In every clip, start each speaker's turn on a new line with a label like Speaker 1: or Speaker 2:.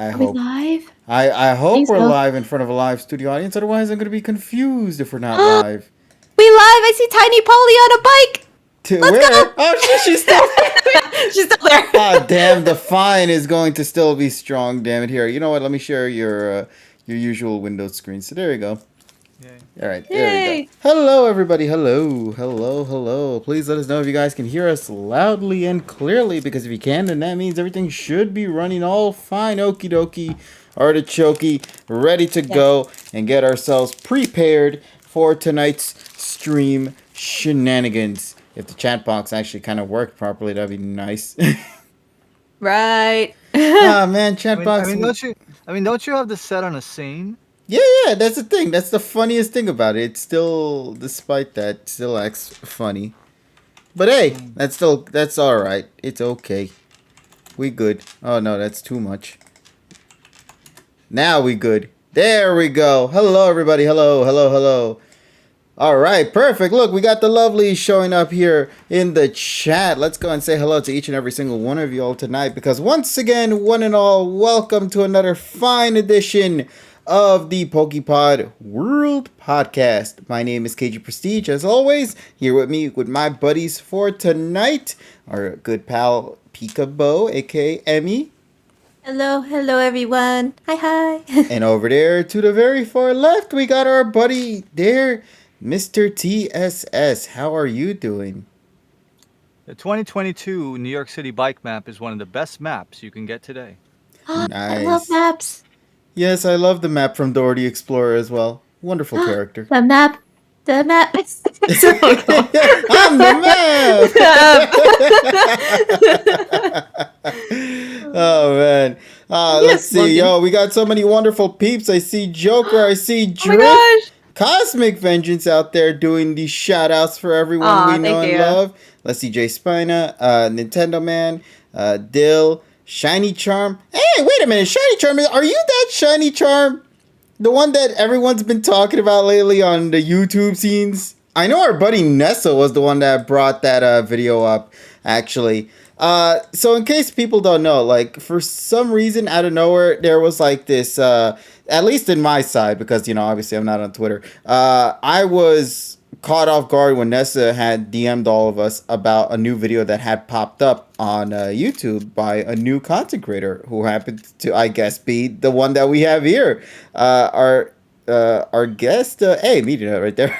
Speaker 1: I
Speaker 2: Are we
Speaker 1: hope.
Speaker 2: live?
Speaker 1: I
Speaker 2: I think
Speaker 1: hope we're
Speaker 2: so.
Speaker 1: live in front of a live studio audience. Otherwise, I'm going to be confused if we're not live.
Speaker 2: We live! I see Tiny Polly on a bike!
Speaker 1: To
Speaker 2: Let's
Speaker 1: where?
Speaker 2: go!
Speaker 1: Oh shit, she's still.
Speaker 2: She's still there.
Speaker 1: Ah, damn! The fine is going to still be strong. Damn it! Here, you know what? Let me share your usual Windows screen. So there you go.
Speaker 3: Yay.
Speaker 1: All right, there we go.
Speaker 2: Yay!
Speaker 1: Hello, everybody. Hello, hello, hello. Please let us know if you guys can hear us loudly and clearly, because if you can, then that means everything should be running all fine. Okie dokie, artichokey, ready to
Speaker 2: Yes.
Speaker 1: go and get ourselves prepared for tonight's stream shenanigans. If the chat box actually kind of worked properly, that'd be nice.
Speaker 2: Right.
Speaker 1: Ah, man, chat box.
Speaker 3: Don't you have this set on a scene?
Speaker 1: Yeah, yeah, that's the thing. That's the funniest thing about it. It still, despite that, still acts funny. But hey, that's all right. It's okay. We good. Oh no, that's too much. Now we good. There we go. Hello, everybody. Hello, hello, hello. All right, perfect. Look, we got the lovelies showing up here in the chat. Let's go and say hello to each and every single one of you all tonight, because once again, one and all, welcome to another fine edition of the PokePod World Podcast. My name is KG Prestige, as always, here with me with my buddies for tonight, our good pal Peekaboo, aka Emmy.
Speaker 2: Hello everyone. Hi.
Speaker 1: And over there to the very far left, we got our buddy there, Mr. TSS. How are you doing?
Speaker 3: The 2022 New York City bike map is one of the best maps you can get today.
Speaker 2: I love
Speaker 1: Nice.
Speaker 2: maps.
Speaker 1: Yes, I love the map from Dora the Explorer as well. Wonderful character.
Speaker 2: The map. The map.
Speaker 1: I'm the map! Oh, man. Let's see. Yo, we got so many wonderful peeps. I see Joker. I see
Speaker 2: Oh my
Speaker 1: Drift.
Speaker 2: gosh.
Speaker 1: Cosmic Vengeance out there doing these shout outs for everyone we know and love. Let's see Jay Spina, Nintendo Man, Dill, Shiny Charm. Hey, wait a minute. Shiny Charm, are you that Shiny Charm? The one that everyone's been talking about lately on the YouTube scenes? I know our buddy Nessa was the one that brought that video up, actually. So in case people don't know, like, for some reason out of nowhere, there was like this, at least in my side, because, you know, obviously I'm not on Twitter. I was caught off guard when Nessa had DM'd all of us about a new video that had popped up on YouTube by a new content creator who happened to, I guess, be the one that we have here. Our guest, hey, Media right there.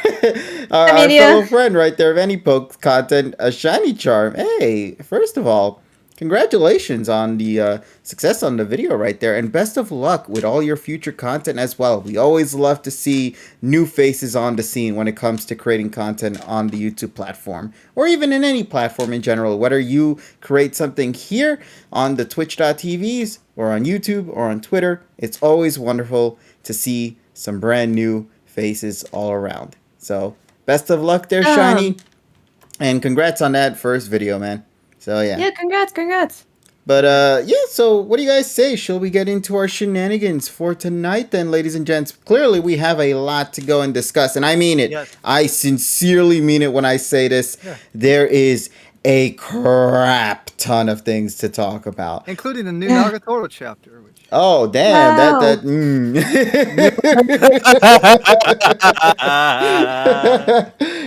Speaker 1: Our fellow friend right there of any poke content, a Shiny Charm. Hey, first of all, congratulations on the success on the video right there, and best of luck with all your future content as well. We always love to see new faces on the scene when it comes to creating content on the YouTube platform, or even in any platform in general, whether you create something here on the twitch.tvs, or on YouTube, or on Twitter. It's always wonderful to see some brand new faces all around. So, best of luck there, Shiny. And congrats on that first video, man. So, yeah.
Speaker 2: Yeah, congrats.
Speaker 1: But, yeah, so what do you guys say? Shall we get into our shenanigans for tonight then, ladies and gents? Clearly, we have a lot to go and discuss, and I mean it.
Speaker 3: Yes.
Speaker 1: I sincerely mean it when I say this. Yeah. There is a crap ton of things to talk about.
Speaker 3: Including the new Nagatoro chapter.
Speaker 1: Oh, damn.
Speaker 2: Wow.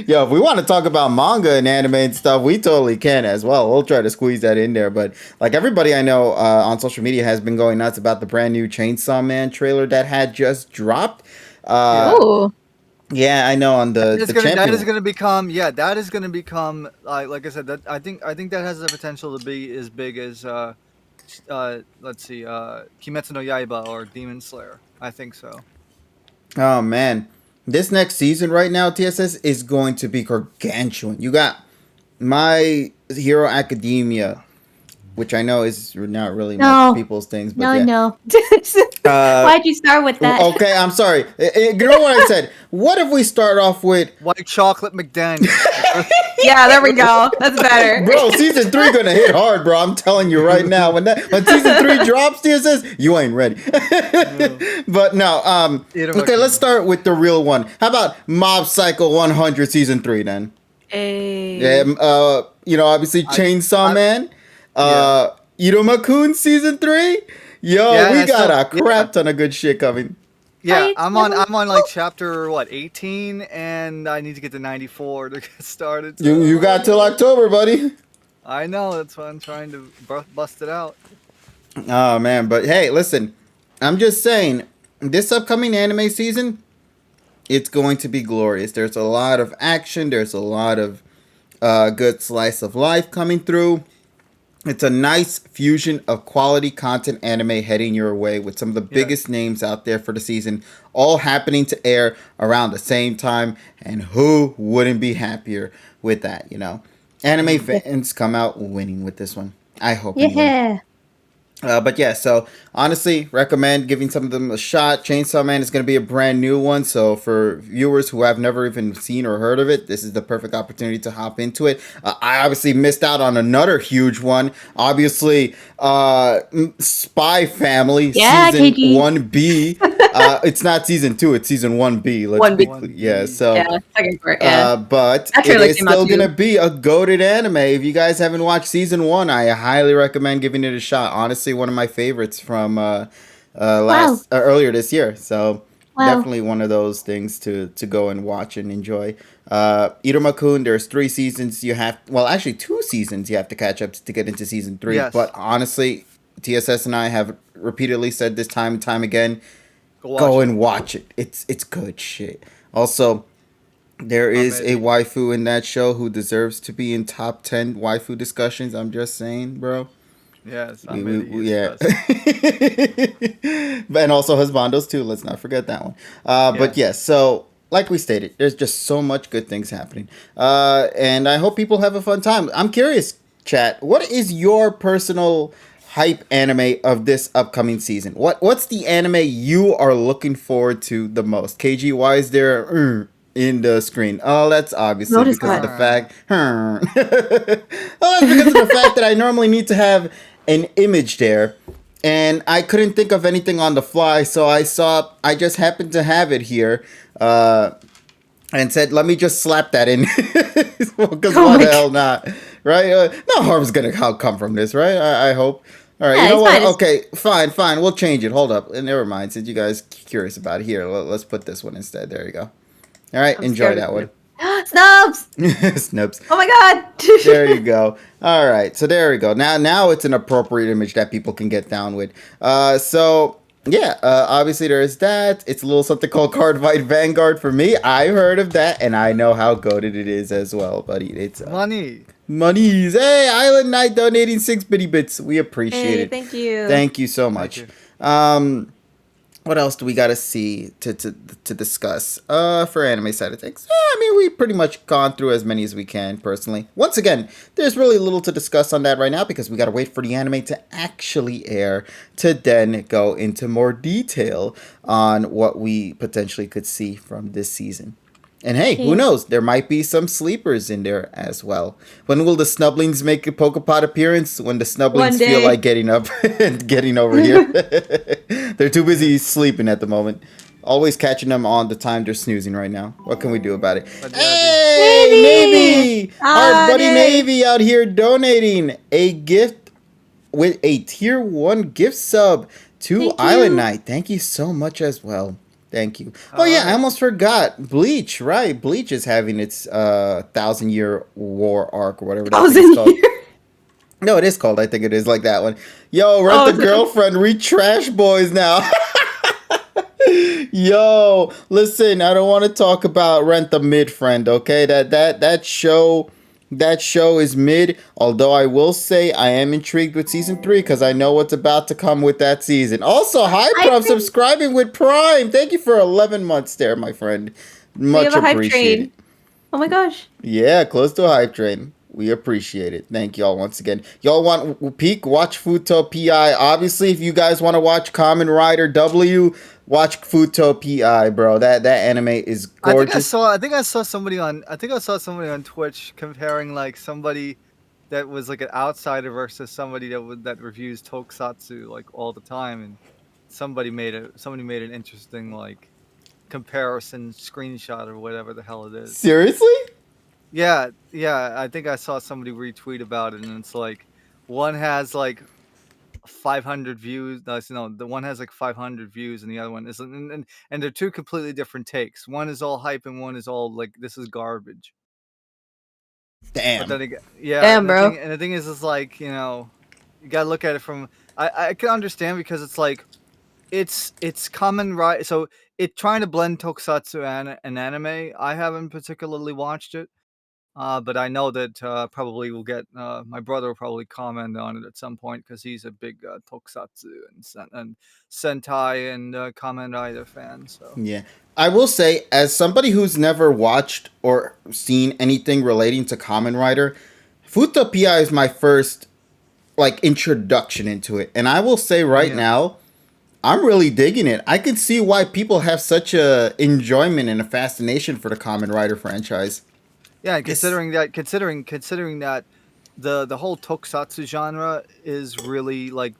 Speaker 1: Yo, if we want to talk about manga and anime and stuff, we totally can as well. We'll try to squeeze that in there. But like everybody I know on social media has been going nuts about the brand new Chainsaw Man trailer that had just dropped. Yeah, I know. On the
Speaker 3: that is going to become like I said, that I think that has the potential to be as big as let's see, Kimetsu no Yaiba or Demon Slayer. I think so.
Speaker 1: Oh man, this next season right now, TSS, is going to be gargantuan. You got My Hero Academia, which I know is not really much people's things. But
Speaker 2: no. Why'd you start with that?
Speaker 1: Okay, I'm sorry. Ignore what I said. What if we start off with
Speaker 3: White Chocolate McDaniel?
Speaker 2: Yeah, there we go. That's better.
Speaker 1: Bro, season 3 gonna hit hard, bro. I'm telling you right now. When season 3 drops, TSS, you ain't ready. No. But no, okay, let's start with the real one. How about Mob Psycho 100 season 3 then?
Speaker 2: Hey.
Speaker 1: Yeah, you know, obviously Chainsaw Man. Iruma-kun season 3. Yo, we got a crap ton of good shit coming.
Speaker 3: Yeah, I'm on like chapter 18, and I need to get to 94 to get started.
Speaker 1: So. You got till October, buddy.
Speaker 3: I know, that's why I'm trying to bust it out.
Speaker 1: Oh man, but hey, listen, I'm just saying, this upcoming anime season, it's going to be glorious. There's a lot of action. There's a lot of good slice of life coming through. It's a nice fusion of quality content anime heading your way with some of the biggest names out there for the season, all happening to air around the same time. And who wouldn't be happier with that, you know? Anime fans come out winning with this one. I hope.
Speaker 2: Yeah.
Speaker 1: But yeah, so honestly, recommend giving some of them a shot. Chainsaw Man is going to be a brand new one, so for viewers who have never even seen or heard of it, this is the perfect opportunity to hop into it. I obviously missed out on another huge one. Obviously, Spy Family, season KG. 1B. It's not season 2, it's season 1B. 1B. Yeah, so.
Speaker 2: Yeah, second part, yeah.
Speaker 1: But it is still going to be a goated anime. If you guys haven't watched season 1, I highly recommend giving it a shot. Honestly, one of my favorites from earlier this year. So definitely one of those things to go and watch and enjoy. Iruma-kun, there's 3 seasons actually 2 seasons you have to catch up to get into season 3. Yes. But honestly, TSS and I have repeatedly said this time and time again, go and watch it. It's good shit. Also, there is a waifu in that show who deserves to be in top 10 waifu discussions. I'm just saying, bro.
Speaker 3: Yes,
Speaker 1: yeah. And also husbandos too. Let's not forget that one. But yes, so like we stated, there's just so much good things happening. And I hope people have a fun time. I'm curious, chat, what is your personal hype anime of this upcoming season? What's the anime you are looking forward to the most? KG, why is there in the screen? Oh, that's obviously because of the fact. Oh, that's because of the fact that I normally need to have an image there, and I couldn't think of anything on the fly, so I just happened to have it here, and said, let me just slap that in, because why the hell not, right? No harm's gonna come from this, right? I hope. All right, you know what? Okay, fine, we'll change it. Hold up, never mind, since you guys are curious about it, here, let's put this one instead. There you go. All right, enjoy that one.
Speaker 2: Snubs!
Speaker 1: Snubs.
Speaker 2: Oh my god!
Speaker 1: There you go. All right, so there we go. Now it's an appropriate image that people can get down with. So yeah, obviously there is that. It's a little something called Cardfight Vanguard for me. I heard of that, and I know how goated it is as well, buddy. It's monies. Hey, Island Knight donating 6 bitty bits. We appreciate it.
Speaker 2: Thank you.
Speaker 1: Thank you so much. What else do we got to see to discuss for anime side of things? I mean, we pretty much gone through as many as we can, personally. Once again, there's really little to discuss on that right now because we got to wait for the anime to actually air to then go into more detail on what we potentially could see from this season. And hey, who knows? There might be some sleepers in there as well. When will the Snublings make a PokePod appearance? When the Snublings feel like getting up and getting over here. They're too busy sleeping at the moment. Always catching them on the time they're snoozing right now. What can we do about it? Hey, Navy! Our buddy Navy out here donating a gift with a tier 1 gift sub to Island Knight. Thank you so much as well. Thank you. Oh, yeah, I almost forgot. Bleach, right? Bleach is having its 1,000-year war arc or whatever that thing's called. No, it is called. I think it is like that one. Yo, Rent the Girlfriend. We trash boys now. Yo, listen, I don't want to talk about Rent the Mid Friend, okay? That show is mid, although I will say I am intrigued with season 3 because I know what's about to come with that season. Also, hi from subscribing with Prime. Thank you for 11 months there, my friend. Much appreciated.
Speaker 2: Oh my gosh.
Speaker 1: Yeah, close to a hype train. We appreciate it. Thank y'all once again. Y'all want peek? Watch Futo PI. Obviously, if you guys want to watch Kamen Rider W, watch Futo PI, bro. That anime is gorgeous.
Speaker 3: I think I saw somebody on Twitch comparing like somebody that was like an outsider versus somebody that reviews tokusatsu like all the time, and somebody made an interesting like comparison screenshot or whatever the hell it is.
Speaker 1: Seriously?
Speaker 3: Yeah, I think I saw somebody retweet about it, and it's like one has like 500 views. No, the one has like 500 views, and the other one is, and they're two completely different takes. One is all hype, and one is all like, this is garbage. But
Speaker 1: Damn.
Speaker 3: then again, yeah,
Speaker 2: Damn, bro.
Speaker 3: the thing is like, you gotta look at it from. I can understand, because it's like, it's common, right? So it trying to blend tokusatsu and anime. I haven't particularly watched it. But I know that probably will get my brother will probably comment on it at some point, because he's a big tokusatsu and Sentai and Kamen Rider fan. So
Speaker 1: Yeah. I will say, as somebody who's never watched or seen anything relating to Kamen Rider, Futopia is my first like introduction into it. And I will say right
Speaker 3: yeah,
Speaker 1: now, I'm really digging it. I can see why people have such a enjoyment and a fascination for the Kamen Rider franchise.
Speaker 3: yeah. And
Speaker 1: It's
Speaker 3: considering that the whole tokusatsu genre is really like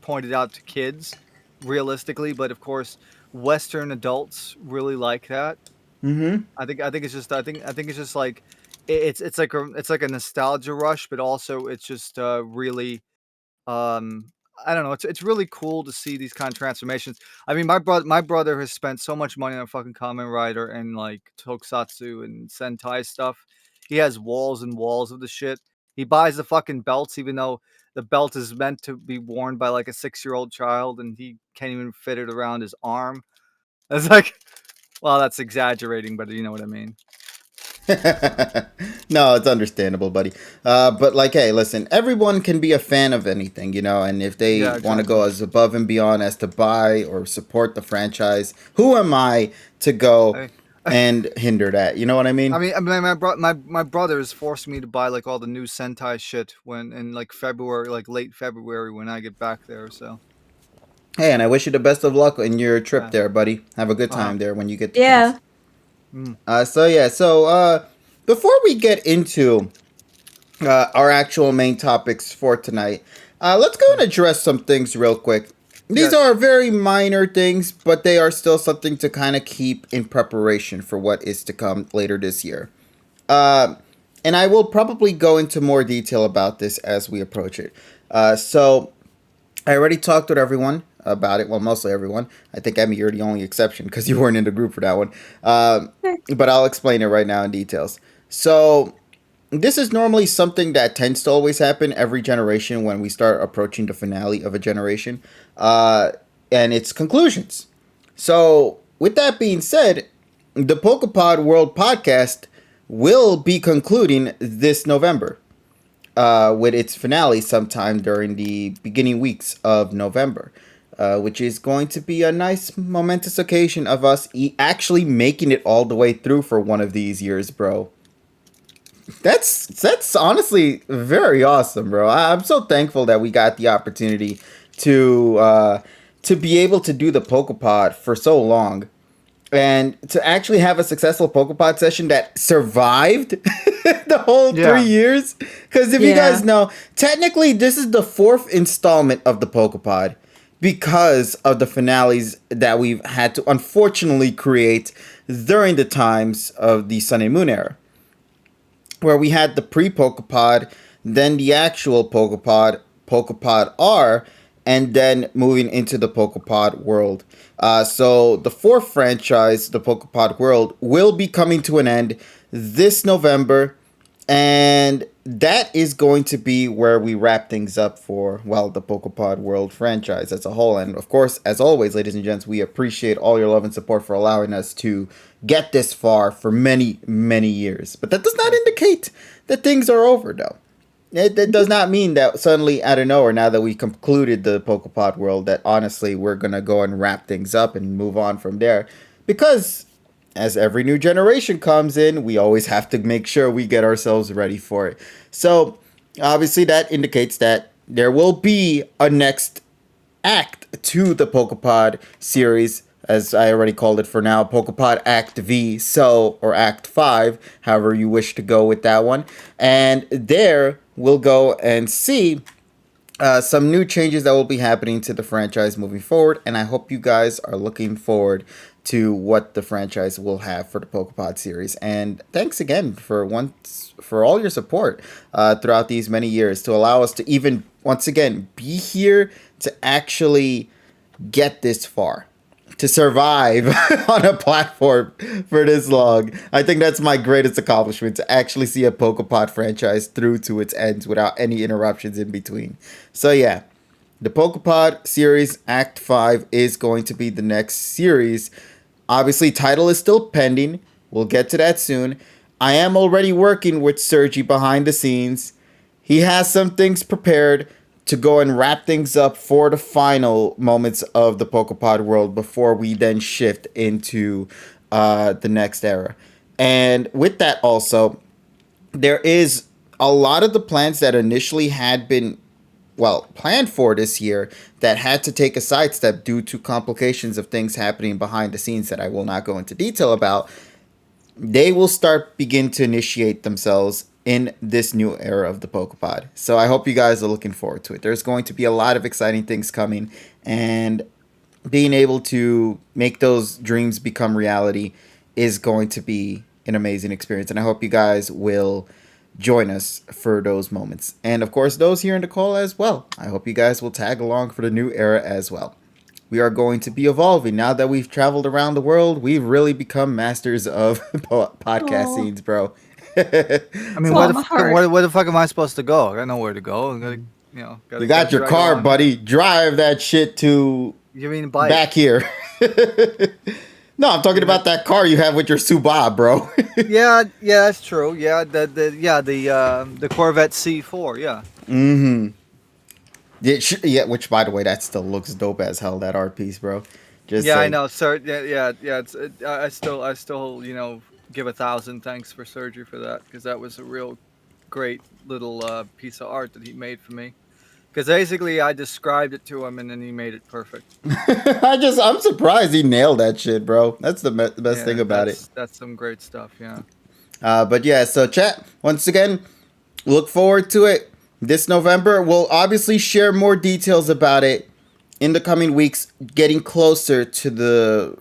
Speaker 3: pointed out to kids, realistically, but of course Western adults really like that.
Speaker 1: mm-hmm.
Speaker 3: I think it's just I think it's just like, it's like a nostalgia rush, but also it's just really, um I don't know, it's really cool to see these kind of transformations. I mean, my brother has spent so much money on fucking Kamen Rider and like Tokusatsu and Sentai stuff. He has walls and walls of the shit. He buys the fucking belts, even though the belt is meant to be worn by like a 6-year-old child, and he can't even fit it around his arm. It's like, well, that's exaggerating, but you know what I mean. So
Speaker 1: No, it's understandable, buddy. But like, hey, listen, everyone can be a fan of anything, and if they
Speaker 3: yeah,
Speaker 1: want to go
Speaker 3: exactly.
Speaker 1: as above and beyond as to buy or support the franchise, who am I to go
Speaker 3: I,
Speaker 1: and hinder that? You know what I
Speaker 3: I
Speaker 1: mean?
Speaker 3: mean, my brothers forced me to buy like all the new Sentai shit when in like February, like late February, when I get back there. So
Speaker 1: Hey, and I wish you the best of luck in your trip
Speaker 3: yeah,
Speaker 1: there, buddy. Have a good
Speaker 3: uh huh,
Speaker 1: time there when you get the chance.
Speaker 2: Yeah.
Speaker 3: mm,
Speaker 1: Before we get into our actual main topics for tonight, let's go and
Speaker 3: mm.
Speaker 1: address some things real quick. These
Speaker 3: Yes,
Speaker 1: are very minor things, but they are still something to kind of keep in preparation for what is to come later this year. Uh, and I will probably go into more detail about this as we approach it. So I already talked with everyone about it. Well, mostly everyone. I think, Emmy, you're the only exception because you weren't in the group for that one. But I'll explain it right now in details. So this is normally something that tends to always happen every generation when we start approaching the finale of a generation, and its conclusions. So, with that being said, the PokePod World podcast will be concluding this November with its finale sometime during the beginning weeks of November, which is going to be a nice, momentous occasion of us actually making it all the way through for one of these years, bro. That's honestly very awesome, bro. I'm so thankful that we got the opportunity to be able to do the PokePod for so long, and to actually have a successful PokePod session that survived the whole three
Speaker 3: yeah,
Speaker 1: years. Because if you guys
Speaker 2: Yeah.
Speaker 1: know, technically this is the fourth installment of the PokePod because of the finales that we've had to unfortunately create during the times of the Sun and Moon era, where we had the pre-Pokepod, then the actual Pokepod, Pokepod R, and then moving into the Pokepod world. So the fourth franchise, the Pokepod world, will be coming to an end this November, and that is going to be where we wrap things up for, well, the Pokepod World franchise as a whole. And of course, as always, ladies and gents, we appreciate all your love and support for allowing us to get this far for many, many years. But that does not
Speaker 3: yes,
Speaker 1: indicate that things are over, though. It does not mean that suddenly, out of nowhere, now that we concluded the Pokepod World, that honestly we're going to go and wrap things up and move on from there. Because as every new generation comes in, we always have to make sure we get ourselves ready for it. So, obviously, that indicates that there will be a next act to the Pokepod series, as I already called it for now, Pokepod Act V, so, or Act 5, however you wish to go with that one. And there we'll go and see some new changes that will be happening to the franchise moving forward, and I hope you guys are looking forward to what the franchise will have for the PokePod series. And thanks again for all your support throughout these many years to allow us to even once again be here to actually get this far, to survive on a platform for this long. I think that's my greatest accomplishment, to actually see a PokePod franchise through to its ends without any interruptions in between. So yeah, the PokePod series Act 5 is going to be the next series. Obviously, title is still pending. We'll get to that soon. I am already working with Sergi behind the scenes. He has some things prepared to go and wrap things up for the final moments of the PokePod world before we then shift into the next era. And with that also, there is a lot of the plans that initially had been planned for this year that had to take a sidestep due to complications of things happening behind the scenes that I will not go into detail about. They will begin to initiate themselves in this new era of the PokePod. So I hope you guys are looking forward to it. There's going to be a lot of exciting things coming, and being able to make those dreams become reality is going to be an amazing experience. And I hope you guys will join us for those moments. And of course, those here in the call as well. I hope you guys will tag along for the new era as well. We are going to be evolving. Now that we've traveled around the world, we've really become masters of podcast scenes, bro.
Speaker 3: I mean, where the fuck am I supposed to go? I got nowhere to go. I gotta,
Speaker 1: you got your car, buddy. Drive that shit to back here. No, I'm talking about that car you have with your Subaru, bro.
Speaker 3: yeah, that's true. Yeah, the Corvette C4. Yeah.
Speaker 1: Mm-hmm. Yeah, which by the way, that still looks dope as hell. That art piece, bro.
Speaker 3: I know, sir. Yeah. I still, give 1,000 thanks for Sergi for that, because that was a real great little piece of art that he made for me. Because basically, I described it to him, and then he made it perfect.
Speaker 1: I'm surprised he nailed that shit, bro. That's the best thing about it.
Speaker 3: That's some great stuff, yeah.
Speaker 1: But yeah, so chat, once again, look forward to it. This November, we'll obviously share more details about it in the coming weeks, getting closer to the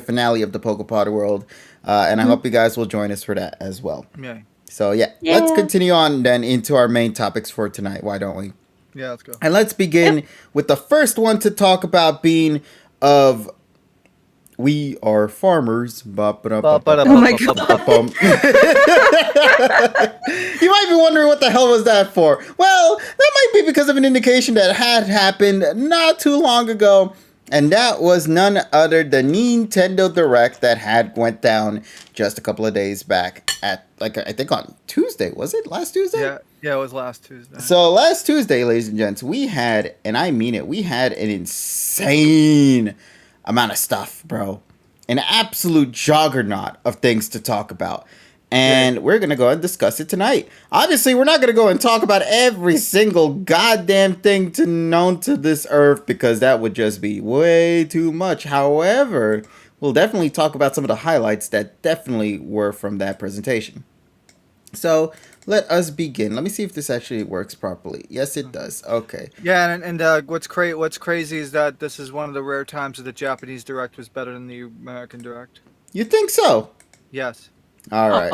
Speaker 1: finale of the PokePod world. And I hope you guys will join us for that as well.
Speaker 3: Yeah.
Speaker 1: So yeah, let's continue on then into our main topics for tonight. Why don't we?
Speaker 3: Yeah, let's go.
Speaker 1: And let's begin with the first one to talk about being of we are farmers.
Speaker 2: Oh my god.
Speaker 1: You might be wondering what the hell was that for. Well, that might be because of an indication that had happened not too long ago. And that was none other than Nintendo Direct that had went down just a couple of days back at, I think on Tuesday. Was it last Tuesday?
Speaker 3: Yeah, it was last Tuesday.
Speaker 1: So last Tuesday, ladies and gents, we had, and I mean it, we had an insane amount of stuff, bro. An absolute juggernaut of things to talk about. And we're going to go and discuss it tonight. Obviously, we're not going to go and talk about every single goddamn thing known to this earth, because that would just be way too much. However, we'll definitely talk about some of the highlights that definitely were from that presentation. So let us begin. Let me see if this actually works properly. Yes, it does. Okay.
Speaker 3: Yeah, and what's crazy is that this is one of the rare times that the Japanese Direct was better than the American Direct.
Speaker 1: You think so?
Speaker 3: Yes.
Speaker 1: All right.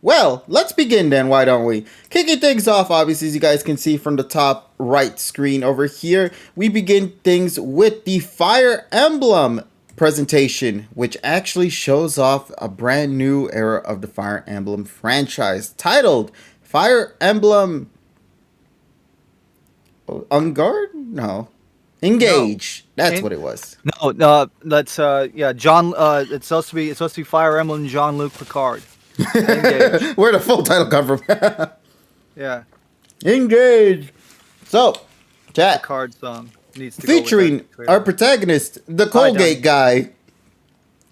Speaker 1: Well, let's begin then, why don't we? Kicking things off, obviously, as you guys can see from the top right screen over here, we begin things with the Fire Emblem presentation, which actually shows off a brand new era of the Fire Emblem franchise, titled Fire Emblem Ungard? No. Engage. That's what it was.
Speaker 3: No, that's John. It's supposed to be Fire Emblem Jean-Luc Picard. Engage.
Speaker 1: Where the full title come from?
Speaker 3: Yeah.
Speaker 1: Engage. So, chat.
Speaker 3: Picard song needs to
Speaker 1: featuring our protagonist, the Colgate guy.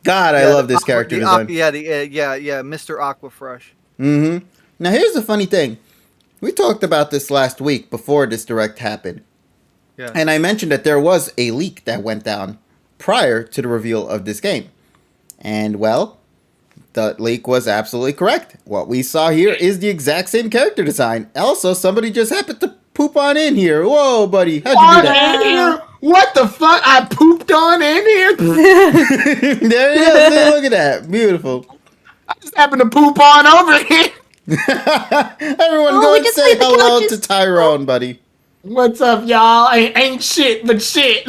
Speaker 1: God, I love this character design.
Speaker 3: Mr. Aquafresh.
Speaker 1: Mm-hmm. Now, here's the funny thing. We talked about this last week before this Direct happened.
Speaker 3: Yeah.
Speaker 1: And I mentioned that there was a leak that went down prior to the reveal of this game. And, well, the leak was absolutely correct. What we saw here is the exact same character design. Also, somebody just happened to Poop on in here. Whoa, buddy. How'd you
Speaker 2: On
Speaker 1: do that?
Speaker 2: in here? What the fuck? I pooped on in here?
Speaker 1: There you go. See, look at that. Beautiful.
Speaker 2: I just happened to poop on over here.
Speaker 1: Everyone go and say hello to Tyrone, buddy.
Speaker 2: What's up, y'all? Ain't shit but shit.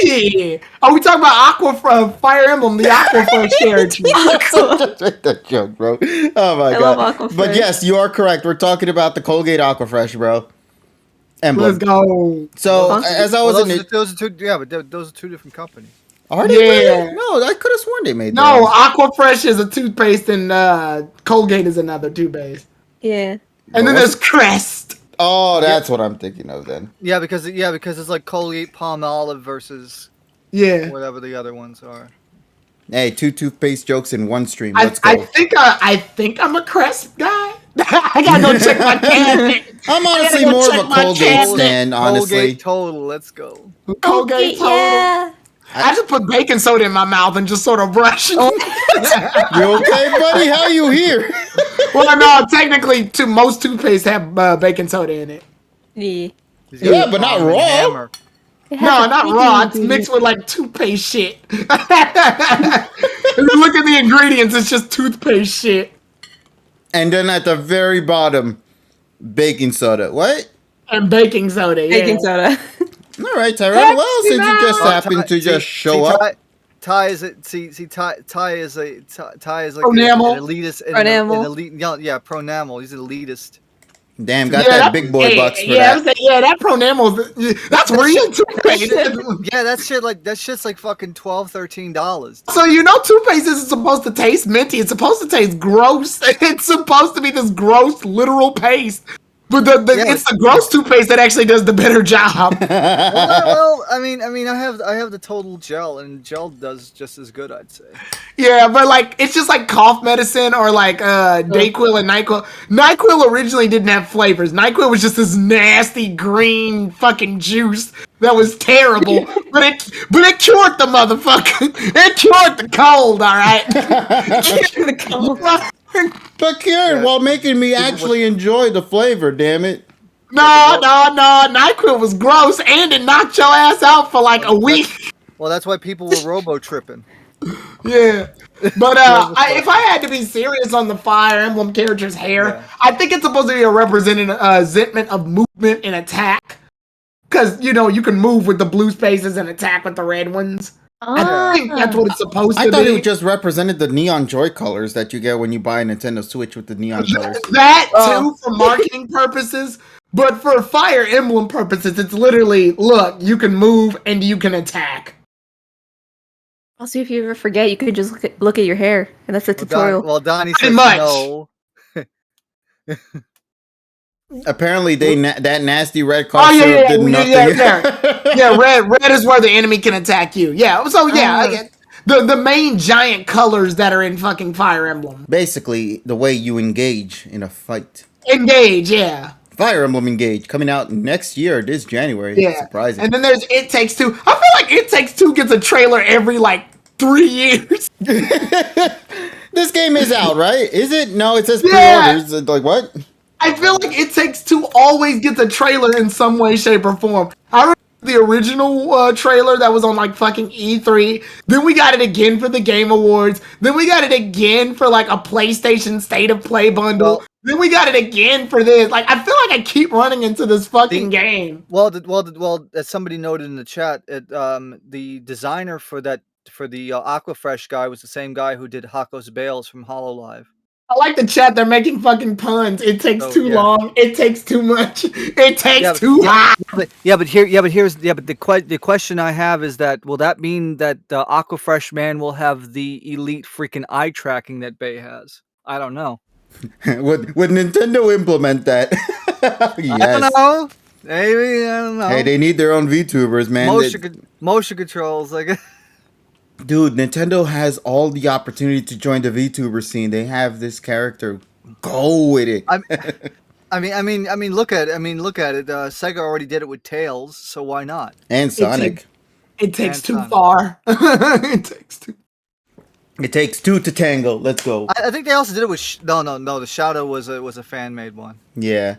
Speaker 2: Yeah. Are we talking about Fire Emblem, the Aquafresh character?
Speaker 1: That joke, bro. Oh my god.
Speaker 4: Love Aquafresh.
Speaker 1: But yes, you are correct. We're talking about the Colgate Aquafresh, bro. Emblem.
Speaker 2: Let's go.
Speaker 1: So as I was in it,
Speaker 3: those are two. Yeah, but those are two different companies.
Speaker 1: are they?
Speaker 2: Yeah.
Speaker 1: Really? No, I could have sworn they made.
Speaker 2: No,
Speaker 1: those.
Speaker 2: Aquafresh is a toothpaste and Colgate is another toothpaste.
Speaker 4: Yeah.
Speaker 2: And then there's Crest.
Speaker 1: Oh, that's what I'm thinking of then.
Speaker 3: Yeah, because it's like Colgate Palmolive versus
Speaker 2: Yeah.
Speaker 3: whatever the other ones are.
Speaker 1: Hey, 2 toothpaste jokes in one stream. Let's go.
Speaker 2: I think I'm a Crest guy. I gotta go check my cabinet.
Speaker 1: I'm honestly
Speaker 2: go
Speaker 1: more of
Speaker 2: check
Speaker 1: a
Speaker 2: my
Speaker 1: Colgate
Speaker 2: cabinet.
Speaker 1: stan, honestly.
Speaker 3: Colgate Total, let's go.
Speaker 2: Colgate Total.
Speaker 4: Yeah.
Speaker 2: I just put baking soda in my mouth and just sort of brush.
Speaker 1: You okay, buddy? How you here?
Speaker 2: Well, no, technically, most toothpaste have baking soda in it.
Speaker 4: Yeah.
Speaker 1: Yeah, but not raw.
Speaker 3: Hammer.
Speaker 2: No, not raw. It's mixed with like toothpaste shit. If you look at the ingredients, it's just toothpaste shit.
Speaker 1: And then at the very bottom, baking soda. What?
Speaker 2: And baking soda, yeah.
Speaker 4: Baking soda.
Speaker 1: All right, Tyrone. Well, since you just happened to just show up.
Speaker 3: Ty is like
Speaker 2: Pro-namal.
Speaker 3: an elitist.
Speaker 4: Pro-namal.
Speaker 3: An elite, yeah, pro-namal. He's an elitist.
Speaker 1: Damn, got that big boy bucks for
Speaker 2: yeah,
Speaker 1: that.
Speaker 2: That pro-namal, that's real toothpaste.
Speaker 3: Yeah, that shit's like fucking $12-13.
Speaker 2: So toothpaste isn't supposed to taste minty. It's supposed to taste gross. It's supposed to be this gross, literal paste. But it's the gross toothpaste that actually does the better job.
Speaker 3: Well, I mean, I have the Total Gel, and gel does just as good, I'd say.
Speaker 2: Yeah, but like it's just like cough medicine or like Dayquil and NyQuil. NyQuil originally didn't have flavors. NyQuil was just this nasty green fucking juice that was terrible. but it cured the motherfucker. It cured the cold, all right.
Speaker 4: The cold.
Speaker 1: But cured while making me actually enjoy the flavor, damn it.
Speaker 2: No. NyQuil was gross and it knocked your ass out for like a week.
Speaker 3: Well, that's why people were robo-tripping.
Speaker 2: Yeah. But if I had to be serious on the Fire Emblem character's hair, I think it's supposed to be a representative of movement and attack. Because, you can move with the blue spaces and attack with the red ones. I think that's what it's supposed to be.
Speaker 1: I thought it just represented the neon joy colors that you get when you buy a Nintendo Switch with the neon colors.
Speaker 2: That too, for marketing purposes. But for Fire Emblem purposes, it's literally, look, you can move and you can attack.
Speaker 4: Also, if you ever forget, you could just look at your hair, and that's a tutorial.
Speaker 3: Donnie
Speaker 2: Pretty
Speaker 3: says
Speaker 2: much.
Speaker 3: no.
Speaker 1: Apparently, that nasty red cough syrup did nothing.
Speaker 2: Yeah, red is where the enemy can attack you. Yeah, so I get the main giant colors that are in fucking Fire Emblem.
Speaker 1: Basically, the way you engage in a fight.
Speaker 2: Engage, yeah.
Speaker 1: Fire Emblem Engage coming out next year, this January.
Speaker 2: Yeah.
Speaker 1: Surprising.
Speaker 2: And then there's It Takes Two. I feel like It Takes Two gets a trailer every 3 years.
Speaker 1: This game is out, right? Is it? No, it says
Speaker 2: Yeah.
Speaker 1: pre-orders. Like what?
Speaker 2: I feel like It Takes Two always gets a trailer in some way, shape, or form. I remember the original trailer that was on fucking E3. Then we got it again for the Game Awards. Then we got it again for a PlayStation State of Play bundle. Then we got it again for this. I feel like I keep running into this fucking game.
Speaker 3: Well, as somebody noted in the chat, the designer for the Aquafresh guy was the same guy who did Hako's Bales from HoloLive.
Speaker 2: I like the chat. They're making fucking puns. It takes too long. It takes too much. It takes too hot.
Speaker 3: But the question I have is that will that mean that the Aquafresh man will have the elite freaking eye tracking that Bay has? I don't know.
Speaker 1: Would Nintendo implement that? Yes.
Speaker 3: I don't know. Maybe, I don't know.
Speaker 1: Hey, they need their own VTubers, man.
Speaker 3: Motion controls,
Speaker 1: Dude, Nintendo has all the opportunity to join the VTuber scene. They have this character. Go with it.
Speaker 3: I mean, look at it. Sega already did it with Tails, so why not?
Speaker 1: And Sonic.
Speaker 2: It takes too far. It takes too.
Speaker 1: It takes two to tango. Let's go.
Speaker 3: I think they also did it with no. The Shadow was a fan made one.
Speaker 1: Yeah.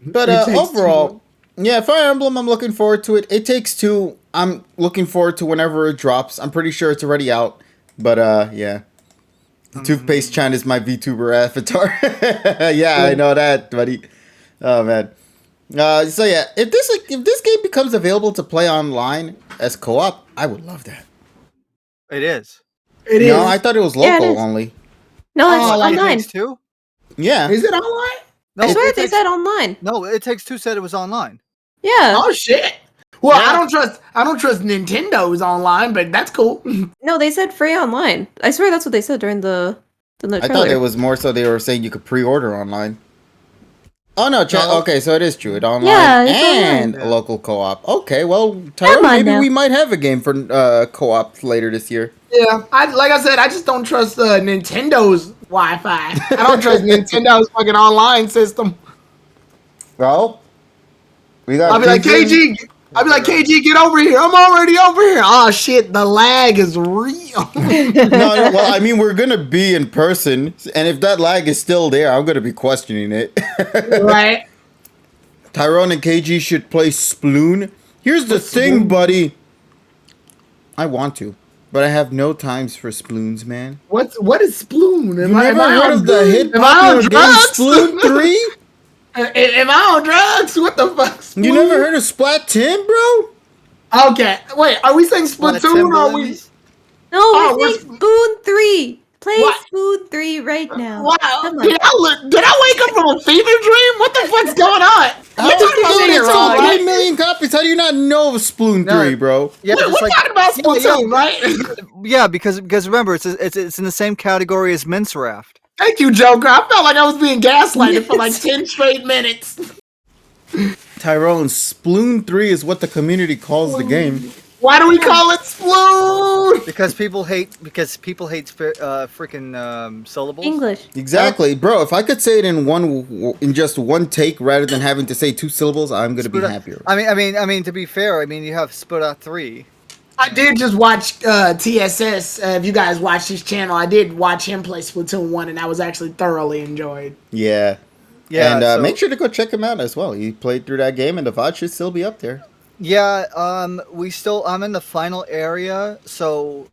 Speaker 1: But
Speaker 2: It takes
Speaker 1: overall, yeah, Fire Emblem, I'm looking forward to it. It Takes Two, I'm looking forward to whenever it drops. I'm pretty sure it's already out. But yeah. Toothpaste Chan is my VTuber avatar. Yeah, I know that, buddy. Oh man. So yeah, if this game becomes available to play online as co-op, I would love that.
Speaker 3: It is.
Speaker 2: It is.
Speaker 1: No, I thought it was
Speaker 4: Yeah, it
Speaker 1: local
Speaker 4: is.
Speaker 1: only.
Speaker 4: No, it's
Speaker 2: Oh, like
Speaker 3: It
Speaker 4: online.
Speaker 3: Takes Two?
Speaker 1: Yeah.
Speaker 2: Is it online?
Speaker 3: No,
Speaker 4: I swear
Speaker 3: It
Speaker 4: they
Speaker 3: Takes-
Speaker 4: said online.
Speaker 3: No, It Takes Two said it was online.
Speaker 4: Yeah.
Speaker 2: Oh shit. Well,
Speaker 3: Yeah.
Speaker 2: I don't trust Nintendo's online, but that's cool.
Speaker 4: No, they said free online. I swear that's what they said during the
Speaker 1: I
Speaker 4: trailer.
Speaker 1: thought it was more so they were saying you could pre-order online. Oh no,
Speaker 2: No.
Speaker 1: okay, so it is true. It's online
Speaker 4: Yeah, it's
Speaker 1: and
Speaker 3: online.
Speaker 1: a local co-op. Okay, well, Tyrone,
Speaker 4: on
Speaker 1: maybe
Speaker 4: now.
Speaker 1: we might have a game for co-op later this year.
Speaker 2: Yeah, like I said, I just don't trust Nintendo's Wi-Fi. I don't trust Nintendo's fucking online system.
Speaker 1: Well, we got.
Speaker 2: I'll be like, KG, get over here. I'm already over here. Oh shit, the lag is real.
Speaker 1: No, well, I mean, we're gonna be in person, and if that lag is still there, I'm gonna be questioning it.
Speaker 2: Right?
Speaker 1: Tyrone and KG should play Sploon. Here's the thing,
Speaker 2: Sploon?
Speaker 1: buddy. I want to, but I have no times for Sploons, man.
Speaker 2: What is Sploon?
Speaker 1: You never heard of the hit
Speaker 2: Am I on
Speaker 1: popular game
Speaker 2: drugs?
Speaker 1: Sploon 3?
Speaker 2: Am I on drugs? What the fuck? Sploon?
Speaker 1: You never heard of Splat 10, bro?
Speaker 2: Okay, wait. Are we saying Splatoon or are we?
Speaker 3: Timberlands?
Speaker 4: No,
Speaker 2: Oh,
Speaker 4: we're
Speaker 2: we're-
Speaker 4: saying Spoon 3. Play
Speaker 2: What?
Speaker 4: Spoon 3 right now.
Speaker 2: Wow.
Speaker 4: Come on.
Speaker 2: Did I wake up from a fever dream? What the fuck's going on?
Speaker 1: How
Speaker 2: We're talking about
Speaker 1: dude,
Speaker 2: it
Speaker 1: it's
Speaker 2: wrong,
Speaker 1: sold
Speaker 2: right?
Speaker 1: 3 million copies. How do you not know of Sploon
Speaker 3: No.
Speaker 1: 3, bro?
Speaker 3: Yeah,
Speaker 2: We're
Speaker 3: just like
Speaker 2: talking about Splatoon, right?
Speaker 3: yeah, because remember it's in the same category as Mince Raft.
Speaker 2: Thank you, Joker. I felt like I was being gaslighted for like 10 straight minutes.
Speaker 1: Tyrone, Sploon 3 is what the community calls the game.
Speaker 2: Why do we call it Sploon?
Speaker 3: Because people hate freaking syllables.
Speaker 4: English.
Speaker 1: Exactly, bro. If I could say it in just one take rather than having to say 2 syllables, I'm gonna be happier.
Speaker 3: I mean, to be fair, you have Split 3.
Speaker 2: I did just watch TSS. If you guys watch his channel, I did watch him play Splatoon 1, and I was actually thoroughly enjoyed.
Speaker 1: Yeah.
Speaker 3: Yeah,
Speaker 1: And
Speaker 3: so-
Speaker 1: make sure to go check him out as well. He played through that game, and the VOD should still be up there.
Speaker 3: Yeah, I'm in the final area, so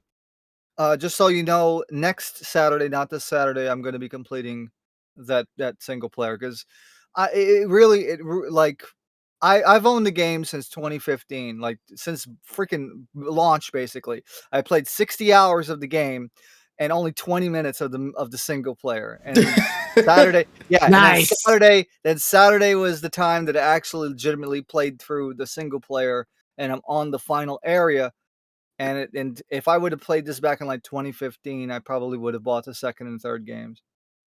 Speaker 3: just so you know, next Saturday, not this Saturday, I'm going to be completing that single player because I've owned the game since 2015, like since freaking launch basically. I played 60 hours of the game and only 20 minutes of the single player. And Saturday, yeah,
Speaker 2: Nice.
Speaker 3: Then Saturday was the time that I actually legitimately played through the single player, and I'm on the final area. And if I would have played this back in like 2015, I probably would have bought the second and third games.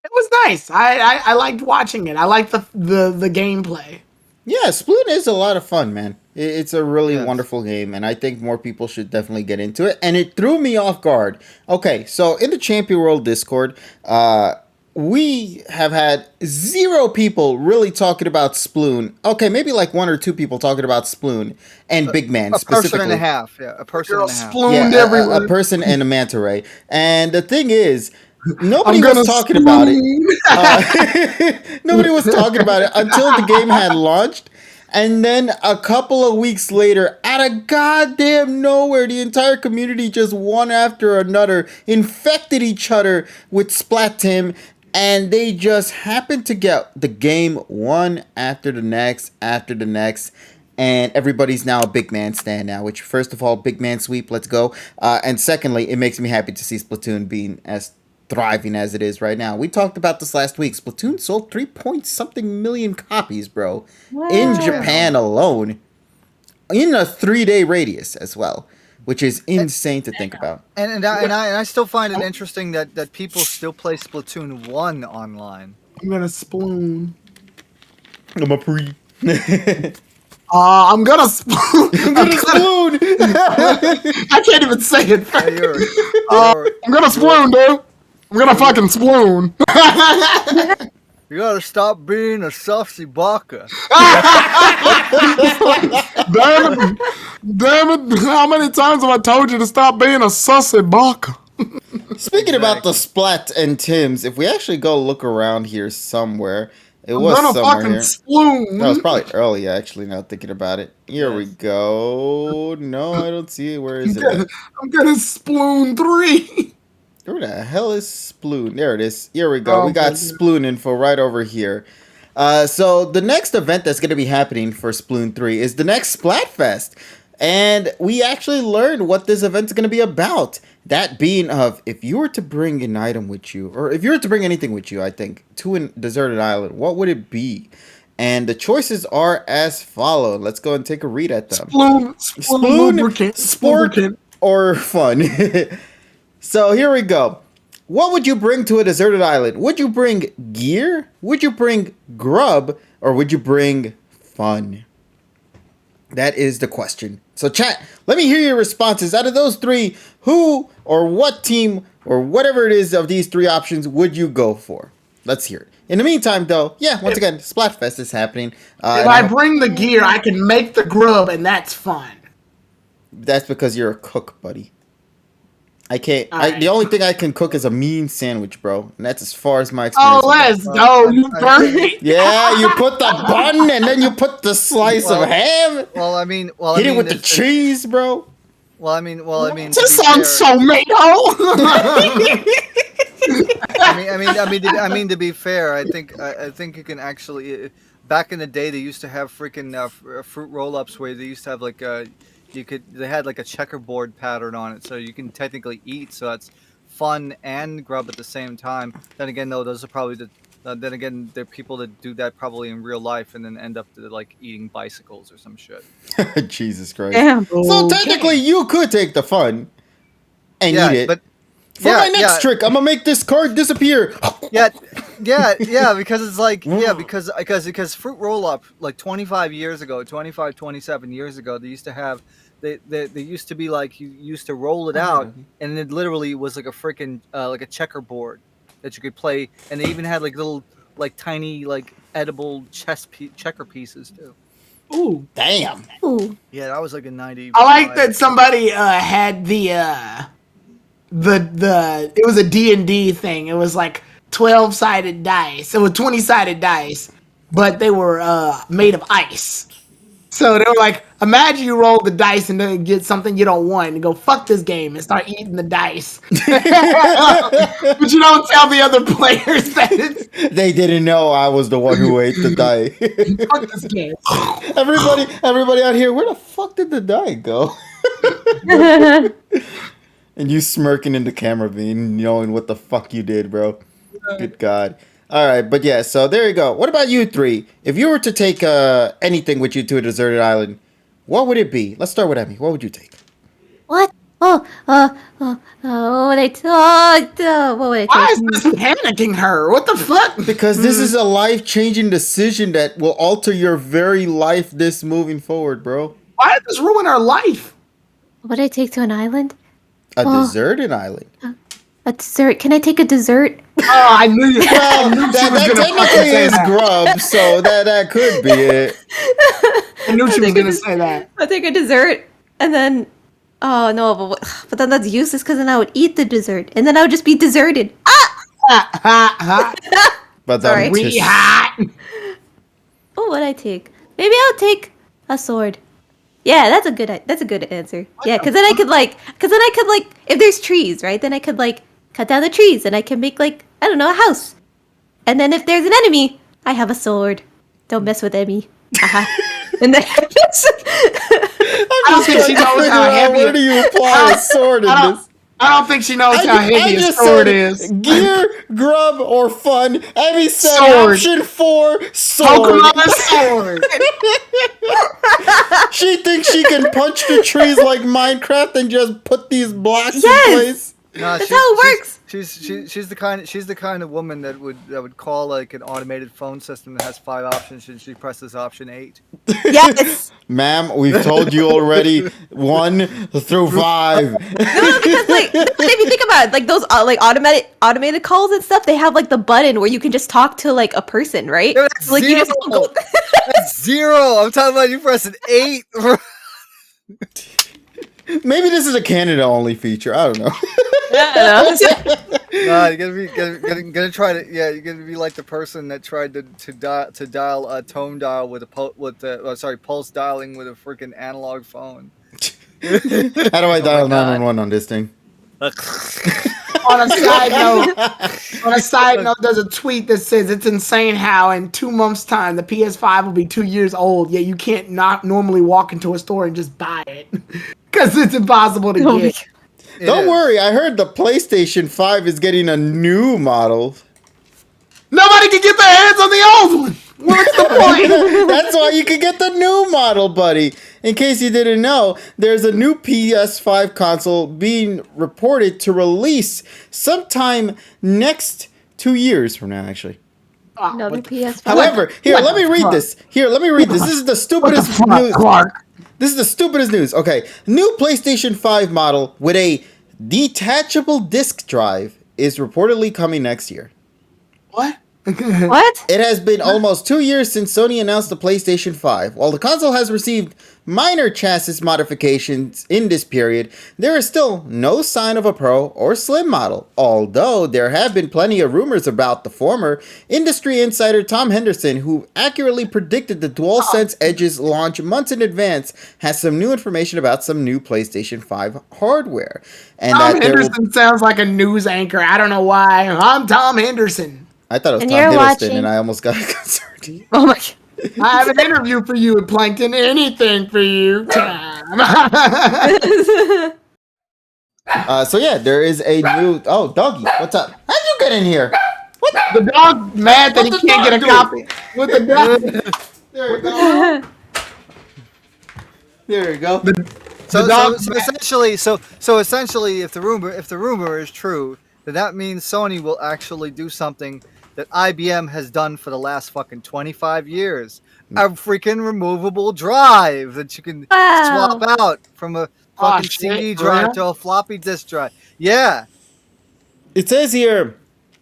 Speaker 2: It was nice. I liked watching it. I liked the gameplay.
Speaker 1: Yeah, Sploon is a lot of fun, man. It's a really
Speaker 3: Yes.
Speaker 1: wonderful game, and I think more people should definitely get into it. And it threw me off guard. Okay, so in the Champion World Discord, we have had 0 people really talking about Sploon. Okay, maybe like 1 or 2 people talking about Sploon and Big Man
Speaker 3: A
Speaker 1: specifically.
Speaker 3: person and a half, yeah, a person
Speaker 2: Girl,
Speaker 3: and a half.
Speaker 2: Splooned
Speaker 1: Yeah,
Speaker 2: everywhere.
Speaker 1: a person and a manta ray. And the thing is, nobody
Speaker 2: I'm gonna
Speaker 1: was talking about it.
Speaker 2: Sploon.
Speaker 1: Nobody was talking about it until the game had launched. And then a couple of weeks later, out of goddamn nowhere, the entire community just one after another infected each other with Splat Tim. And they just happened to get the game one after the next, and everybody's now a Big Man stan now, which, first of all, Big Man sweep, let's go. And secondly, it makes me happy to see Splatoon being as thriving as it is right now. We talked about this last week. Splatoon sold 3-point-something million copies, bro, in
Speaker 4: Wow.
Speaker 1: Japan alone, in a 3-day radius as well, which is insane to think about.
Speaker 3: And I still find it interesting that people still play Splatoon 1 online.
Speaker 2: I'm gonna Sploon.
Speaker 1: I'm a pre.
Speaker 2: I'm gonna Sploon.
Speaker 1: Splatoon!
Speaker 2: I can't even say it.
Speaker 3: Yeah, you're-
Speaker 2: I'm gonna Sploon, dude. I'm gonna fucking Sploon.
Speaker 3: you gotta stop being a sussy baka.
Speaker 2: Damn it. How many times have I told you to stop being a sussy baka?
Speaker 1: Speaking about the Splat and Tims, if we actually go look around here somewhere,
Speaker 2: I'm gonna
Speaker 1: somewhere
Speaker 2: fucking
Speaker 1: here.
Speaker 2: sploon.
Speaker 1: That was probably early, actually, now thinking about it. Here we go. No, I don't see it. Where is it at?
Speaker 2: I'm gonna sploon 3.
Speaker 1: Where the hell is Sploon? There it is. Here we go. We got Sploon info right over here. So the next event that's going to be happening for Sploon 3 is the next Splatfest. And we actually learned what this event is going to be about. That being of, if you were to bring an item with you, or if you were to bring anything with you, I think, to a deserted island, what would it be? And the choices are as follow. Let's go and take a read at them.
Speaker 2: Sploon,
Speaker 1: sport, or fun. So here we go. What would you bring to a deserted island? Would you bring gear? Would you bring grub? Or would you bring fun? That is the question. So chat, let me hear your responses. Out of those three, who or what team or whatever it is of these three options would you go for? Let's hear it. In the meantime, though, yeah, once again, Splatfest is happening.
Speaker 2: If I bring the gear, I can make the grub, and that's fun.
Speaker 1: That's because you're a cook, buddy. I can't.
Speaker 2: Right.
Speaker 1: The only thing I can cook is a mean sandwich, bro. And that's as far as my experience.
Speaker 2: Oh, let's go. You burn it.
Speaker 1: Yeah, you put the bun and then you put the slice of ham. Hit it with the cheese, bro.
Speaker 2: This sounds so made
Speaker 3: to be fair, I think you can actually. Back in the day, they used to have freaking fruit roll-ups where they used to have like they had like a checkerboard pattern on it, so you can technically eat. So that's fun and grub at the same time. Then again, though, those are probably then again, there are people that do that probably in real life and then end up like eating bicycles or some shit.
Speaker 1: Jesus Christ!
Speaker 4: Damn.
Speaker 1: So technically, you could take the fun and eat it.
Speaker 3: But
Speaker 1: for my next trick, I'm gonna make this card disappear.
Speaker 3: Because it's like because fruit roll up like 27 years ago, they used to have they used to be like you used to roll it out and it literally was like a freaking like a checkerboard that you could play, and they even had like little like tiny like edible checker pieces too.
Speaker 2: Ooh,
Speaker 1: damn.
Speaker 4: Ooh.
Speaker 3: Yeah, that was like a 90.
Speaker 2: I like that somebody had the it was a D&D thing. It was like 12-sided dice. It was 20-sided dice, but they were made of ice. So they were like, imagine you roll the dice and then get something you don't want and go, fuck this game, and start eating the dice. But you don't tell the other players that
Speaker 1: they didn't know I was the one who ate the die.
Speaker 2: Fuck this game.
Speaker 1: Everybody out here, where the fuck did the die go? And you smirking in the camera, being knowing what the fuck you did, bro. Good God. All right, but yeah, so there you go. What about you three? If you were to take anything with you to a deserted island, what would it be? Let's start with Emmy. What would you take?
Speaker 4: What? What would I take? What would I take?
Speaker 2: Why is this panicking her? What the fuck?
Speaker 1: Because this is a life-changing decision that will alter your very life this moving forward, bro.
Speaker 2: Why did this ruin our life?
Speaker 4: What would I take to an island?
Speaker 1: A deserted island.
Speaker 4: A dessert? Can I take a dessert?
Speaker 2: Oh, I knew you.
Speaker 1: Well, that technically is grub, so that could be it.
Speaker 2: I knew she was gonna say that.
Speaker 4: I'll take a dessert, and then, oh no, but then that's useless because then I would eat the dessert, and then I would just be deserted.
Speaker 1: But
Speaker 4: Sorry.
Speaker 2: We hot.
Speaker 4: What would I take? Maybe I'll take a sword. Yeah, that's a good answer. Yeah, because then I could if there's trees, right? Then I could like cut down the trees, and I can make like, I don't know, a house. And then if there's an enemy, I have a sword. Don't mess with Emmy. And then
Speaker 2: I don't think she knows how heavy.
Speaker 1: Where do you apply a sword in this?
Speaker 2: I don't think she knows how heavy a sword is.
Speaker 1: Gear, grub, or fun. Emmy said
Speaker 2: Sword.
Speaker 1: option 4, sword.
Speaker 2: Pokemon sword.
Speaker 1: She thinks she can punch the trees like Minecraft and just put these blocks in place.
Speaker 3: No,
Speaker 4: that's how it works.
Speaker 3: She's the kind of woman that would call like an automated phone system that has 5 options and she presses option 8.
Speaker 4: Yes.
Speaker 1: Ma'am, we've told you already 1 through 5.
Speaker 4: No, because like if you think about it, like those like automated calls and stuff, they have like the button where you can just talk to like a person, right?
Speaker 3: No, that's
Speaker 4: like
Speaker 3: 0.
Speaker 4: you just go.
Speaker 3: That's 0. I'm talking about you pressing 8.
Speaker 1: Maybe this is a Canada only feature. I don't know.
Speaker 3: No, you're gonna try to. Yeah, you're gonna be like the person that tried to dial a tone dial with pulse dialing with a freaking analog phone.
Speaker 1: How do I dial 911 on this thing?
Speaker 2: On a side note, there's a tweet that says it's insane how in 2 months' time the PS5 will be 2 years old, yet you can't not normally walk into a store and just buy it because it's impossible to get.
Speaker 1: Don't worry, I heard the PlayStation 5 is getting a new model.
Speaker 2: Nobody can get their hands on the old one. What's the point?
Speaker 1: That's why you can get the new model, buddy. In case you didn't know, there's a new PS5 console being reported to release sometime next 2 years from now, actually.
Speaker 4: Another PS5.
Speaker 1: However, let me read this. This is the stupidest news. This is the stupidest news. Okay, new PlayStation 5 model with a detachable disc drive is reportedly coming next year.
Speaker 2: What?
Speaker 4: What?
Speaker 1: It has been almost 2 years since Sony announced the PlayStation 5. While the console has received minor chassis modifications in this period, there is still no sign of a Pro or Slim model. Although there have been plenty of rumors about the former, industry insider Tom Henderson, who accurately predicted the DualSense Edge's launch months in advance, has some new information about some new PlayStation 5 hardware. And
Speaker 2: Tom Henderson sounds like a news anchor. I don't know why. I'm Tom Henderson.
Speaker 1: I thought it was
Speaker 4: And
Speaker 1: Tom
Speaker 4: you're
Speaker 1: Hiddleston,
Speaker 4: watching-
Speaker 1: and I almost got concerned.
Speaker 4: Oh my god.
Speaker 2: I have an interview for you at Plankton. Anything for you, Tom.
Speaker 1: So yeah, there is a new... Oh, doggy, what's up? How'd you get in here? What?
Speaker 2: The dog mad that he
Speaker 1: What's the
Speaker 2: can't get a
Speaker 1: dog
Speaker 2: copy. With the dog.
Speaker 1: There we go. There we go.
Speaker 3: So essentially, if the rumor is true, then that means Sony will actually do something that IBM has done for the last fucking 25 years. A freaking removable drive that you can swap out from a fucking CD drive to a floppy disk drive. Yeah.
Speaker 1: It says here,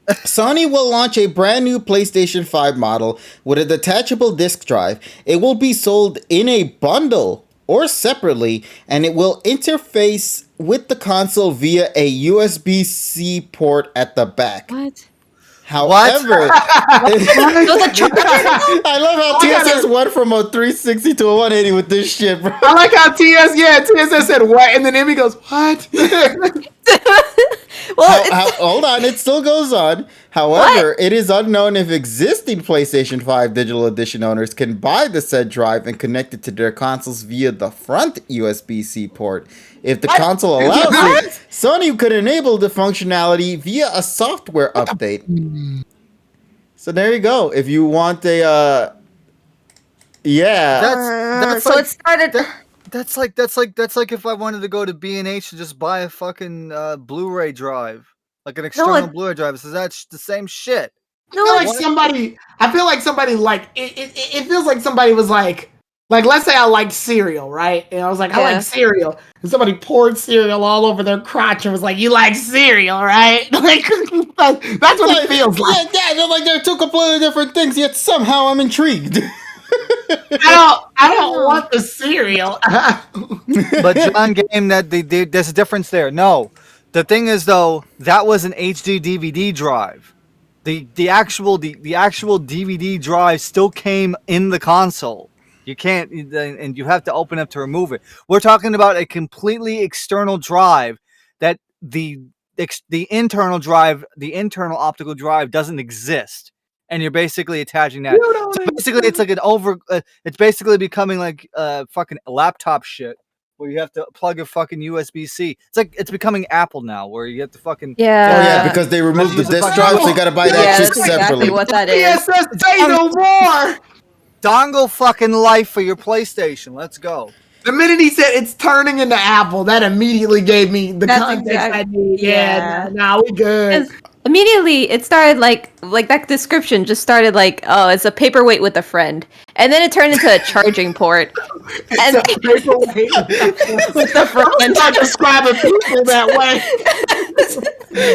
Speaker 1: Sony will launch a brand new PlayStation 5 model with a detachable disc drive. It will be sold in a bundle or separately, and it will interface with the console via a USB-C port at the back.
Speaker 4: What?
Speaker 1: However, I love how TSS went from a 360 to a 180 with this shit, bro.
Speaker 2: I like how TSS said what, and then Emmy goes, what?
Speaker 4: Well,
Speaker 1: Hold on, it still goes on. However, it is unknown if existing PlayStation 5 Digital Edition owners can buy the said drive and connect it to their consoles via the front USB-C port. If the console allows it, Sony could enable the functionality via a software update. So there you go. If you want a,
Speaker 3: That's
Speaker 4: so it started.
Speaker 3: That's like if I wanted to go to B&H and just buy a fucking Blu-ray drive, like an external Blu-ray drive. So that's the same shit.
Speaker 2: I feel like somebody like it feels like somebody was like let's say I like cereal, right? And I was like, I like cereal. And somebody poured cereal all over their crotch and was like, you like cereal, right? Like that's what it feels like.
Speaker 1: Yeah, they're like they're two completely different things, yet somehow I'm intrigued.
Speaker 2: I don't want the cereal.
Speaker 3: But John Game, there's a difference there. No, the thing is though, that was an HD DVD drive. The actual DVD drive still came in the console. You can't, and you have to open up to remove it. We're talking about a completely external drive that the internal drive, the internal optical drive doesn't exist. And you're basically attaching that. So basically, it's like it's basically becoming like fucking laptop shit where you have to plug a fucking USB-C. It's becoming Apple now, where you have to fucking
Speaker 1: because they removed the disk drive, so you gotta buy that shit separately.
Speaker 4: Exactly what that is.
Speaker 2: TSS say no more.
Speaker 3: Dongle fucking life for your PlayStation. Let's go.
Speaker 2: The minute he said it's turning into Apple, that immediately gave me the context I need. Yeah, nah, we good.
Speaker 4: Immediately, it started like that description just started like, oh, it's a paperweight with a friend, and then it turned into a charging port. And
Speaker 2: It's a paperweight
Speaker 4: with the friend.
Speaker 2: I'm not describing people that way.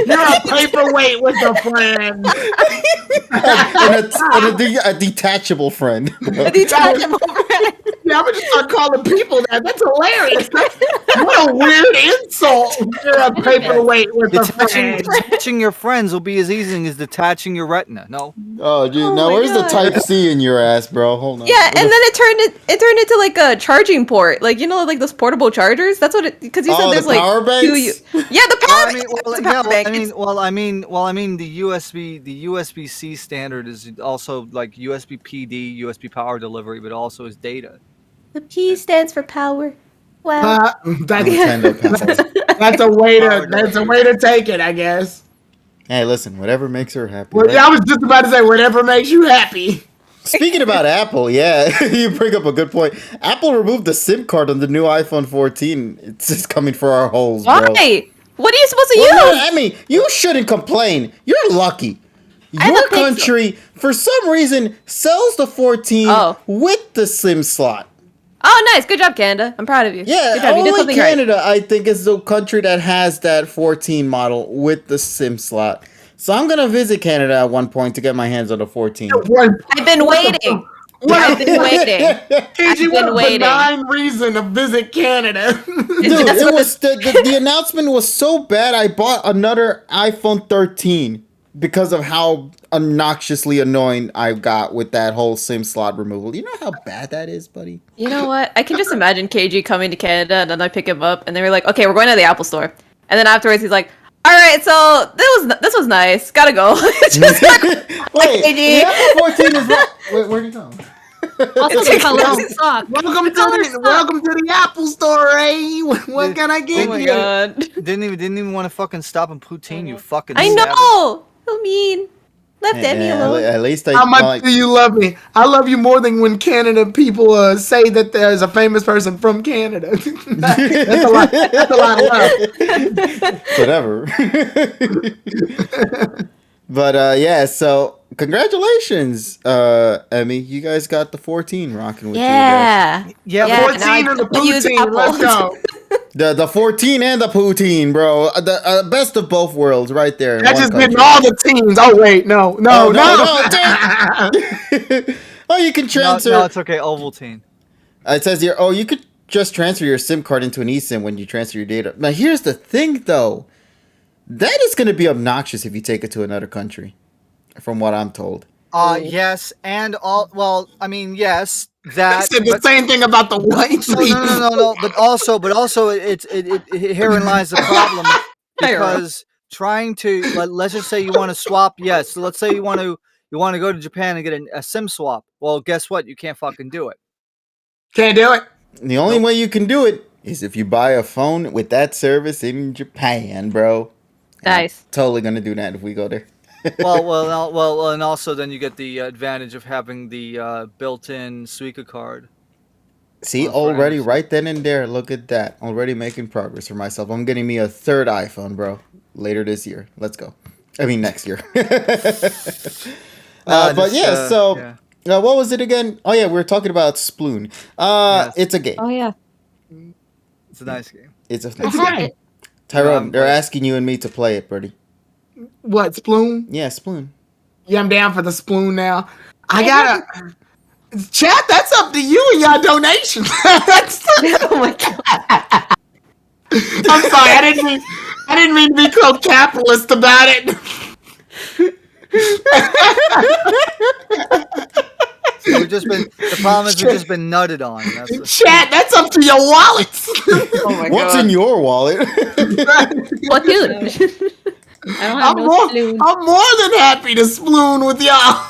Speaker 2: You're a paperweight with a friend.
Speaker 1: and a detachable friend.
Speaker 4: A detachable friend.
Speaker 2: Yeah, I'm gonna just start calling people that. That's hilarious. What a weird insult. You're a paperweight with a friend.
Speaker 3: Detaching your friends will be as easy as detaching your retina. No.
Speaker 1: Oh, dude.
Speaker 4: Oh
Speaker 1: Now,
Speaker 4: my
Speaker 1: where's the
Speaker 4: God.
Speaker 1: Type C in your ass, bro? Hold on.
Speaker 4: Yeah, and then it turned into like a charging port, like like those portable chargers. That's what it, because you said there's
Speaker 1: the
Speaker 4: like
Speaker 1: power banks?
Speaker 4: Yeah, the power.
Speaker 3: I mean, the USB-C standard is also like USB PD, USB power delivery, but also is data.
Speaker 4: The P stands for power. Wow.
Speaker 1: Nintendo power.
Speaker 2: That's a way to take it, I guess.
Speaker 1: Hey, listen, whatever makes her happy.
Speaker 2: Well,
Speaker 1: right?
Speaker 2: I was just about to say whatever makes you happy.
Speaker 1: Speaking about Apple, yeah, you bring up a good point. Apple removed the SIM card on the new iPhone 14. It's just coming for our holes, bro.
Speaker 4: Why? What are you supposed to use?
Speaker 1: I mean, you shouldn't complain. You're lucky. Your country, for some reason, sells the 14 with the SIM slot.
Speaker 4: Oh, nice. Good job, Canada. I'm proud of you.
Speaker 1: Yeah,
Speaker 4: Good job. You did
Speaker 1: only
Speaker 4: something
Speaker 1: Canada,
Speaker 4: right.
Speaker 1: I think, is the country that has that 14 model with the SIM slot. So I'm going to visit Canada at one point to get my hands on the 14.
Speaker 4: I've been waiting. I've been waiting.
Speaker 2: KG, what a benign reason to visit Canada.
Speaker 1: Dude, it was the announcement was so bad, I bought another iPhone 13 because of how obnoxiously annoying I got with that whole SIM slot removal. You know how bad that is, buddy?
Speaker 4: You know what? I can just imagine KG coming to Canada and then I pick him up and they were like, okay, we're going to the Apple store. And then afterwards he's like, all right, so this was nice. Gotta go.
Speaker 1: Wait, the Apple 14 is what? Where'd you go?
Speaker 5: Also, the colors suck.
Speaker 2: Welcome to the Apple store, eh? What can I get you?
Speaker 4: Oh my god!
Speaker 3: Didn't even want to fucking stop and poutine you fucking.
Speaker 4: I know. So mean. Left Emmy alone.
Speaker 1: At least
Speaker 2: how much do you love me? I love you more than when Canada people say that there's a famous person from Canada. That's a lot. That's a lot of love.
Speaker 1: Whatever. But yeah, so congratulations, Emmy. You guys got the 14 rocking with you guys.
Speaker 2: Yeah, 14 and the poutine. Let's go.
Speaker 1: The 14 and the poutine, bro. The best of both worlds, right there.
Speaker 2: That's just getting all the teams. Oh wait, no.
Speaker 1: Oh, you can transfer.
Speaker 3: No, it's okay. Ovaltine.
Speaker 1: It says here. Oh, you could just transfer your SIM card into an eSIM when you transfer your data. Now, here's the thing, though. That is going to be obnoxious if you take it to another country, from what I'm told.
Speaker 3: Yes, and all. Well, I mean, yes. That
Speaker 2: said the same thing about the white.
Speaker 3: No. But also, it herein lies the problem because trying to let's just say you want to swap. Yes, so let's say you want to go to Japan and get a SIM swap. Well, guess what? You can't fucking do it.
Speaker 2: Can't do it.
Speaker 1: The only way you can do it is if you buy a phone with that service in Japan, bro.
Speaker 4: Nice.
Speaker 1: I'm totally gonna do that if we go there.
Speaker 3: well, and also then you get the advantage of having the built-in Suica card.
Speaker 1: See, already right then and there, look at that. Already making progress for myself. I'm getting me a third iPhone, bro, later this year. Let's go. I mean, next year. But yeah, so what was it again? Oh yeah, we were talking about Sploon.
Speaker 3: Yes.
Speaker 1: It's a game.
Speaker 5: Oh yeah.
Speaker 3: It's a nice game.
Speaker 1: It's a nice game. Tyrone, they're asking you and me to play it, buddy.
Speaker 2: What, Sploon?
Speaker 1: Yeah, Sploon.
Speaker 2: Yeah, I'm down for the Sploon now. I gotta... Chat, that's up to you and your donation.
Speaker 4: Oh my god.
Speaker 2: I'm sorry, I didn't mean to be so capitalist about it.
Speaker 3: So the problem is we've just been nutted on.
Speaker 2: Chat, that's up to your wallets.
Speaker 4: Oh my god.
Speaker 1: What's in your wallet?
Speaker 4: What dude?
Speaker 2: I'm more than happy to sploon with y'all.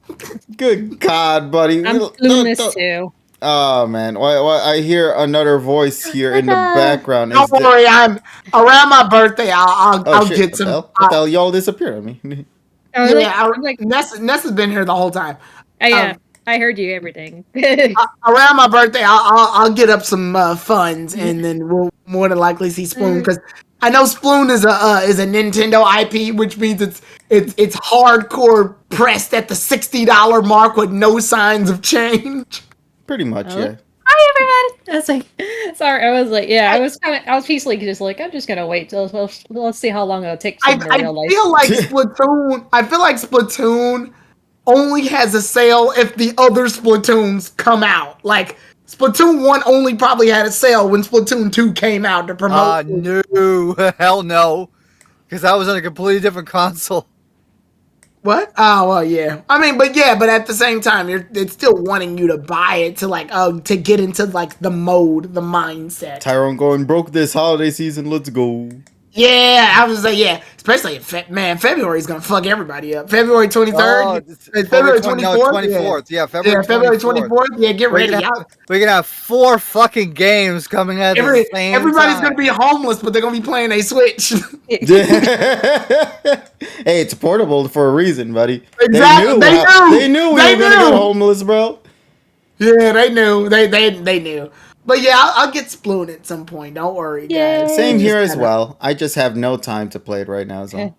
Speaker 1: Good God, buddy.
Speaker 5: I'm sploonless too.
Speaker 1: Oh man, I hear another voice here in the background.
Speaker 2: Don't worry, I'm around my birthday. I'll get some.
Speaker 1: What the hell? Y'all disappeared on me.
Speaker 2: Nessa's been here the whole time.
Speaker 5: Yeah, I heard you everything.
Speaker 2: Around my birthday, I'll get up some funds, and then we'll more than likely see Sploon because I know Sploon is a Nintendo IP, which means it's hardcore pressed at the $60 mark with no signs of change.
Speaker 1: Pretty much, yeah.
Speaker 5: Hi everybody. I was like, sorry. I was like, yeah. I was peacefully just like, I'm just gonna wait till let's see how long it'll take.
Speaker 2: I feel like Splatoon. I feel like Splatoon only has a sale if the other Splatoons come out. Like Splatoon 1 only probably had a sale when Splatoon 2 came out to promote.
Speaker 3: No, hell no, because that was on a completely different console.
Speaker 2: What? Oh, well, yeah. I mean, but at the same time, it's still wanting you to buy it to like, to get into like the mode, the mindset.
Speaker 1: Tyrone going broke this holiday season. Let's go.
Speaker 2: Yeah, I was like, yeah, especially if February is gonna fuck everybody up. February 23rd, February 24th,
Speaker 3: 24th. Yeah,
Speaker 2: February 24th. Yeah, get ready.
Speaker 3: We're gonna have 4 fucking games coming out at the same
Speaker 2: everybody's
Speaker 3: time.
Speaker 2: gonna be homeless, but they're gonna be playing a Switch.
Speaker 1: Hey, it's portable for a reason, buddy.
Speaker 2: Exactly.
Speaker 1: They knew we were gonna get homeless, bro.
Speaker 2: Yeah, they knew. They knew. But yeah, I'll get Sploon at some point. Don't worry, guys.
Speaker 1: Same here as well. I just have no time to play it right now. So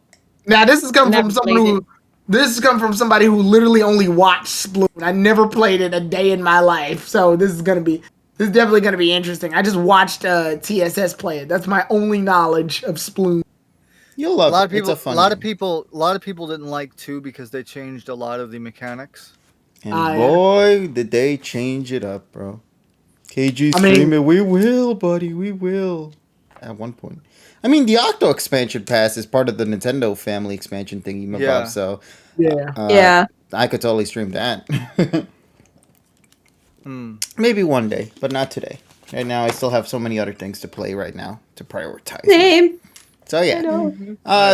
Speaker 2: now this is coming from someone somebody who literally only watched Sploon. I never played it a day in my life, so this is definitely gonna be interesting. I just watched TSS play it. That's my only knowledge of Sploon.
Speaker 1: You'll love it. It's a fun game.
Speaker 3: A lot of people didn't like 2 because they changed a lot of the mechanics.
Speaker 1: And boy, did they change it up, bro. KG screaming, we will, buddy, we will. At one point. I mean, the Octo expansion pass is part of the Nintendo family expansion thingy,
Speaker 3: yeah.
Speaker 1: So
Speaker 4: yeah.
Speaker 1: I could totally stream that. Maybe one day, but not today. Right now, I still have so many other things to play right now to prioritize.
Speaker 4: Same.
Speaker 1: So yeah.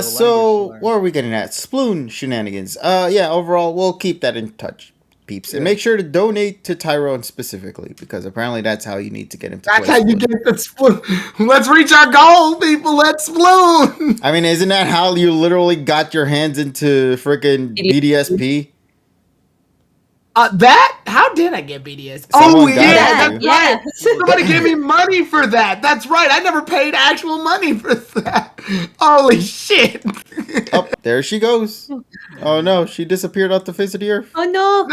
Speaker 1: So what are we getting at? Sploon shenanigans. Yeah, overall, we'll keep that in touch, peeps. And make sure to donate to Tyrone specifically, because apparently that's how you need to get him to play.
Speaker 2: That's how you get the Sploon. Let's reach our goal, people. Let's Sploon.
Speaker 1: I mean, isn't that how you literally got your hands into freaking BDSP?
Speaker 2: How did I get BDS?
Speaker 1: Someone
Speaker 2: that's right. Somebody gave me money for that. That's right. I never paid actual money for that. Holy shit.
Speaker 1: Oh, there she goes. Oh no, she disappeared off the face of the earth.
Speaker 4: Oh no.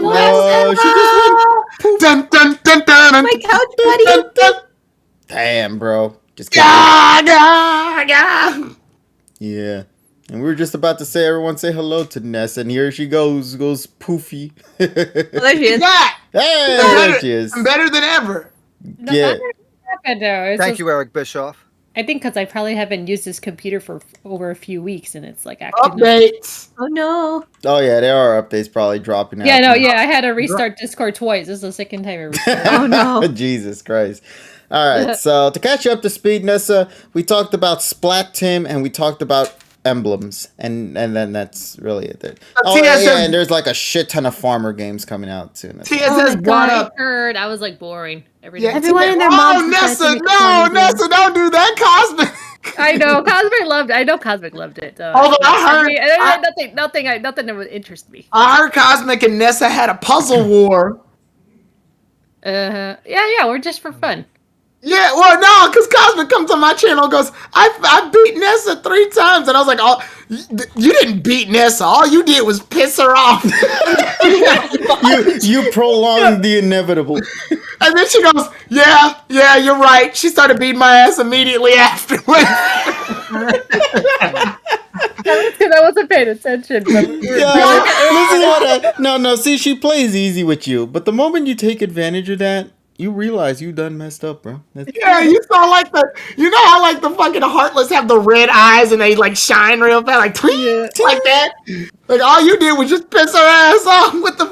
Speaker 1: No, she just went.
Speaker 2: Dun, dun, dun, dun, dun,
Speaker 4: My couch buddy.
Speaker 1: Dun, dun. Damn, bro. Just yeah. And we were just about to say, everyone say hello to Ness, and here she goes poofy.
Speaker 4: Oh, there she is.
Speaker 1: Hey, there she is.
Speaker 2: I'm better than ever.
Speaker 1: Yeah.
Speaker 3: Thank you, Eric Bischoff.
Speaker 5: I think because I probably haven't used this computer for over a few weeks, and it's like acting
Speaker 2: updates.
Speaker 4: Oh no.
Speaker 1: Oh yeah, there are updates probably dropping out.
Speaker 5: Yeah, no, yeah, I had to restart Discord twice. This is the second time I restarted.
Speaker 4: Oh no.
Speaker 1: Jesus Christ. All right, so to catch you up to speed, Nessa, we talked about Splat Tim and we talked about emblems, and then that's really it. Yeah, and there's like a shit ton of farmer games coming out soon.
Speaker 2: TSS brought up.
Speaker 5: I was like boring.
Speaker 4: Everyone in their
Speaker 2: Nessa, Nessa, don't do that, Cosmic.
Speaker 5: I know Cosmic loved it.
Speaker 2: Although I heard
Speaker 5: nothing that would interest me.
Speaker 2: I heard Cosmic and Nessa had a puzzle war.
Speaker 5: Yeah, we're just for fun.
Speaker 2: Yeah, well, no, because Cosmic comes on my channel and goes, I beat Nessa 3 times. And I was like, oh, you didn't beat Nessa. All you did was piss her off.
Speaker 1: you prolonged the inevitable.
Speaker 2: And then she goes, yeah, you're right. She started beating my ass immediately afterwards.
Speaker 5: Because I wasn't paying attention.
Speaker 1: No, see, she plays easy with you. But the moment you take advantage of that, you realize you done messed up, bro.
Speaker 2: Yeah, you saw like you know how like the fucking Heartless have the red eyes and they like shine real fast, like tweet like that. Like all you did was just piss her ass off with the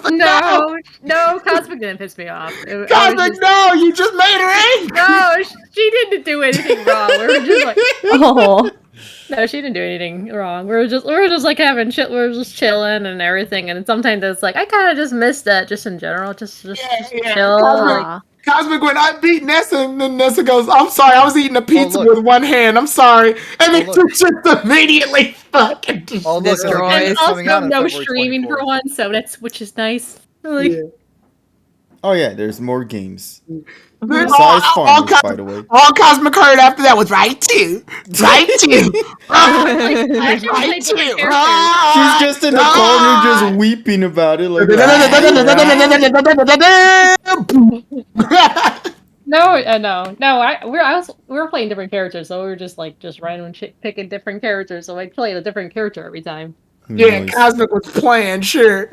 Speaker 5: No, Cosmic didn't piss me off.
Speaker 2: Cosmic, no, you just made her angry.
Speaker 5: No, she didn't do anything wrong. We were just like,
Speaker 4: oh.
Speaker 5: No, she didn't do anything wrong. We were just like having shit. We were just chilling and everything. And sometimes it's like I kind of just miss that, just in general, just chill.
Speaker 2: Cosmic, when I beat Nessa, and then Nessa goes, I'm sorry, I was eating a pizza with one hand. I'm sorry. And then just immediately fucking
Speaker 5: destroys. And also no streaming for once, so which is nice. Like,
Speaker 1: oh yeah, there's more games.
Speaker 2: Besides farmers, by the way. All Cosmic heard after that was right too. Right too.
Speaker 1: Right too. She's just in the corner just weeping about it. Like,
Speaker 5: we were playing different characters, so we were just random picking different characters, so I played a different character every time.
Speaker 2: Yeah, Cosmic was playing, sure.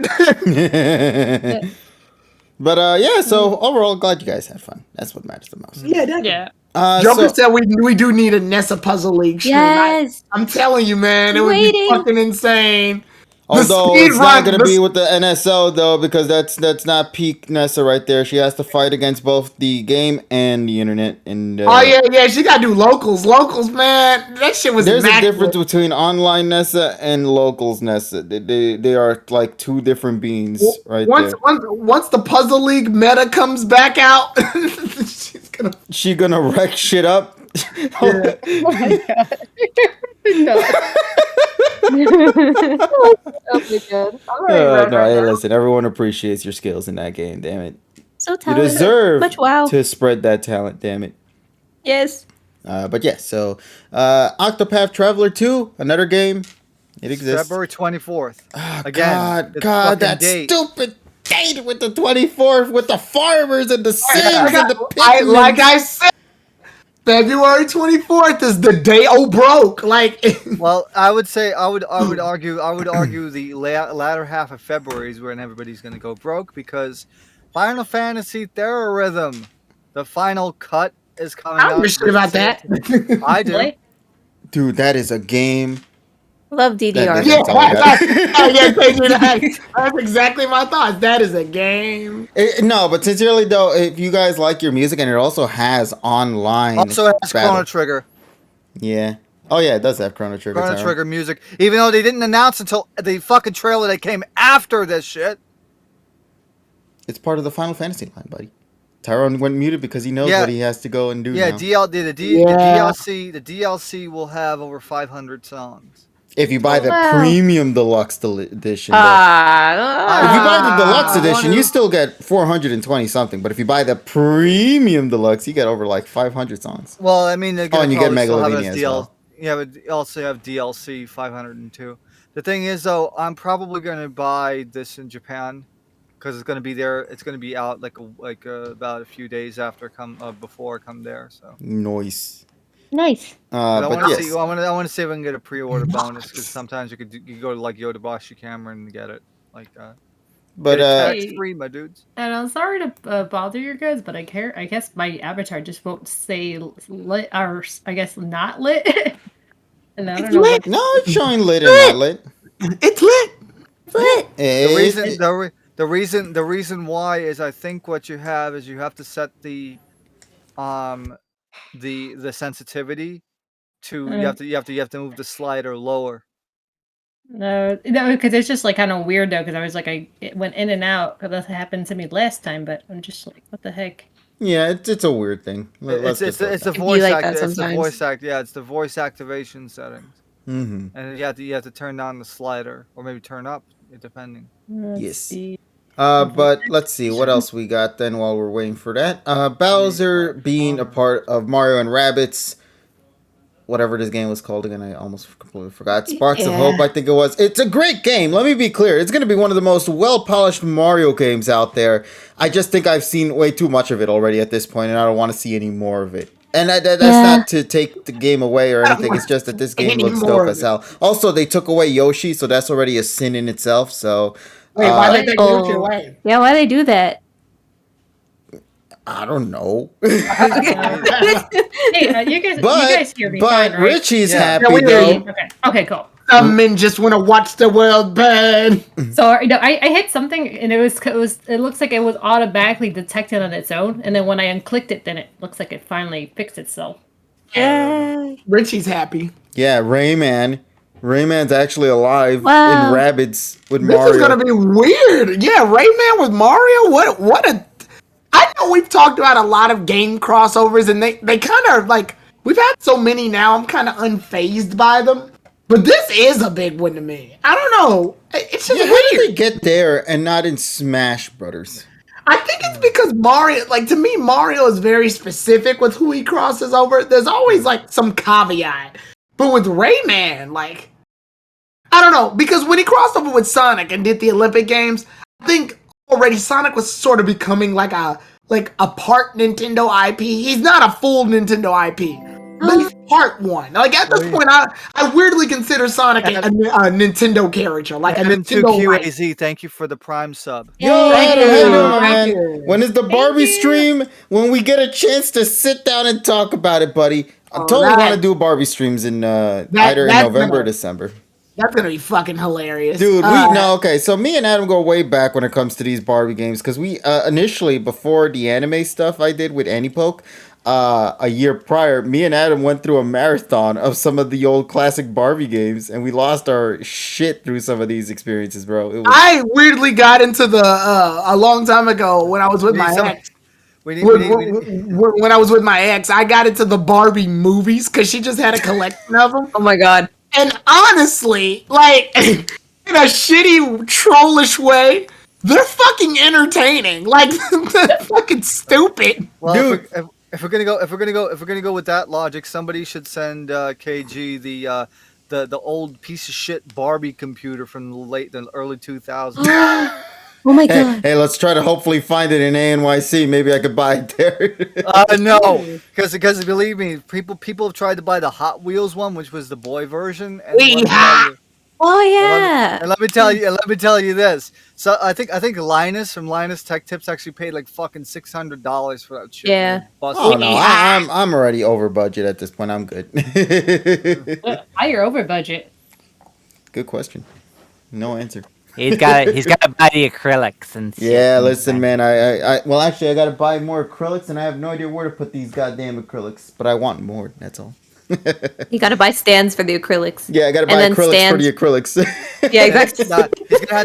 Speaker 1: But yeah, so overall, glad you guys had fun. That's what matters the most.
Speaker 2: Yeah, definitely.
Speaker 5: Yeah.
Speaker 2: Joker said we do need a Nessa Puzzle League stream.
Speaker 4: Yes.
Speaker 2: I'm telling you, man, it would be fucking insane.
Speaker 1: Although it's not going to be with the NSO though, because that's not peak Nessa right there. She has to fight against both the game and the internet. And
Speaker 2: oh yeah, she got to do locals, man. That shit was.
Speaker 1: There's a difference between online Nessa and locals Nessa. They are like two different beings right there.
Speaker 2: Once the Puzzle League meta comes back out, she's gonna
Speaker 1: wreck shit up.
Speaker 2: Yeah.
Speaker 5: Oh my god. Oh my god.
Speaker 1: No, hey, listen, everyone appreciates your skills in that game, damn it.
Speaker 4: So talented.
Speaker 1: You deserve
Speaker 4: Much wow.
Speaker 1: to spread that talent, damn it.
Speaker 4: Yes.
Speaker 1: But yeah, so Octopath Traveler 2, another game. It exists.
Speaker 3: February 24th.
Speaker 1: Oh,
Speaker 3: Again,
Speaker 1: God, that
Speaker 3: date.
Speaker 1: stupid date with the 24th with the farmers and the Sims and the Pikmin.
Speaker 2: Like I said, February 24th is the day broke. Like,
Speaker 3: well, I would argue the latter half of February is when everybody's gonna go broke because Final Fantasy Theorem, the final cut is coming out.
Speaker 2: I don't know about that.
Speaker 3: I do.
Speaker 1: Dude, that is a game.
Speaker 4: Love DDR.
Speaker 2: That's exactly my thoughts. That is a game.
Speaker 1: No, but sincerely though, if you guys like your music and it also has online.
Speaker 3: Also has Chrono Trigger.
Speaker 1: Yeah. Oh yeah, it does have Chrono Trigger.
Speaker 3: Chrono Trigger music. Even though they didn't announce until the fucking trailer that came after this shit.
Speaker 1: It's part of the Final Fantasy line, buddy. Tyrone went muted because he knows what he has to go and do now.
Speaker 3: The DLC will have over 500 songs.
Speaker 1: If you buy the premium deluxe edition. If you buy the deluxe edition, you still get 420 something. But if you buy the premium deluxe, you get over like 500 songs.
Speaker 3: Well, I mean,
Speaker 1: and you get Megalovania as well.
Speaker 3: Yeah, but you also have DLC 502. The thing is, though, I'm probably going to buy this in Japan because it's going to be there. It's going to be out about a few days after before I come there. So
Speaker 4: Nice.
Speaker 3: I want to see. I want to see if I can get a pre-order bonus because sometimes you go to like Yodobashi Camera and get it like that.
Speaker 1: But
Speaker 3: tax-free, my dudes.
Speaker 5: And I'm sorry to bother you guys, but I guess my avatar just won't say lit or I guess not lit. And I don't know.
Speaker 2: Lit.
Speaker 1: No, it's showing lit and not lit.
Speaker 2: It's lit.
Speaker 4: It's lit.
Speaker 3: The reason why is I think what you have is you have to set the sensitivity to you have to move the slider lower.
Speaker 5: No, because it's just like kind of weird though. Because I was like, it went in and out. Because that happened to me last time, but I'm just like, what the heck?
Speaker 1: Yeah, it's a weird thing.
Speaker 3: It's the voice It's the voice activation settings.
Speaker 1: Mm-hmm.
Speaker 3: And you have to turn down the slider or maybe turn up, depending.
Speaker 1: Yes. But let's see what else we got then while we're waiting for that. Bowser being a part of Mario and Rabbids, whatever this game was called again, I almost completely forgot. Sparks of Hope, I think it was. It's a great game. Let me be clear. It's going to be one of the most well-polished Mario games out there. I just think I've seen way too much of it already at this point, and I don't want to see any more of it. And that's not to take the game away or anything. It's just that this game looks dope as hell. Also, they took away Yoshi, so that's already a sin in itself. So,
Speaker 2: wait, why did they take Yoshi away?
Speaker 4: Yeah, why they do that?
Speaker 1: I don't know.
Speaker 5: Hey, you guys hear me fine, right?
Speaker 1: Richie's happy though.
Speaker 5: Okay, cool.
Speaker 2: Some men just want to watch the world burn.
Speaker 5: So I hit something and it looks like it was automatically detected on its own, and then when I unclicked it, then it looks like it finally fixed itself.
Speaker 4: Yeah.
Speaker 2: Richie's happy.
Speaker 1: Yeah, Rayman. Rayman's actually alive in Rabbids with Mario.
Speaker 2: This is gonna be weird. Yeah, Rayman with Mario. What a. I know we've talked about a lot of game crossovers, and they kind of like we've had so many now. I'm kind of unfazed by them. But this is a big one to me. I don't know. It's just weird.
Speaker 1: How did they get there and not in Smash Brothers?
Speaker 2: I think it's because Mario, like to me, Mario is very specific with who he crosses over. There's always like some caveat. But with Rayman, like, I don't know. Because when he crossed over with Sonic and did the Olympic Games, I think already Sonic was sort of becoming like a part Nintendo IP. He's not a full Nintendo IP. At least part one. Like at this point, I weirdly consider Sonic a Nintendo character, like a Nintendo
Speaker 3: QAZ. Thank you for the Prime sub.
Speaker 1: Yo, Adam, how you doing, my
Speaker 2: Thank
Speaker 1: man?
Speaker 2: you.
Speaker 1: When is the Barbie stream? When we get a chance to sit down and talk about it, buddy. I totally want to do Barbie streams in either in November or December.
Speaker 2: That's gonna be fucking hilarious,
Speaker 1: dude. Okay. So me and Adam go way back when it comes to these Barbie games because we initially before the anime stuff I did with AniPoke. A year prior, me and Adam went through a marathon of some of the old classic Barbie games, and we lost our shit through some of these experiences, bro.
Speaker 2: I weirdly got into the a long time ago when I was with my ex. When I was with my ex, I got into the Barbie movies because she just had a collection of them.
Speaker 5: Oh my god!
Speaker 2: And honestly, like in a shitty trollish way, they're fucking entertaining. Like they're fucking stupid,
Speaker 3: well,
Speaker 2: dude.
Speaker 3: If we're gonna go with that logic, somebody should send KG the old piece of shit Barbie computer from the early 2000s.
Speaker 4: Oh my god!
Speaker 1: Hey, let's try to hopefully find it in ANYC. Maybe I could buy it there.
Speaker 3: No, because believe me, people have tried to buy the Hot Wheels one, which was the boy version. And
Speaker 4: oh yeah.
Speaker 3: And let me tell you this. So I think Linus from Linus Tech Tips actually paid like fucking $600 for that shit.
Speaker 4: Yeah.
Speaker 1: Oh no, I'm already over budget at this point. I'm good.
Speaker 5: Why you're over budget?
Speaker 1: Good question. No answer.
Speaker 6: He's got to buy the acrylics and shit.
Speaker 1: Yeah, listen, man. I well, actually, I got to buy more acrylics, and I have no idea where to put these goddamn acrylics. But I want more. That's all.
Speaker 4: You gotta buy stands for the acrylics.
Speaker 1: Yeah, I gotta buy acrylics for the acrylics.
Speaker 4: Yeah, exactly.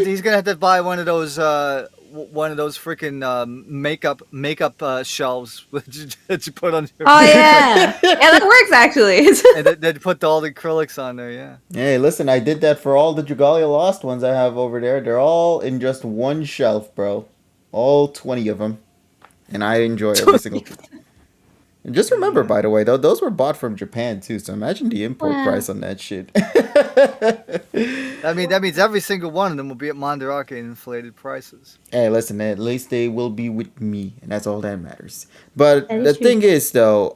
Speaker 3: He's gonna have to buy one of those freaking makeup shelves that you put on your.
Speaker 4: Oh yeah, yeah, that works actually.
Speaker 3: And they put all the acrylics on there. Yeah.
Speaker 1: Hey, listen, I did that for all the Jugalia Lost ones I have over there. They're all in just one shelf, bro. All 20 of them, and I enjoy every single. And just remember, by the way, though, those were bought from Japan too. So imagine the import price on that shit.
Speaker 3: That means every single one of them will be at Mandarake inflated prices.
Speaker 1: Hey, listen, at least they will be with me, and that's all that matters. But the thing is, though,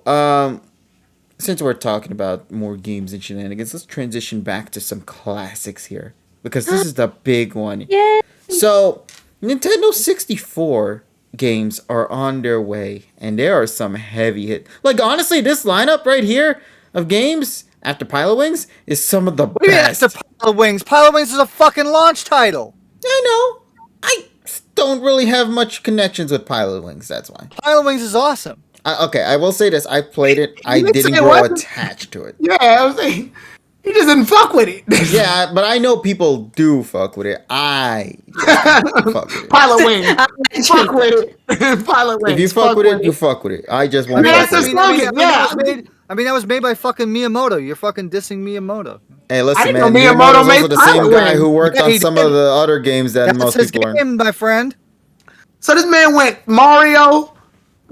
Speaker 1: since we're talking about more games and shenanigans, let's transition back to some classics here because this is the big one.
Speaker 4: Yeah.
Speaker 1: So, Nintendo 64. Games are on their way, and there are some heavy hit. Like honestly, this lineup right here of games after Pilot Wings is some of the best.
Speaker 3: After Pilot Wings is a fucking launch title.
Speaker 1: I know. I don't really have much connections with Pilot Wings. That's why.
Speaker 3: Pilot Wings is awesome.
Speaker 1: Okay, I will say this: I played it. I didn't grow attached to it.
Speaker 2: Yeah, I was saying. He just didn't fuck with it.
Speaker 1: Yeah, but I know people do fuck with it. I fuck with it.
Speaker 2: Pilot Wings. Fuck with it. Pilot Wings.
Speaker 1: If you fuck with it, you fuck with it. I just won't fuck with it.
Speaker 3: I mean, that was made by fucking Miyamoto. You're fucking dissing Miyamoto.
Speaker 1: Hey, listen, man.
Speaker 2: Miyamoto
Speaker 1: made also the same guy who worked on some of the other games that most people are.
Speaker 3: My friend.
Speaker 2: So this man went Mario,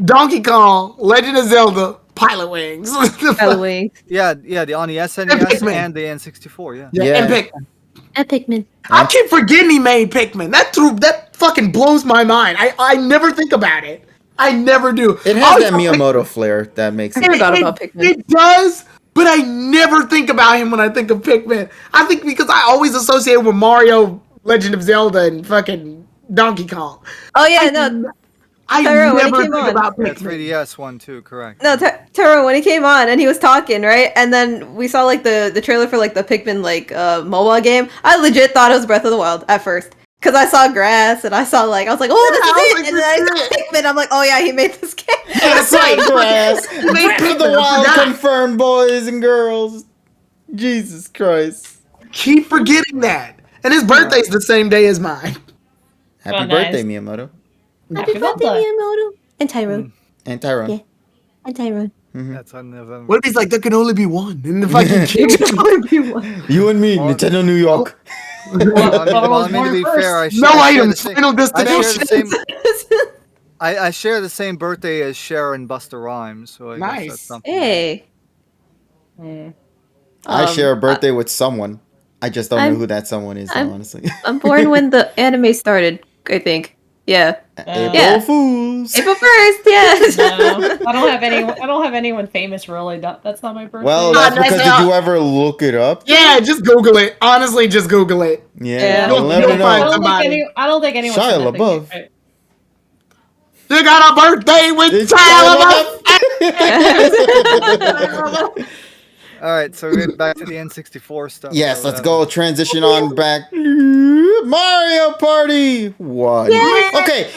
Speaker 2: Donkey Kong, Legend of Zelda, Pilot Wings.
Speaker 4: Pilot Wings.
Speaker 3: Yeah, on the SNES and the N64.
Speaker 2: Yeah.
Speaker 4: And Pikmin.
Speaker 2: I keep forgetting he made Pikmin. That fucking blows my mind. I never think about it. I never do.
Speaker 1: It has that Miyamoto flair that makes it.
Speaker 4: I forgot about Pikmin.
Speaker 2: It does, but I never think about him when I think of Pikmin. I think because I always associate it with Mario, Legend of Zelda, and fucking Donkey Kong.
Speaker 4: Oh yeah, no.
Speaker 2: I
Speaker 4: Taro,
Speaker 2: never think about Pikmin.
Speaker 3: 3DS one too, correct.
Speaker 4: No, Taro, when he came on and he was talking, right? And then we saw like the trailer for like the Pikmin mobile game. I legit thought it was Breath of the Wild at first. Cause I saw grass and I was like, oh, this is it. And then I saw Pikmin. I'm like, oh yeah, he made this game.
Speaker 1: That's right, grass. Breath of the Wild confirmed, boys and girls. Jesus Christ.
Speaker 2: Keep forgetting that. And his birthday's the same day as mine.
Speaker 1: Happy birthday, Miyamoto.
Speaker 4: Happy birthday, Miyamoto. And Tyrone.
Speaker 1: And Tyrone.
Speaker 4: Yeah. And Tyrone.
Speaker 1: Mm-hmm.
Speaker 3: That's on November.
Speaker 2: What if he's like, there can only be one? And the fucking kid can only be one.
Speaker 1: You and me, Nintendo New York.
Speaker 3: I mean, to be fair, I share the same birthday as Cher and Busta Rhymes. So I guess that's something.
Speaker 4: Hey.
Speaker 1: I share a birthday with someone. I just don't know who that someone is, honestly.
Speaker 4: I'm born when the anime started, I think. Yeah.
Speaker 1: April
Speaker 4: Yeah.
Speaker 1: Fools.
Speaker 4: April 1st, yes.
Speaker 5: No, I don't have anyone famous really. That's not my birthday.
Speaker 1: Well, that's because did you ever look it up?
Speaker 2: Yeah, just Google it. Honestly, just Google it.
Speaker 1: Yeah,
Speaker 2: You'll
Speaker 1: never know.
Speaker 2: find somebody.
Speaker 5: I don't think anyone.
Speaker 1: Shia LaBeouf.
Speaker 2: You got a birthday with Shia LaBeouf.
Speaker 3: All right, so we're back to the N64 stuff.
Speaker 1: Yes, let's go. Transition on back. Mario Party 1.
Speaker 4: Yes.
Speaker 1: Okay.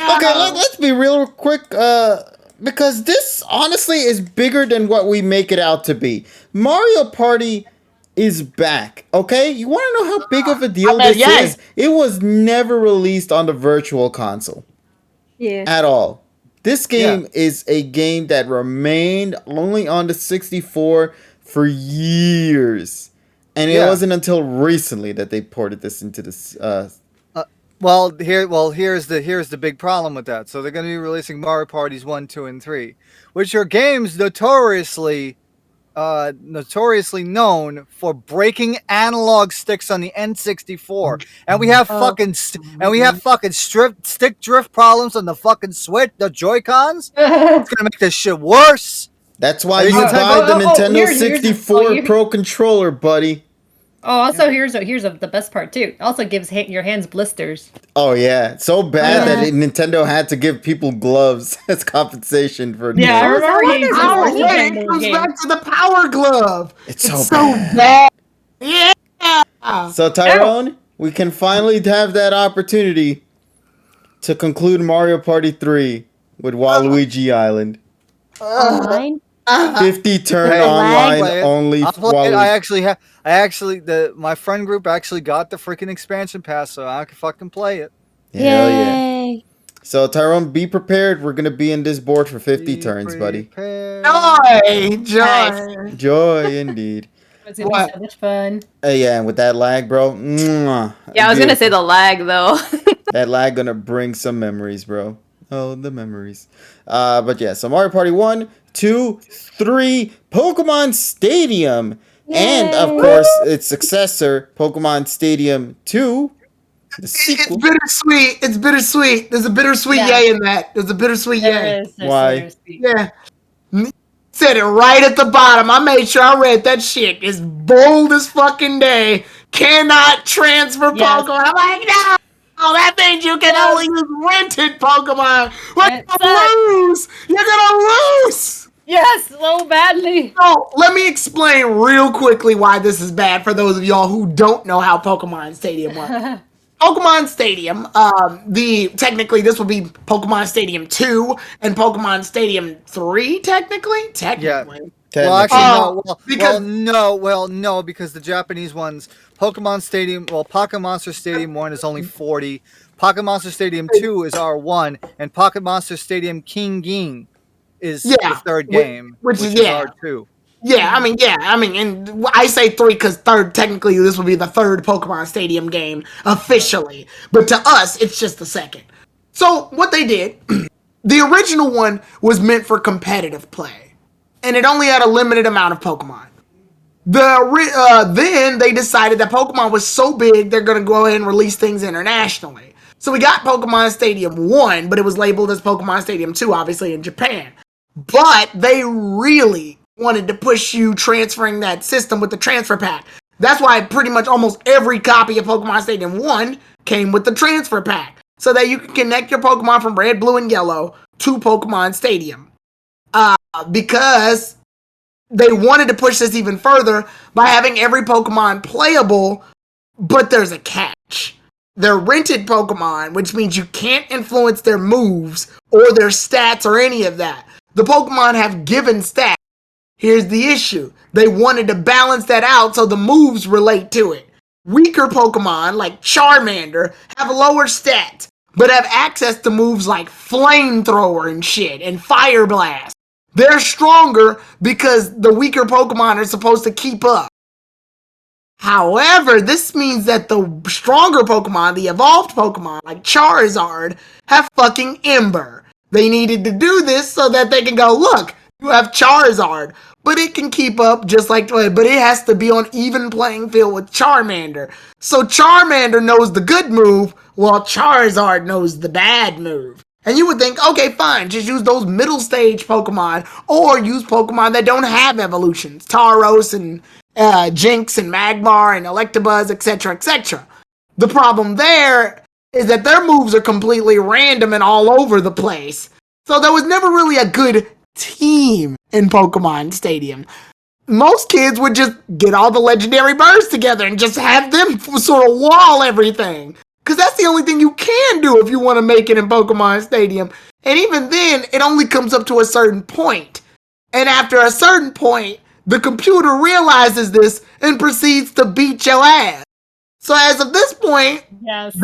Speaker 1: Let's be real quick. Because this honestly is bigger than what we make it out to be. Mario Party is back. Okay, you want to know how big of a deal this is? It was never released on the Virtual Console.
Speaker 4: Yeah.
Speaker 1: At all. This game is a game that remained only on the 64 for years, and it wasn't until recently that they ported this into this.
Speaker 3: Here's the big problem with that. So they're going to be releasing Mario Parties 1, 2, and 3, which are games notoriously known for breaking analog sticks on the N64, and we have fucking stick drift problems on the fucking Switch, the Joy-Cons. It's gonna make this shit worse.
Speaker 1: That's why you buy the Nintendo 64 Pro controller, buddy.
Speaker 5: Oh, also here's the best part too. It also gives your hands blisters.
Speaker 1: Oh yeah, so bad that Nintendo had to give people gloves as compensation for.
Speaker 5: Yeah, I remember
Speaker 2: it comes back to the Power Glove.
Speaker 1: It's so bad. Yeah. So Tyrone, we can finally have that opportunity to conclude Mario Party 3 with Waluigi Island.
Speaker 4: Online?
Speaker 1: 50 turn online only.
Speaker 3: My friend group actually got the freaking expansion pass, so I can fucking play it.
Speaker 1: Hell yeah. So Tyrone, be prepared. We're gonna be in this board for 50 turns, buddy. Joy indeed.
Speaker 5: It's gonna be so much fun.
Speaker 1: Yeah, and with that lag, bro. Mwah,
Speaker 4: yeah, I was gonna say the lag though.
Speaker 1: That lag gonna bring some memories, bro. Oh, the memories. But yeah, so Mario Party 1, 2, 3, Pokemon Stadium. Yay. And of course, its successor, Pokemon Stadium 2. The sequel.
Speaker 2: It's bittersweet. There's a bittersweet yay in that. There's a bittersweet yay.
Speaker 1: Why?
Speaker 2: Yeah. Said it right at the bottom. I made sure I read that shit. It's bold as fucking day. Cannot transfer Pokemon. I'm like, no. Oh, that means you can only use rented Pokemon. You're gonna lose. You're gonna lose.
Speaker 5: Yes, so badly.
Speaker 2: So let me explain real quickly why this is bad for those of y'all who don't know how Pokemon Stadium works. Pokemon Stadium, technically this will be Pokemon Stadium 2 and Pokemon Stadium 3, technically.
Speaker 3: Yeah. Well, actually, no, because the Japanese ones, Pokemon Stadium, Pocket Monster Stadium 1 is only 40, Pocket Monster Stadium 2 is R1, and Pocket Monster Stadium King Ging is the third game, which is R2.
Speaker 2: And I say 3 because technically this will be the third Pokemon Stadium game officially, but to us, it's just the second. So what they did, the original one was meant for competitive play. And it only had a limited amount of Pokemon. Then they decided that Pokemon was so big, they're going to go ahead and release things internationally. So we got Pokemon Stadium 1, but it was labeled as Pokemon Stadium 2, obviously, in Japan. But they really wanted to push you transferring that system with the transfer pack. That's why pretty much almost every copy of Pokemon Stadium 1 came with the transfer pack. So that you can connect your Pokemon from Red, Blue, and Yellow to Pokemon Stadium. Because they wanted to push this even further by having every Pokemon playable, but there's a catch. They're rented Pokemon, which means you can't influence their moves or their stats or any of that. The Pokemon have given stats. Here's the issue. They wanted to balance that out so the moves relate to it. Weaker Pokemon, like Charmander, have lower stats, but have access to moves like Flamethrower and shit, and Fire Blast. They're stronger because the weaker Pokemon are supposed to keep up. However, this means that the stronger Pokemon, the evolved Pokemon, like Charizard, have fucking Ember. They needed to do this so that they can go, look, you have Charizard, but it can keep up just like, but it has to be on even playing field with Charmander. So Charmander knows the good move, while Charizard knows the bad move. And you would think, okay, fine, just use those middle stage Pokemon, or use Pokemon that don't have evolutions, Tauros and Jinx and Magmar and Electabuzz, etc., etc. The problem there is that their moves are completely random and all over the place. So there was never really a good team in Pokemon Stadium. Most kids would just get all the legendary birds together and just have them sort of wall everything. Because that's the only thing you can do if you want to make it in Pokemon Stadium. And even then, it only comes up to a certain point. And after a certain point, the computer realizes this and proceeds to beat your ass. So as of this point,
Speaker 5: Yes.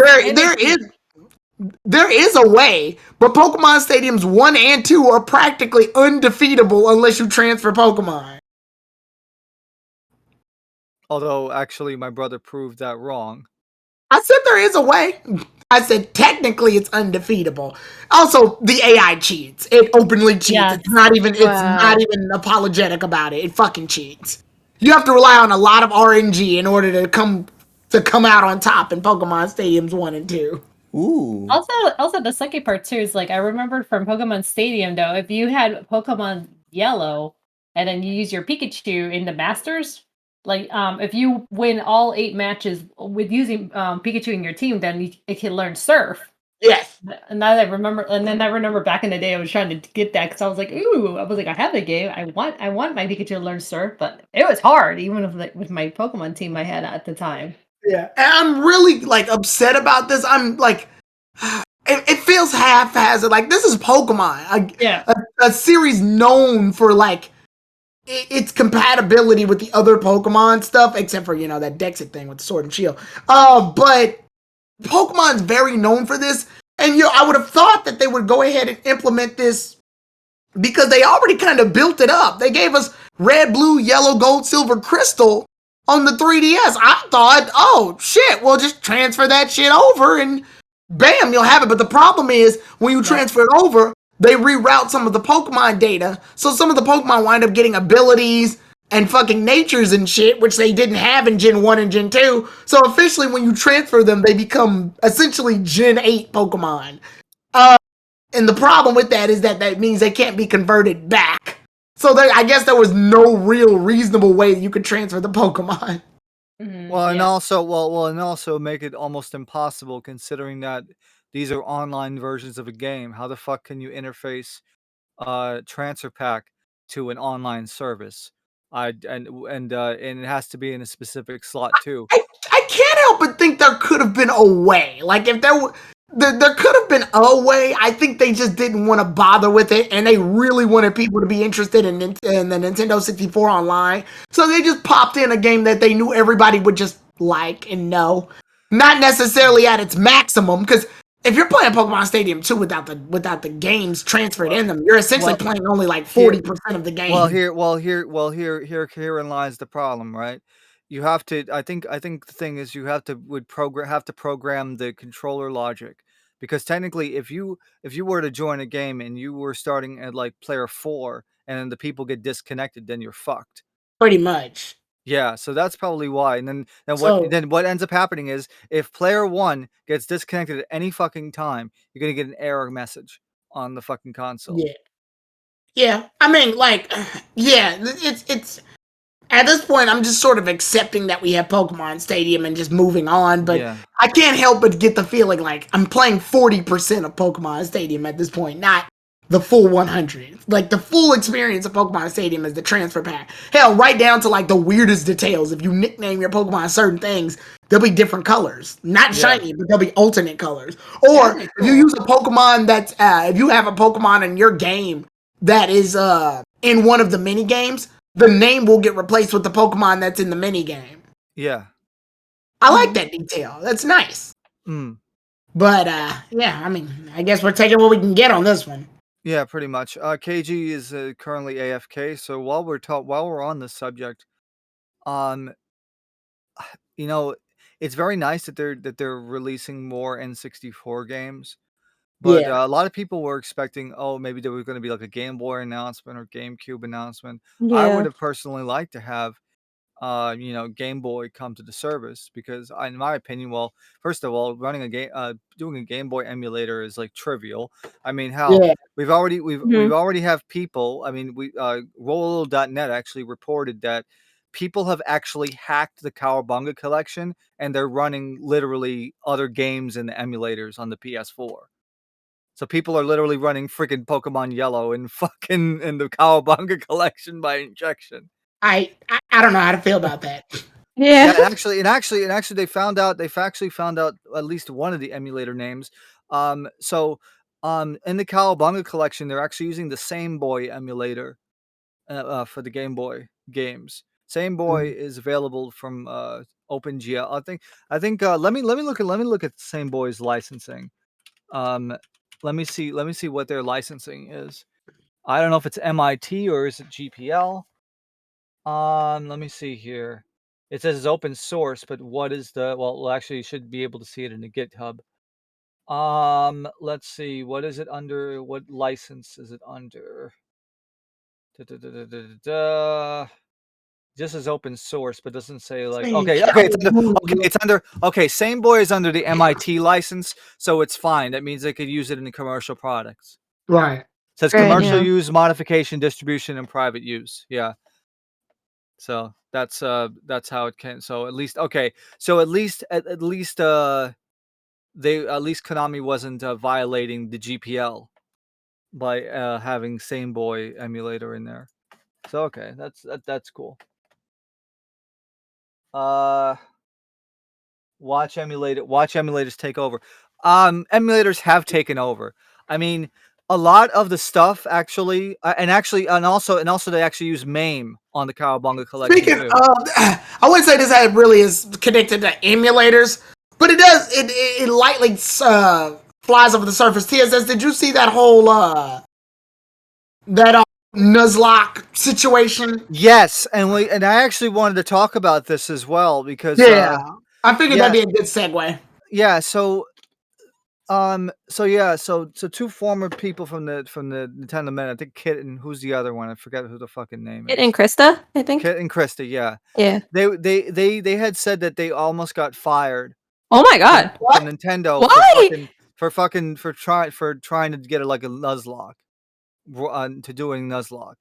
Speaker 2: there is a way, but Pokemon Stadiums 1 and 2 are practically undefeatable unless you transfer Pokemon.
Speaker 3: Although, actually, my brother proved that wrong.
Speaker 2: I said there is a way. I said technically it's undefeatable. Also, the AI cheats. It openly cheats.
Speaker 5: Yes.
Speaker 2: It's not even apologetic about it. It fucking cheats. You have to rely on a lot of RNG in order to come out on top in Pokemon Stadiums 1 and 2.
Speaker 1: Ooh.
Speaker 5: Also, the second part too is like I remember from Pokemon Stadium though, if you had Pokemon Yellow and then you use your Pikachu in the Masters, like if you win all 8 matches with using Pikachu in your team, then it can learn Surf.
Speaker 2: Yes.
Speaker 5: And now that I remember, and then I remember back in the day, I was trying to get that because I was like, ooh, I have the game. I want my Pikachu to learn Surf, but it was hard, even with my Pokemon team I had at the time.
Speaker 2: Yeah, and I'm really like upset about this. I'm like, it feels half-hazard. Like this is Pokemon, a series known for like its compatibility with the other Pokemon stuff, except for that Dexit thing with the Sword and Shield. But Pokemon's very known for this, and I would have thought that they would go ahead and implement this because they already kind of built it up. They gave us Red, Blue, Yellow, Gold, Silver, Crystal on the 3DS. I thought, oh shit, we'll just transfer that shit over and bam, you'll have it. But the problem is when you transfer it over, they reroute some of the Pokemon data. So some of the Pokemon wind up getting abilities and fucking natures and shit, which they didn't have in Gen 1 and Gen 2. So officially when you transfer them, they become essentially Gen 8 Pokemon. And the problem with that is that means they can't be converted back. So I guess there was no real reasonable way that you could transfer the Pokemon.
Speaker 3: Well, and also make it almost impossible considering that these are online versions of a game. How the fuck can you interface transfer pack to an online service? And it has to be in a specific slot too.
Speaker 2: I can't help but think there could have been a way. Like if there could have been a way. I think they just didn't want to bother with it, and they really wanted people to be interested in the Nintendo 64 online. So they just popped in a game that they knew everybody would just like and know. Not necessarily at its maximum, because if you're playing Pokemon Stadium 2 without the games transferred in them, you're essentially playing only like 40% of the game.
Speaker 3: Herein lies the problem, right? You have to. I think the thing is you have to program the controller logic, because technically, if you were to join a game and you were starting at like player 4 and then the people get disconnected, then you're fucked.
Speaker 2: Pretty much.
Speaker 3: Yeah, so that's probably why. And then what ends up happening is if player 1 gets disconnected at any fucking time, you're gonna get an error message on the fucking console.
Speaker 2: Yeah. I mean, like, yeah, it's. At this point, I'm just sort of accepting that we have Pokemon Stadium and just moving on, but I can't help but get the feeling like I'm playing 40% of Pokemon Stadium at this point, not the full 100. Like, the full experience of Pokemon Stadium is the transfer pack. Hell, right down to, like, the weirdest details. If you nickname your Pokemon certain things, there'll be different colors. Not shiny, but there'll be alternate colors. Or, if you use a Pokemon that's, if you have a Pokemon in your game that is in one of the mini games, the name will get replaced with the Pokemon that's in the mini game.
Speaker 3: Yeah.
Speaker 2: I like that detail. That's nice. But I mean, I guess we're taking what we can get on this one.
Speaker 3: Yeah, pretty much. KG is currently AFK, so while we're on this subject, it's very nice that they're releasing more N64 games. But a lot of people were expecting, maybe there was going to be like a Game Boy announcement or GameCube announcement. I would have personally liked to have, Game Boy come to the service because, in my opinion, well, first of all, running a game, doing a Game Boy emulator is like trivial. I mean, hell,
Speaker 2: Yeah.
Speaker 3: we've already have people. I mean, Rollalo.net actually reported that people have actually hacked the Cowabunga collection and they're running literally other games in the emulators on the PS4. So people are literally running freaking Pokemon Yellow and fucking in the Cowabunga collection by injection.
Speaker 2: I don't know how to feel about that.
Speaker 3: Yeah, and actually, they've actually found out at least one of the emulator names. In the Cowabunga collection, they're actually using the Same Boy emulator for the Game Boy games. Same Boy is available from OpenGL. I think. Let me look at Same Boy's licensing. Let me see what their licensing is. I don't know if it's MIT or is it GPL. Let me see here. It says it's open source, but what is actually you should be able to see it in the GitHub. Let's see. What is it under? What license is it under? Just as open source, but doesn't say like Same Boy is under the MIT license, so it's fine. That means they could use it in the commercial products.
Speaker 2: Right.
Speaker 3: It says commercial use, modification, distribution, and private use. Yeah. So that's how it can. So at least Konami wasn't violating the GPL by having Same Boy emulator in there. So okay, that's cool. Watch emulators take over. Emulators have taken over. I mean, a lot of the stuff actually, and also they actually use MAME on the Cowabunga collection
Speaker 2: Speaking
Speaker 3: too.
Speaker 2: of, I wouldn't say this really is connected to emulators, but it does. It lightly flies over the surface. TSS, did you see that whole Nuzlocke situation?
Speaker 3: Yes, and I actually wanted to talk about this as well because
Speaker 2: I figured that'd be a good segue.
Speaker 3: Yeah, so two former people from the Nintendo Men, I think Kit and who's the other one? I forget who the fucking name is.
Speaker 4: Kit and Krista, I think.
Speaker 3: Kit and Krista, yeah.
Speaker 4: Yeah.
Speaker 3: They had said that they almost got fired.
Speaker 4: Oh my god.
Speaker 3: From Nintendo.
Speaker 4: Why?
Speaker 3: For trying to get like a Nuzlocke. To doing Nuzlocke.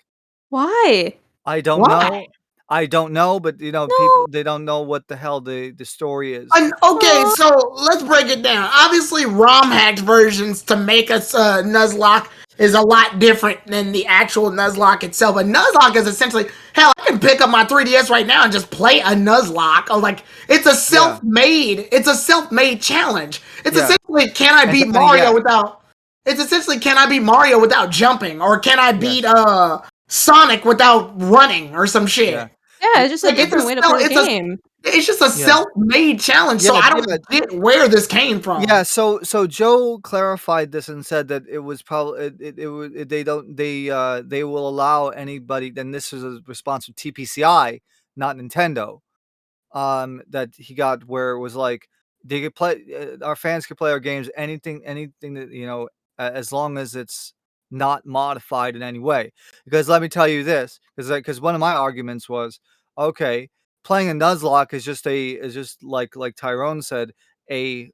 Speaker 4: Why?
Speaker 3: I don't know. I don't know, but people they don't know what the hell the story is.
Speaker 2: Okay, so let's break it down. Obviously, ROM hacked versions to make us Nuzlocke is a lot different than the actual Nuzlocke itself. A Nuzlocke is essentially, hell, I can pick up my 3DS right now and just play a Nuzlocke. It's a self-made challenge. It's essentially, can I beat Mario without? It's essentially, can I beat Mario without jumping, or can I beat Sonic without running, or some shit?
Speaker 4: Yeah, it's just a different way to play the game.
Speaker 2: It's just a self-made challenge, so I don't get where this came from.
Speaker 3: Yeah, so Joe clarified this and said that it was probably they will allow anybody. Then this is a response from TPCI, not Nintendo. That he got where it was like they could play. Our fans could play our games anything that as long as it's not modified in any way. Because let me tell you this, because one of my arguments was, okay, playing a Nuzlocke is just like Tyrone said, a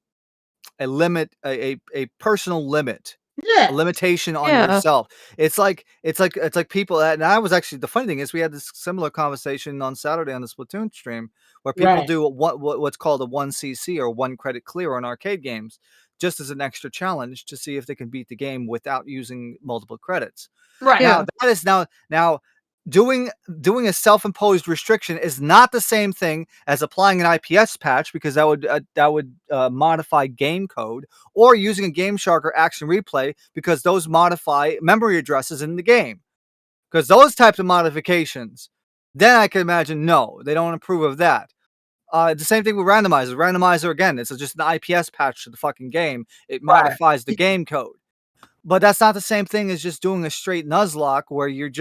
Speaker 3: limit, a personal limit.
Speaker 2: Yeah.
Speaker 3: A limitation on yourself. It's like people and I was actually, the funny thing is we had this similar conversation on Saturday on the Splatoon stream where people do what's called a 1cc or 1 credit clear on arcade games just as an extra challenge to see if they can beat the game without using multiple credits.
Speaker 2: Right.
Speaker 3: Now that is now doing a self-imposed restriction is not the same thing as applying an IPS patch, because that would modify game code, or using a Game Shark or Action Replay, because those modify memory addresses in the game. Because those types of modifications, then I can imagine no, they don't approve of that. The same thing with randomizer. Randomizer, again, it's just an IPS patch to the fucking game. It modifies the game code. But that's not the same thing as just doing a straight Nuzlocke where you're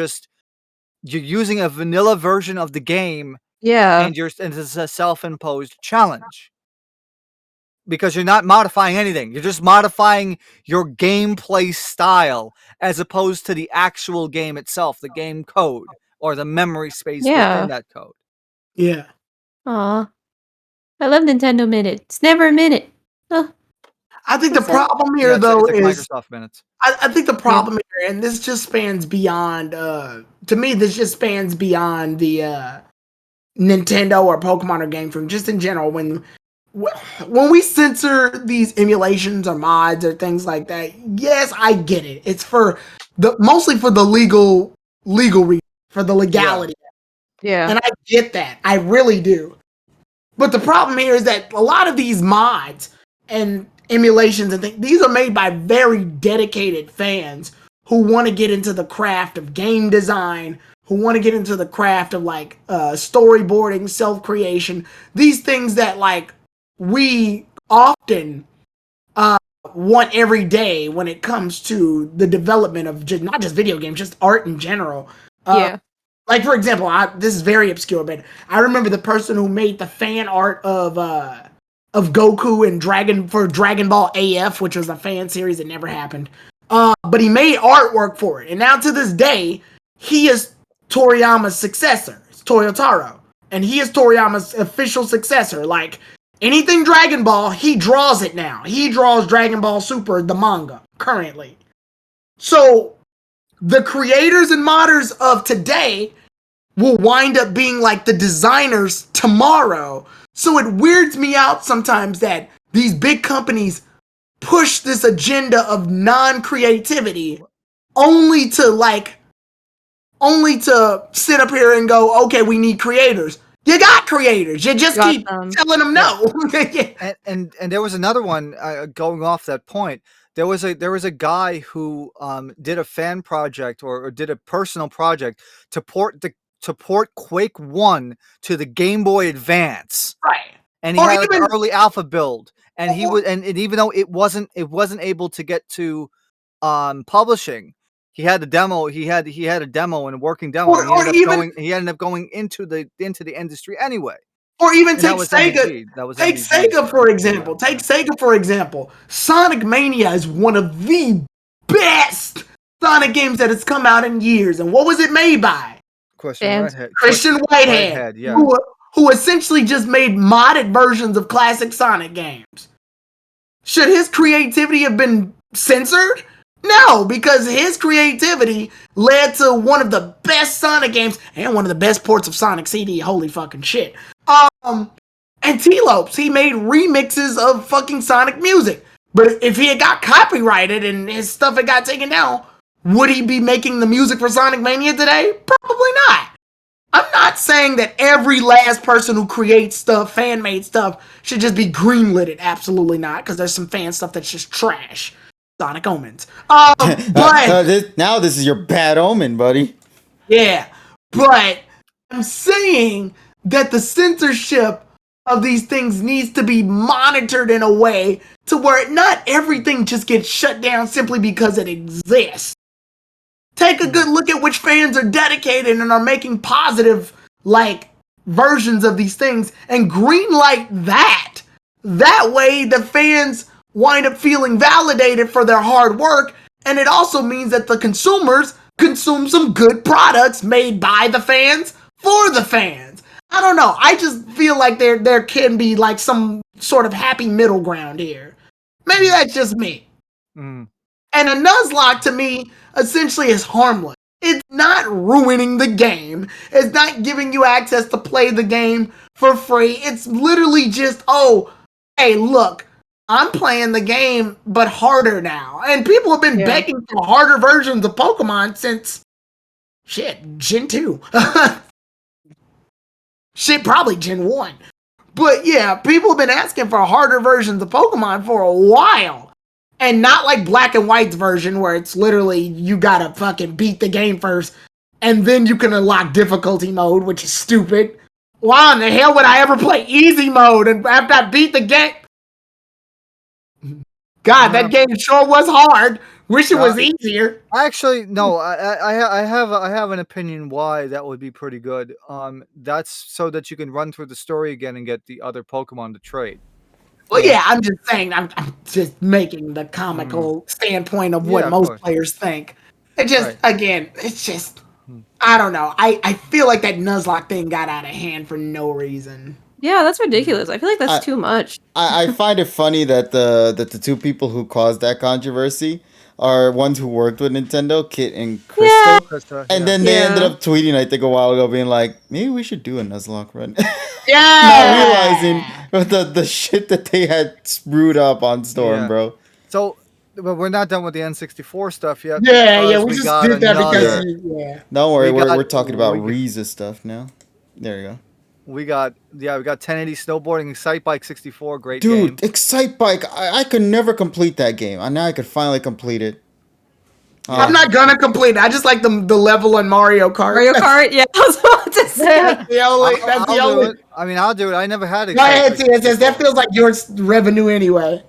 Speaker 3: using a vanilla version of the game.
Speaker 4: Yeah.
Speaker 3: And it's a self-imposed challenge. because you're not modifying anything. You're just modifying your gameplay style as opposed to the actual game itself, the game code or the memory space within that code.
Speaker 2: Yeah.
Speaker 4: Aw. I love Nintendo Minute. It's never a minute. Oh.
Speaker 2: I think the problem here,
Speaker 3: it's
Speaker 2: though,
Speaker 3: like
Speaker 2: is
Speaker 3: Microsoft Minutes.
Speaker 2: I think the problem here, and this just spans beyond. To me, this just spans beyond the Nintendo or Pokemon or Game Freak. Just in general, when we censor these emulations or mods or things like that, yes, I get it. It's for mostly for the legal reason, for the legality.
Speaker 7: Yeah.
Speaker 2: And I get that. I really do. But the problem here is that a lot of these mods and emulations and things, these are made by very dedicated fans who want to get into the craft of game design, who want to get into the craft of like storyboarding, self-creation, these things that like we often want every day when it comes to the development of just not just video games, just art in general.
Speaker 7: Yeah.
Speaker 2: Like, for example, this is very obscure, but I remember the person who made the fan art of Goku and Dragon Ball AF, which was a fan series that never happened. But he made artwork for it, and now to this day, he is Toriyama's successor, it's Toyotaro, and he is Toriyama's official successor. Like, anything Dragon Ball, he draws it now. He draws Dragon Ball Super, the manga, currently. So the creators and modders of today will wind up being like the designers tomorrow. So it weirds me out sometimes that these big companies push this agenda of non-creativity only to sit up here and go, okay, we need creators. You got creators. You just keep telling them no.
Speaker 3: and there was another one going off that point. There was a guy who did a fan project or did a personal project to port Quake 1 to the Game Boy Advance.
Speaker 2: Right.
Speaker 3: And he had like an early alpha build. And he would and even though it wasn't able to get to publishing, he had a demo and a working demo. He ended up going into the industry anyway.
Speaker 2: Or even take Sega. Take Sega for example. Take Sega for example. Sonic Mania is one of the best Sonic games that has come out in years. And what was it made by? Christian Whitehead,
Speaker 3: yeah.
Speaker 2: who essentially just made modded versions of classic Sonic games. Should his creativity have been censored? No, because his creativity led to one of the best Sonic games and one of the best ports of Sonic CD. Holy fucking shit. And T-Lopes, he made remixes of fucking Sonic music. But if he had got copyrighted and his stuff had got taken down, would he be making the music for Sonic Mania today? Probably not. I'm not saying that every last person who creates stuff, fan-made stuff, should just be greenlit. Absolutely not, because there's some fan stuff that's just trash. Sonic Omens. But
Speaker 1: now this is your bad omen, buddy.
Speaker 2: Yeah, but I'm saying that the censorship of these things needs to be monitored in a way to where not everything just gets shut down simply because it exists. Take a good look at which fans are dedicated and are making positive, like, versions of these things and greenlight that. That way the fans wind up feeling validated for their hard work, and it also means that the consumers consume some good products made by the fans for the fans. I don't know. I just feel like there can be like some sort of happy middle ground here. Maybe that's just me.
Speaker 3: Mm.
Speaker 2: And a Nuzlocke to me essentially is harmless. It's not ruining the game. It's not giving you access to play the game for free. It's literally just, oh, hey, look, I'm playing the game, but harder now. And people have been begging for harder versions of Pokemon since, Gen 2. Probably Gen 1. But yeah, people have been asking for harder versions of Pokemon for a while. And not like Black and White's version where it's literally you gotta fucking beat the game first and then you can unlock difficulty mode, which is stupid. Why in the hell would I ever play easy mode and after I beat the game? God, that game sure was hard. Wish it was easier.
Speaker 3: Actually, no. I have an opinion why that would be pretty good. That's so that you can run through the story again and get the other Pokemon to trade.
Speaker 2: Well, yeah, I'm just saying. I'm just making the comical standpoint of what
Speaker 3: Yeah, of
Speaker 2: most
Speaker 3: course.
Speaker 2: players think. It just,
Speaker 3: Right.
Speaker 2: again, it's just, I don't know. I feel like that Nuzlocke thing got out of hand for no reason.
Speaker 4: Yeah, that's ridiculous. I feel like that's
Speaker 1: I,
Speaker 4: too much.
Speaker 1: I find it funny that the two people who caused that controversy are ones who worked with Nintendo, Kit and
Speaker 4: Yeah.
Speaker 1: Crystal.
Speaker 3: Krista,
Speaker 1: And
Speaker 3: yeah.
Speaker 1: then they ended
Speaker 4: Yeah.
Speaker 1: up tweeting, I think, a while ago, being like, maybe we should do a Nuzlocke run. Not realizing
Speaker 2: Yeah.
Speaker 1: the shit that they had screwed up on Storm,
Speaker 3: Yeah.
Speaker 1: bro.
Speaker 3: So, but we're not done with the N64 stuff yet
Speaker 2: Yeah,
Speaker 3: because
Speaker 2: we
Speaker 3: we
Speaker 2: just
Speaker 3: got
Speaker 2: did that because,
Speaker 1: Yeah.
Speaker 3: another.
Speaker 2: yeah.
Speaker 1: Don't worry,
Speaker 3: We got
Speaker 1: we're talking about
Speaker 3: we, g-
Speaker 1: Riza stuff now. There you go.
Speaker 3: we got 1080 snowboarding Excite Bike 64, great
Speaker 1: Dude,
Speaker 3: game.
Speaker 1: Excite Bike, I could never complete that game. I now I could finally complete it.
Speaker 2: I'm not gonna complete it. I just like the level on Mario Kart.
Speaker 4: Mario Kart. Yeah, I was about to say.
Speaker 2: That's the only. That's the
Speaker 3: I'll do
Speaker 2: only.
Speaker 3: it. I mean, I'll do it. I never had
Speaker 2: Go
Speaker 3: Excite
Speaker 2: ahead,
Speaker 3: Bike
Speaker 2: TSS. That
Speaker 3: 64.
Speaker 2: feels like your revenue anyway.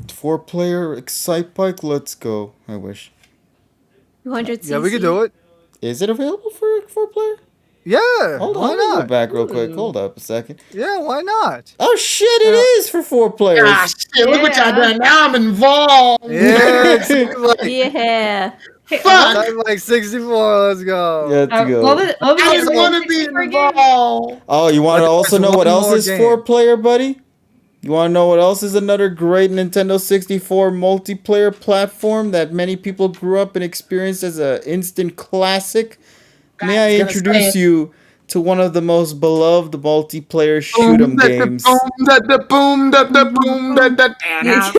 Speaker 1: 4-player Excite Bike, let's go. I wish.
Speaker 4: 200 cc.
Speaker 3: Yeah, we could do it.
Speaker 1: Is it available for 4-player?
Speaker 3: Yeah,
Speaker 1: Hold on,
Speaker 3: why
Speaker 1: let me go
Speaker 3: not?
Speaker 1: back real quick.
Speaker 4: Ooh.
Speaker 1: Hold up a second.
Speaker 3: Yeah, why not?
Speaker 1: Oh shit, it is for 4 players.
Speaker 2: Ah, shit, look what y'all
Speaker 5: Yeah.
Speaker 2: done. Now I'm involved.
Speaker 3: Yeah, Excite Bike.
Speaker 4: Yeah.
Speaker 2: Fuck.
Speaker 3: Excite Bike 64. Let's go.
Speaker 1: Yeah, to go.
Speaker 5: What was
Speaker 2: I
Speaker 5: your
Speaker 2: just want to be
Speaker 5: 64 game?
Speaker 2: involved.
Speaker 1: Oh, you want to
Speaker 3: But
Speaker 1: also
Speaker 3: there's
Speaker 1: know what
Speaker 3: one
Speaker 1: else
Speaker 3: more
Speaker 1: is
Speaker 3: game.
Speaker 1: 4-player, buddy? You want to know what else is another great Nintendo 64 multiplayer platform that many people grew up and experienced as an instant classic? May I
Speaker 2: was gonna
Speaker 1: introduce
Speaker 2: say it.
Speaker 1: you to one of the most beloved multiplayer
Speaker 2: Boom,
Speaker 1: shoot 'em
Speaker 2: da, da,
Speaker 1: games?
Speaker 2: boom, da, da, boom, da, da, boom, da, da, da, da, da.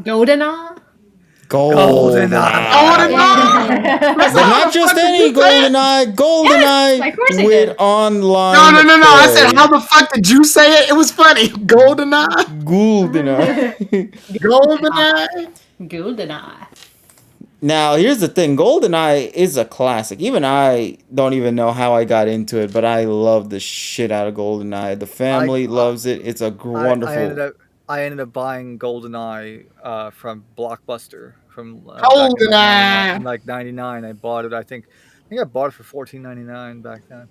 Speaker 5: GoldenEye?
Speaker 1: GoldenEye.
Speaker 2: GoldenEye. That's
Speaker 1: But
Speaker 2: how
Speaker 1: not
Speaker 2: the
Speaker 1: just
Speaker 2: fuck did
Speaker 1: any
Speaker 2: you say it?
Speaker 1: GoldenEye. GoldenEye
Speaker 5: of course I
Speaker 1: with
Speaker 5: did.
Speaker 1: online
Speaker 2: No. I said,
Speaker 1: play.
Speaker 2: how the fuck did you say it? It was funny. GoldenEye.
Speaker 1: GoldenEye.
Speaker 2: GoldenEye.
Speaker 5: GoldenEye.
Speaker 1: Now, here's the thing. GoldenEye is a classic. Even I don't even know how I got into it, but I love the shit out of GoldenEye. The family loves it. It's a wonderful...
Speaker 3: I ended up buying GoldenEye from Blockbuster from
Speaker 2: GoldenEye.
Speaker 3: back in 99. I bought it. I think I bought it for $14.99 back then.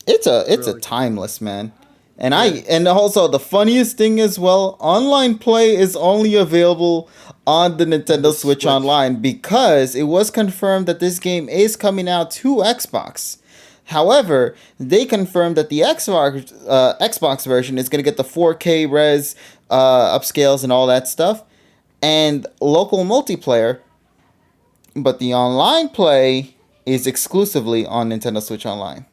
Speaker 1: It's a
Speaker 3: Really?
Speaker 1: timeless, man. And
Speaker 3: Yeah.
Speaker 1: and also the funniest thing as well, online play is only available on the Nintendo Switch
Speaker 3: Switch.
Speaker 1: Online because it was confirmed that this game is coming out to Xbox. However, they confirmed that the Xbox version is going to get the 4K res upscales and all that stuff and local multiplayer, but the online play is exclusively on Nintendo Switch Online.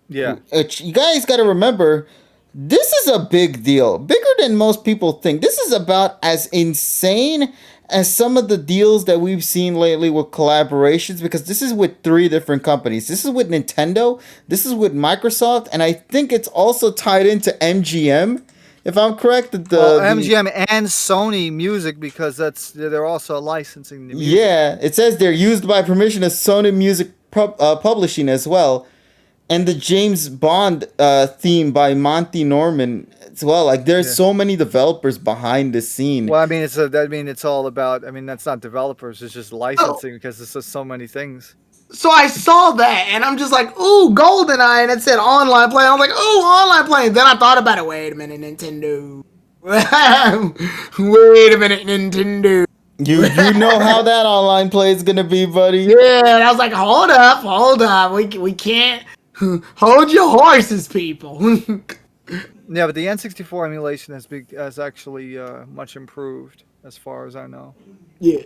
Speaker 3: Yeah.
Speaker 1: You guys got to remember, this is a big deal. Bigger than most people think. This is about as insane as some of the deals that we've seen lately with collaborations, because this is with 3 different companies. This is with Nintendo, this is with Microsoft, and I think it's also tied into MGM, if I'm correct.
Speaker 3: MGM and Sony Music, because they're also licensing the music.
Speaker 1: Yeah, it says they're used by permission of Sony Music Publishing as well. And the James Bond theme by Monty Norman as well. Like, there's so many developers behind the scene.
Speaker 3: Well, I mean, it's all about. I mean, that's not developers. It's just licensing because it's just so many things.
Speaker 2: So I saw that, and I'm just like, ooh, GoldenEye, and it said online play. I'm like, ooh, online play. And then I thought about it. Wait a minute, Nintendo. Wait a minute, Nintendo.
Speaker 1: You know how that online play is gonna be, buddy.
Speaker 2: Yeah, and I was like, hold up. We can't hold your horses, people.
Speaker 3: Yeah, but the N64 emulation has actually much improved, as far as I know.
Speaker 2: Yeah.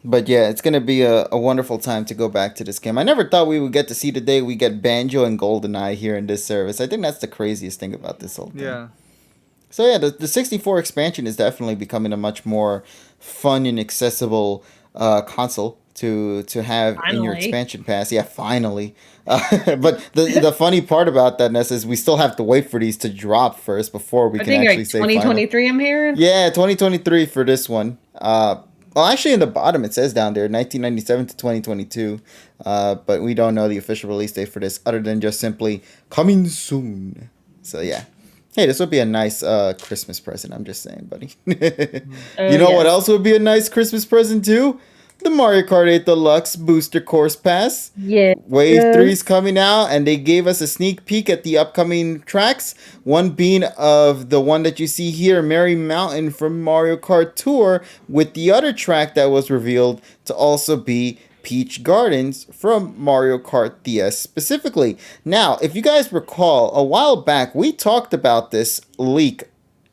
Speaker 1: But yeah, it's gonna be a wonderful time to go back to this game. I never thought we would get to see the day we get Banjo and GoldenEye here in this service. I think that's the craziest thing about this whole thing.
Speaker 3: Yeah.
Speaker 1: So yeah, the 64 expansion is definitely becoming a much more fun and accessible console to have in your
Speaker 5: Finally.
Speaker 1: expansion pass. Yeah, finally. But the funny part about that, Ness, is we still have to wait for these to drop first before we
Speaker 5: I
Speaker 1: can
Speaker 5: think
Speaker 1: actually
Speaker 5: like
Speaker 1: say final.
Speaker 5: 2023 I'm hearing.
Speaker 1: Yeah, 2023 for this one. Well, actually, in the bottom it says down there 1997 to 2022. But we don't know the official release date for this, other than just simply coming soon. So yeah. Hey, this would be a nice Christmas present. I'm just saying, buddy. You know what
Speaker 5: yes.
Speaker 1: else would be a nice Christmas present too? the Mario Kart 8 Deluxe Booster Course Pass.
Speaker 4: Yeah.
Speaker 1: Wave 3 is coming out, and they gave us a sneak peek at the upcoming tracks. One being of the one that you see here, Merry Mountain from Mario Kart Tour, with the other track that was revealed to also be Peach Gardens from Mario Kart DS specifically. Now, if you guys recall, a while back, we talked about this leak.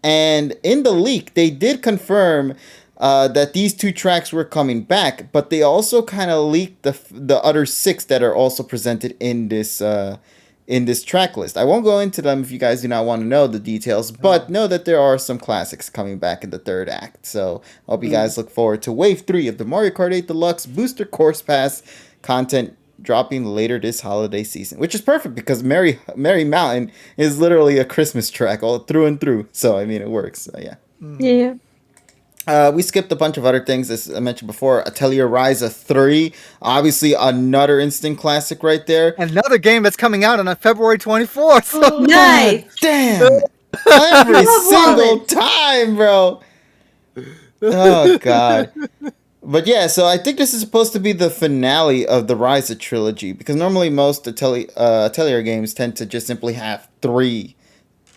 Speaker 1: And in the leak, they did confirm that these two tracks were coming back, but they also kind of leaked the other 6 that are also presented in this track list. I won't go into them if you guys do not want to know the details, but know that there are some classics coming back in the third act. So I hope you guys look forward to Wave 3 of the Mario Kart 8 Deluxe Booster Course Pass content dropping later this holiday season, which is perfect because Merry Mountain is literally a Christmas track all through and through. So I mean, it works. So, yeah.
Speaker 4: Yeah.
Speaker 1: We skipped a bunch of other things, as I mentioned before. Atelier Ryza 3, obviously another instant classic right there.
Speaker 3: Another game that's coming out on February 24th. So.
Speaker 4: Nice.
Speaker 1: Damn! Every single time, bro. Oh god. But yeah, so I think this is supposed to be the finale of the Ryza trilogy, because normally most Atelier games tend to just simply have 3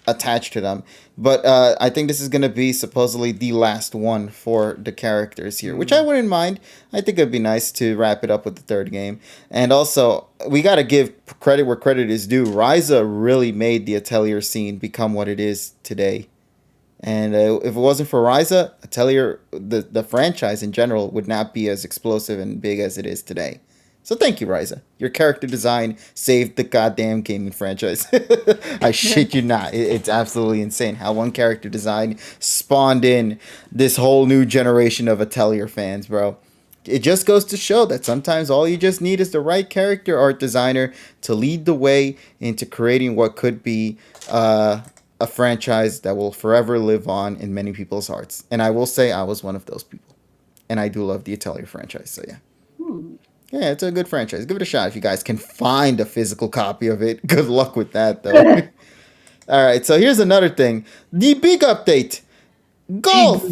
Speaker 1: attached to them. But I think this is going to be supposedly the last one for the characters here, which I wouldn't mind. I think it'd be nice to wrap it up with the third game. And also, we got to give credit where credit is due. Ryza really made the Atelier scene become what it is today. And if it wasn't for Ryza, Atelier, the franchise in general, would not be as explosive and big as it is today. So thank you, Ryza. Your character design saved the goddamn gaming franchise. I shit you not. It's absolutely insane how one character design spawned in this whole new generation of Atelier fans, bro. It just goes to show that sometimes all you just need is the right character art designer to lead the way into creating what could be a franchise that will forever live on in many people's hearts. And I will say I was one of those people. And I do love the Atelier franchise, so yeah. Yeah, it's a good franchise. Give it a shot if you guys can find a physical copy of it. Good luck with that, though. All right, so here's another thing. The big update. Golf.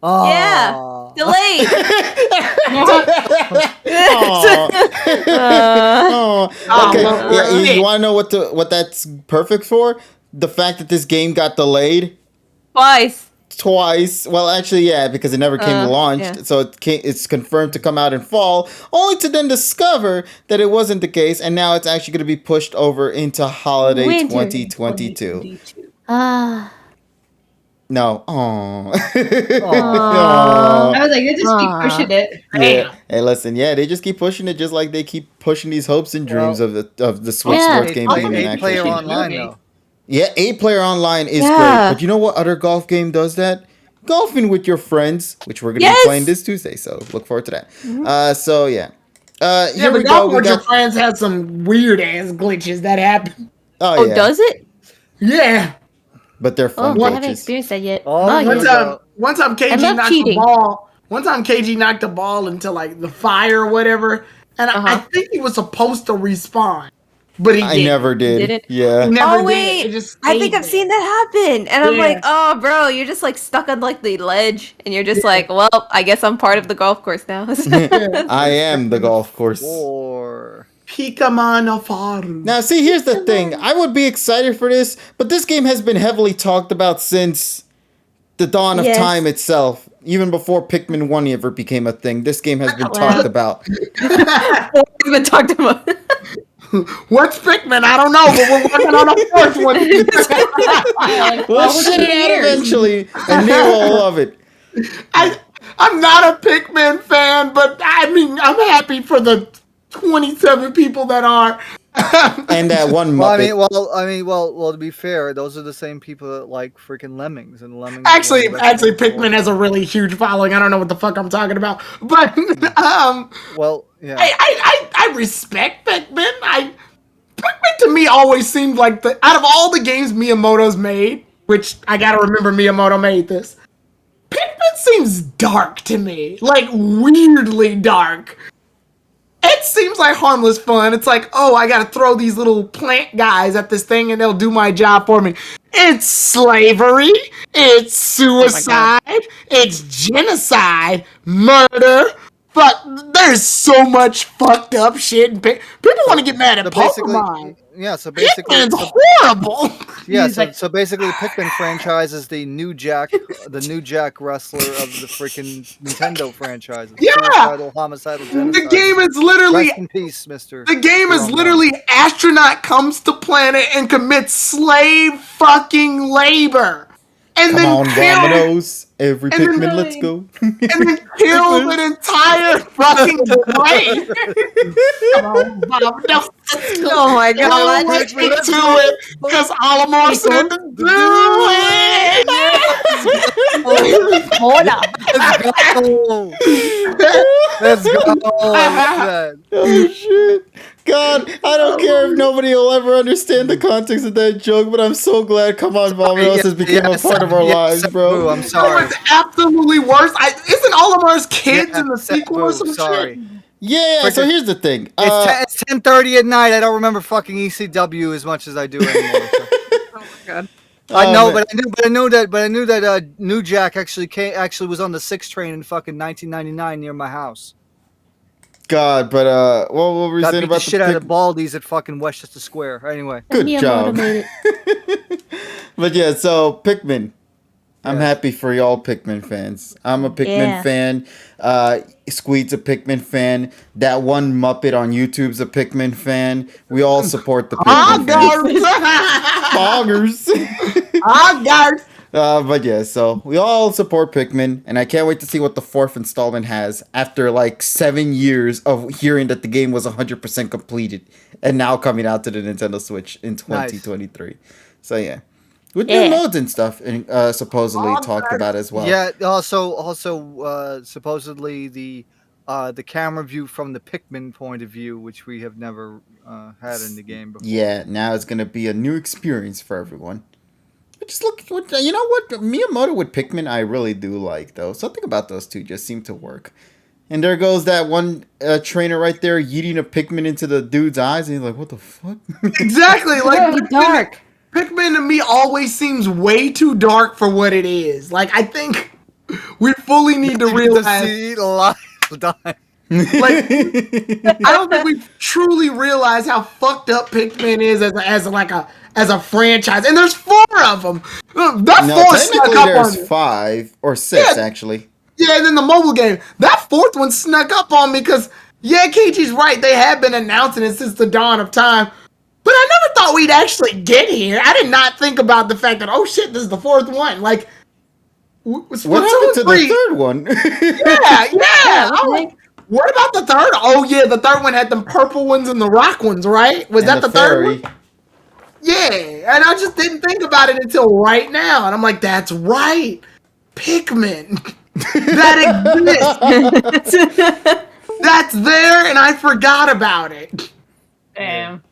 Speaker 3: Oh.
Speaker 4: Yeah. Delayed.
Speaker 1: Okay, yeah, you want to know what that's perfect for? The fact that this game got delayed. Twice. Well, actually, yeah, because it never came launched. Yeah. So it's confirmed to come out in fall, only to then discover that it wasn't the case, and now it's actually going to be pushed over into holiday Winter 2022. No. Aww.
Speaker 5: I was like, they just keep pushing it.
Speaker 1: Yeah. Hey, listen. Yeah, they just keep pushing it, just like they keep pushing these hopes and dreams of the Switch sports game being an actual
Speaker 3: player online though.
Speaker 1: Yeah, 8-player online is great. But you know what other golf game does that? Golfing with your friends, which we're going to be playing this Tuesday. So look forward to that. So, yeah. Here we go.
Speaker 2: Golfing with your friends has some weird-ass glitches that happen.
Speaker 1: Oh, yeah.
Speaker 4: Does it?
Speaker 2: Yeah.
Speaker 1: But they're fun glitches.
Speaker 4: I haven't experienced that yet.
Speaker 2: One time KG knocked the ball. One time KG knocked the ball into, like, the fire or whatever. And I think he was supposed to respawn. But
Speaker 1: I never did. Yeah.
Speaker 4: I think I've seen that happen. And I'm like, oh, bro, you're just like stuck on like the ledge. And you're just like, well, I guess I'm part of the golf course now.
Speaker 1: I am the golf course. Now, see, here's the thing. I would be excited for this, but this game has been heavily talked about since the dawn of time itself. Even before Pikmin 1 ever became a thing, this game has been talked about.
Speaker 4: It's been talked about.
Speaker 2: What's Pikmin? I don't know, but we're working on a fourth one.
Speaker 1: We'll shit it out eventually, and they will love it.
Speaker 2: I'm not a Pikmin fan, but I mean, I'm happy for the 27 people that are.
Speaker 1: And that one Muppet.
Speaker 3: Well, to be fair, those are the same people that like freaking Lemmings, and Lemmings.
Speaker 2: Actually, Pikmin has a really huge following. I don't know what the fuck I'm talking about, but
Speaker 3: well, yeah.
Speaker 2: I respect Pikmin. Pikmin to me always seemed like out of all the games Miyamoto's made, which I gotta remember Miyamoto made this. Pikmin seems dark to me, like weirdly dark. It seems like harmless fun. It's like, oh, I gotta throw these little plant guys at this thing and they'll do my job for me. It's slavery. It's suicide. It's genocide. Murder. Fuck, there's so much fucked up shit. And people want to get mad at Pokemon.
Speaker 3: So basically,
Speaker 2: Hitman's horrible.
Speaker 3: Yeah,
Speaker 5: He's like-
Speaker 3: so basically, the Pikmin franchise is the new Jack wrestler of the freaking Nintendo franchise.
Speaker 2: Yeah!
Speaker 3: Suicidal, homicidal, genocide.
Speaker 2: The game is literally
Speaker 3: Rest in peace, Mister.
Speaker 2: The game is
Speaker 3: Jerome
Speaker 2: literally astronaut comes to planet and commits slave fucking labor. And
Speaker 1: Come
Speaker 2: then
Speaker 1: on, Vominos. Every
Speaker 2: and then
Speaker 1: Pikmin,
Speaker 2: really-
Speaker 1: let's go.
Speaker 2: and then kills an entire fucking race. Come on, Bob. No,
Speaker 4: Oh my god.
Speaker 2: let's get to it. Because Olimar said to do it.
Speaker 5: Hold up.
Speaker 3: Let's go. Let's go.
Speaker 1: Oh shit. God, I don't care if nobody will ever understand the context of that joke, but I'm so glad Come On Vominos has become a part of our lives, bro.
Speaker 3: I'm sorry.
Speaker 2: It's absolutely worse. Isn't Olimar's kids in the sequel or some
Speaker 3: sorry.
Speaker 2: shit?
Speaker 1: Yeah, so here's the thing.
Speaker 3: It's 10:30 at night. I don't remember fucking ECW as much as I do anymore. So.
Speaker 4: Oh my god.
Speaker 3: I know,
Speaker 1: man.
Speaker 3: but I knew that New Jack actually was on the 6 train in fucking 1999 near my house.
Speaker 1: God, but what were we
Speaker 3: Got
Speaker 1: saying
Speaker 3: beat the
Speaker 1: about
Speaker 3: shit out of Baldies at fucking Westchester Square. Anyway,
Speaker 1: Good
Speaker 4: Me
Speaker 1: job.
Speaker 4: motivated.
Speaker 1: But yeah, so Pikmin. I'm
Speaker 3: Yes.
Speaker 1: happy for y'all Pikmin fans. I'm a Pikmin
Speaker 4: Yeah.
Speaker 1: fan. Squeed's a Pikmin fan. That one Muppet on YouTube's a Pikmin fan. We all support the Pikmin fans. Boggers.
Speaker 2: Boggers.
Speaker 1: But yeah, so we all support Pikmin, and I can't wait to see what the 4th installment has after like 7 years of hearing that the game was 100% completed and now coming out to the Nintendo Switch in 2023. So yeah. With new modes and stuff, and supposedly talked about as well.
Speaker 3: yeah. Also, supposedly the camera view from the Pikmin point of view, which we have never had in the game before.
Speaker 1: Yeah, now it's gonna be a new experience for everyone. But just look, you know what Miyamoto with Pikmin, I really do like though. Something about those two just seem to work. And there goes that one trainer right there yeeting a Pikmin into the dude's eyes, and he's like, "What the fuck?"
Speaker 2: Exactly. Like
Speaker 5: Really dark.
Speaker 2: Pikmin to me always seems way too dark for what it is. Like I think we fully need to realize.
Speaker 3: see live die.
Speaker 2: Like, I don't think we truly realize how fucked up Pikmin is as a franchise. And there's 4 of them. That
Speaker 1: No,
Speaker 2: 4 snuck
Speaker 1: technically
Speaker 2: up
Speaker 1: there's
Speaker 2: on me.
Speaker 1: 5 or 6
Speaker 2: Yeah.
Speaker 1: actually.
Speaker 2: Yeah, and then the mobile game. That 4th one snuck up on me because, yeah, Keiichi's right. They have been announcing it since the dawn of time. But I never thought we'd actually get here. I did not think about the fact that, oh shit, this is the 4th one. Like,
Speaker 1: What happened to the 3rd one?
Speaker 2: Yeah. I'm like, what about the 3rd? Oh yeah, the 3rd one had them purple ones and the rock ones, right? Was that the 3rd one? Yeah, and I just didn't think about it until right now. And I'm like, that's right. Pikmin. That exists. That's there, and I forgot about it.
Speaker 5: Damn.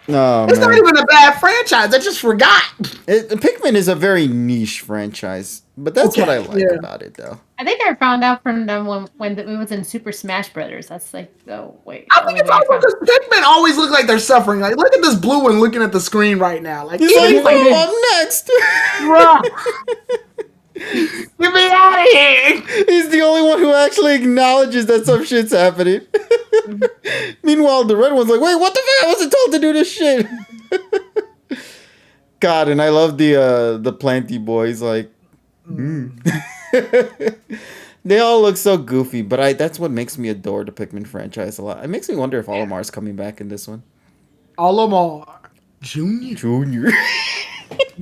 Speaker 1: No,
Speaker 2: It's
Speaker 1: man.
Speaker 2: not even a bad franchise. I just forgot.
Speaker 1: Pikmin is a very niche franchise, but that's what I
Speaker 2: Okay,
Speaker 1: like
Speaker 2: yeah.
Speaker 1: about it, though.
Speaker 5: I think I found out from them when it was in Super Smash Brothers. That's like, oh wait.
Speaker 2: I think it's also because Pikmin always look like they're suffering. Like, look at this blue one looking at the screen right now. Like,
Speaker 1: He's like,
Speaker 2: even
Speaker 1: oh, I'm next.
Speaker 2: get me out of here.
Speaker 1: He's the only one who actually acknowledges that some shit's happening. Meanwhile, the red one's like, wait, what the fuck? I wasn't told to do this shit. God, and I love the Planty boys. Like, they all look so goofy, but that's what makes me adore the Pikmin franchise a lot. It makes me wonder if Olimar's coming back in this one.
Speaker 2: Olimar Junior.
Speaker 1: Junior.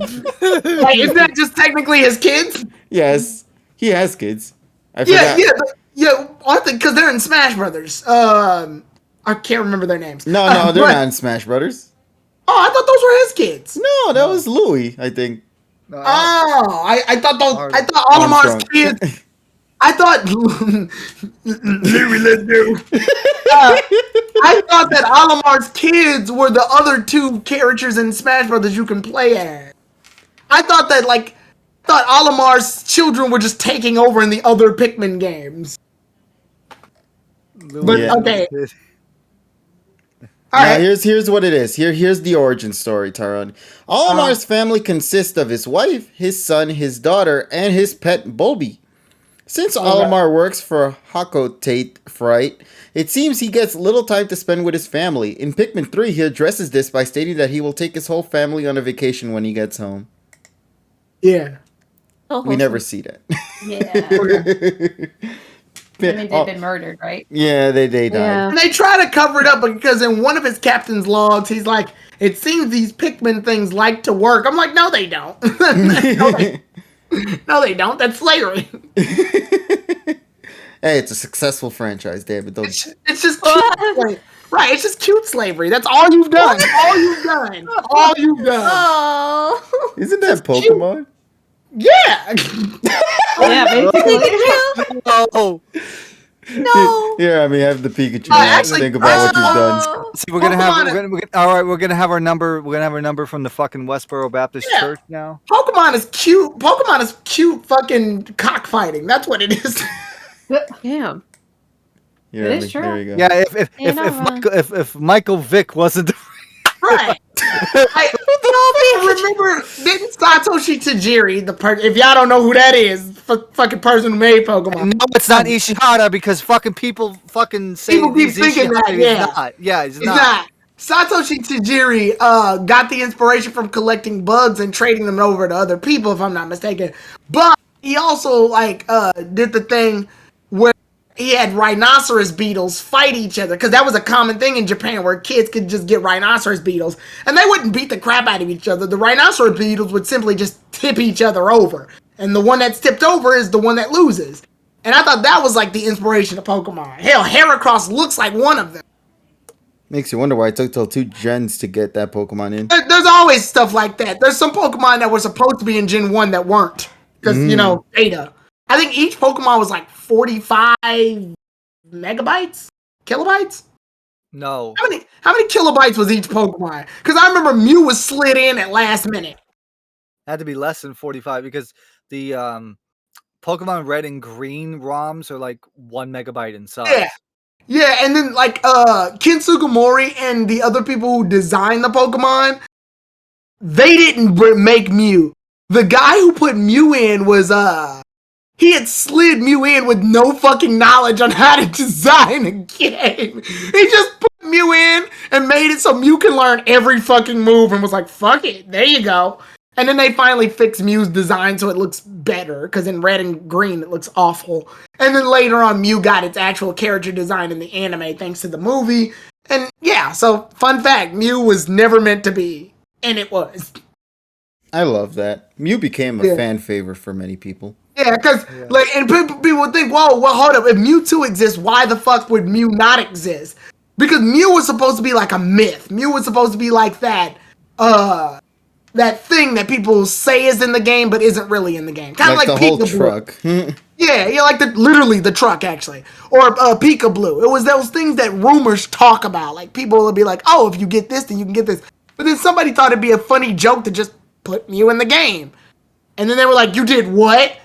Speaker 2: Like, isn't that just technically his kids?
Speaker 1: Yes, he has kids. I forgot.
Speaker 2: Yeah. I think because they're in Smash Brothers. I can't remember their names.
Speaker 1: No, they're not in Smash Brothers.
Speaker 2: Oh, I thought those were his kids.
Speaker 1: No, that was Louis, I think.
Speaker 2: Oh, I thought those. I thought
Speaker 1: Armstrong.
Speaker 2: Olimar's kids. I thought I thought that Olimar's kids were the other 2 characters in Smash Brothers you can play as. I thought that Olimar's children were just taking over in the other Pikmin games. But
Speaker 1: Yeah.
Speaker 2: okay.
Speaker 1: Now,
Speaker 2: Alright.
Speaker 1: here's what it is. Here's the origin story, Taron. Olimar's family consists of his wife, his son, his daughter, and his pet Bulby. Since Olimar works for Hakotate Fright, it seems he gets little time to spend with his family. In Pikmin 3, he addresses this by stating that he will take his whole family on a vacation when he gets home.
Speaker 2: Yeah.
Speaker 1: We never see that.
Speaker 5: Yeah. I mean, they've been murdered, right?
Speaker 1: Yeah, they died.
Speaker 2: And they try to cover it up because in one of his captain's logs, he's like, it seems these Pikmin things like to work. I'm like, no, they don't. No, they don't. That's slavery.
Speaker 1: Hey, it's a successful franchise, David.
Speaker 2: It's just cute slavery. Right, it's just cute slavery. That's all you've done. All you've done. All you've done.
Speaker 4: Oh.
Speaker 1: Isn't that Pokemon?
Speaker 2: Yeah.
Speaker 5: Yeah, basically.
Speaker 3: Oh.
Speaker 4: No.
Speaker 1: Yeah, I mean, have the Pikachu.
Speaker 2: Actually,
Speaker 1: think about what you've done.
Speaker 3: See, we're gonna have our number. We're gonna have our number from the fucking Westboro Baptist Church now.
Speaker 2: Pokemon is cute. Pokemon is cute fucking cockfighting. That's what it is.
Speaker 4: Damn.
Speaker 1: Yeah,
Speaker 5: It is true.
Speaker 1: there you go.
Speaker 3: Yeah, if Michael Vick wasn't
Speaker 2: Right. I remember, didn't Satoshi Tajiri, if y'all don't know who that is, fucking person who made Pokemon.
Speaker 3: No, it's not Ishihara because fucking people fucking say
Speaker 2: People keep
Speaker 3: he's
Speaker 2: thinking
Speaker 3: Ishihara.
Speaker 2: that, yeah.
Speaker 3: He's not. Yeah, he's
Speaker 2: It's
Speaker 3: not.
Speaker 2: Satoshi Tajiri got the inspiration from collecting bugs and trading them over to other people, if I'm not mistaken. But he also did the thing where he had rhinoceros beetles fight each other, because that was a common thing in Japan where kids could just get rhinoceros beetles and they wouldn't beat the crap out of each other. The rhinoceros beetles would simply just tip each other over, and the one that's tipped over is the one that loses. And I thought that was like the inspiration of Pokemon. Hell, Heracross looks like one of them.
Speaker 1: Makes you wonder why it took till 2 gens to get that Pokemon in.
Speaker 2: There's always stuff like that. There's some Pokemon that were supposed to be in Gen 1 that weren't, because data. I think each Pokemon was like 45 megabytes? Kilobytes?
Speaker 3: No.
Speaker 2: How many kilobytes was each Pokemon? Because I remember Mew was slid in at last minute.
Speaker 3: It had to be less than 45 because the Pokemon Red and Green ROMs are like 1 megabyte in size.
Speaker 2: Yeah, and then Ken Sugimori and the other people who designed the Pokemon, they didn't make Mew. The guy who put Mew in was he had slid Mew in with no fucking knowledge on how to design a game. He just put Mew in and made it so Mew can learn every fucking move and was like, fuck it, there you go. And then they finally fixed Mew's design so it looks better, because in Red and Green it looks awful. And then later on, Mew got its actual character design in the anime thanks to the movie. And yeah, so fun fact, Mew was never meant to be, and it was.
Speaker 1: I love that. Mew became a fan favorite for many people.
Speaker 2: Yeah, because and people would think, whoa, well, hold up. If Mewtwo exists, why the fuck would Mew not exist? Because Mew was supposed to be like a myth. Mew was supposed to be like that thing that people say is in the game but isn't really in the game. Kind of like
Speaker 1: the whole
Speaker 2: Peekaboo.
Speaker 1: truck.
Speaker 2: Yeah, like literally the truck actually, or Peekaboo. It was those things that rumors talk about. Like people will be like, oh, if you get this, then you can get this. But then somebody thought it'd be a funny joke to just put Mew in the game, and then they were like, you did what?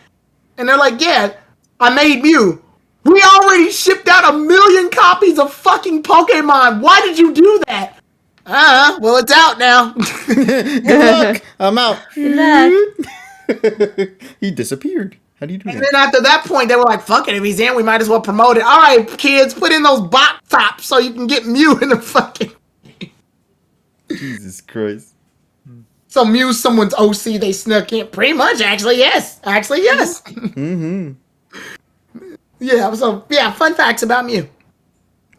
Speaker 2: And they're like, yeah, I made Mew. We already shipped out 1 million copies of fucking Pokemon. Why did you do that? Well, it's out now.
Speaker 1: Good luck. I'm out.
Speaker 4: Good luck.
Speaker 1: He disappeared. How do you do that?
Speaker 2: And then after that point, they were like, fuck it, if he's in, we might as well promote it. All right, kids, put in those box tops so you can get Mew in the fucking...
Speaker 1: Jesus Christ.
Speaker 2: So Mew's someone's OC they snuck in. Pretty much, actually, yes.
Speaker 1: Mm-hmm.
Speaker 2: Yeah, fun facts about Mew.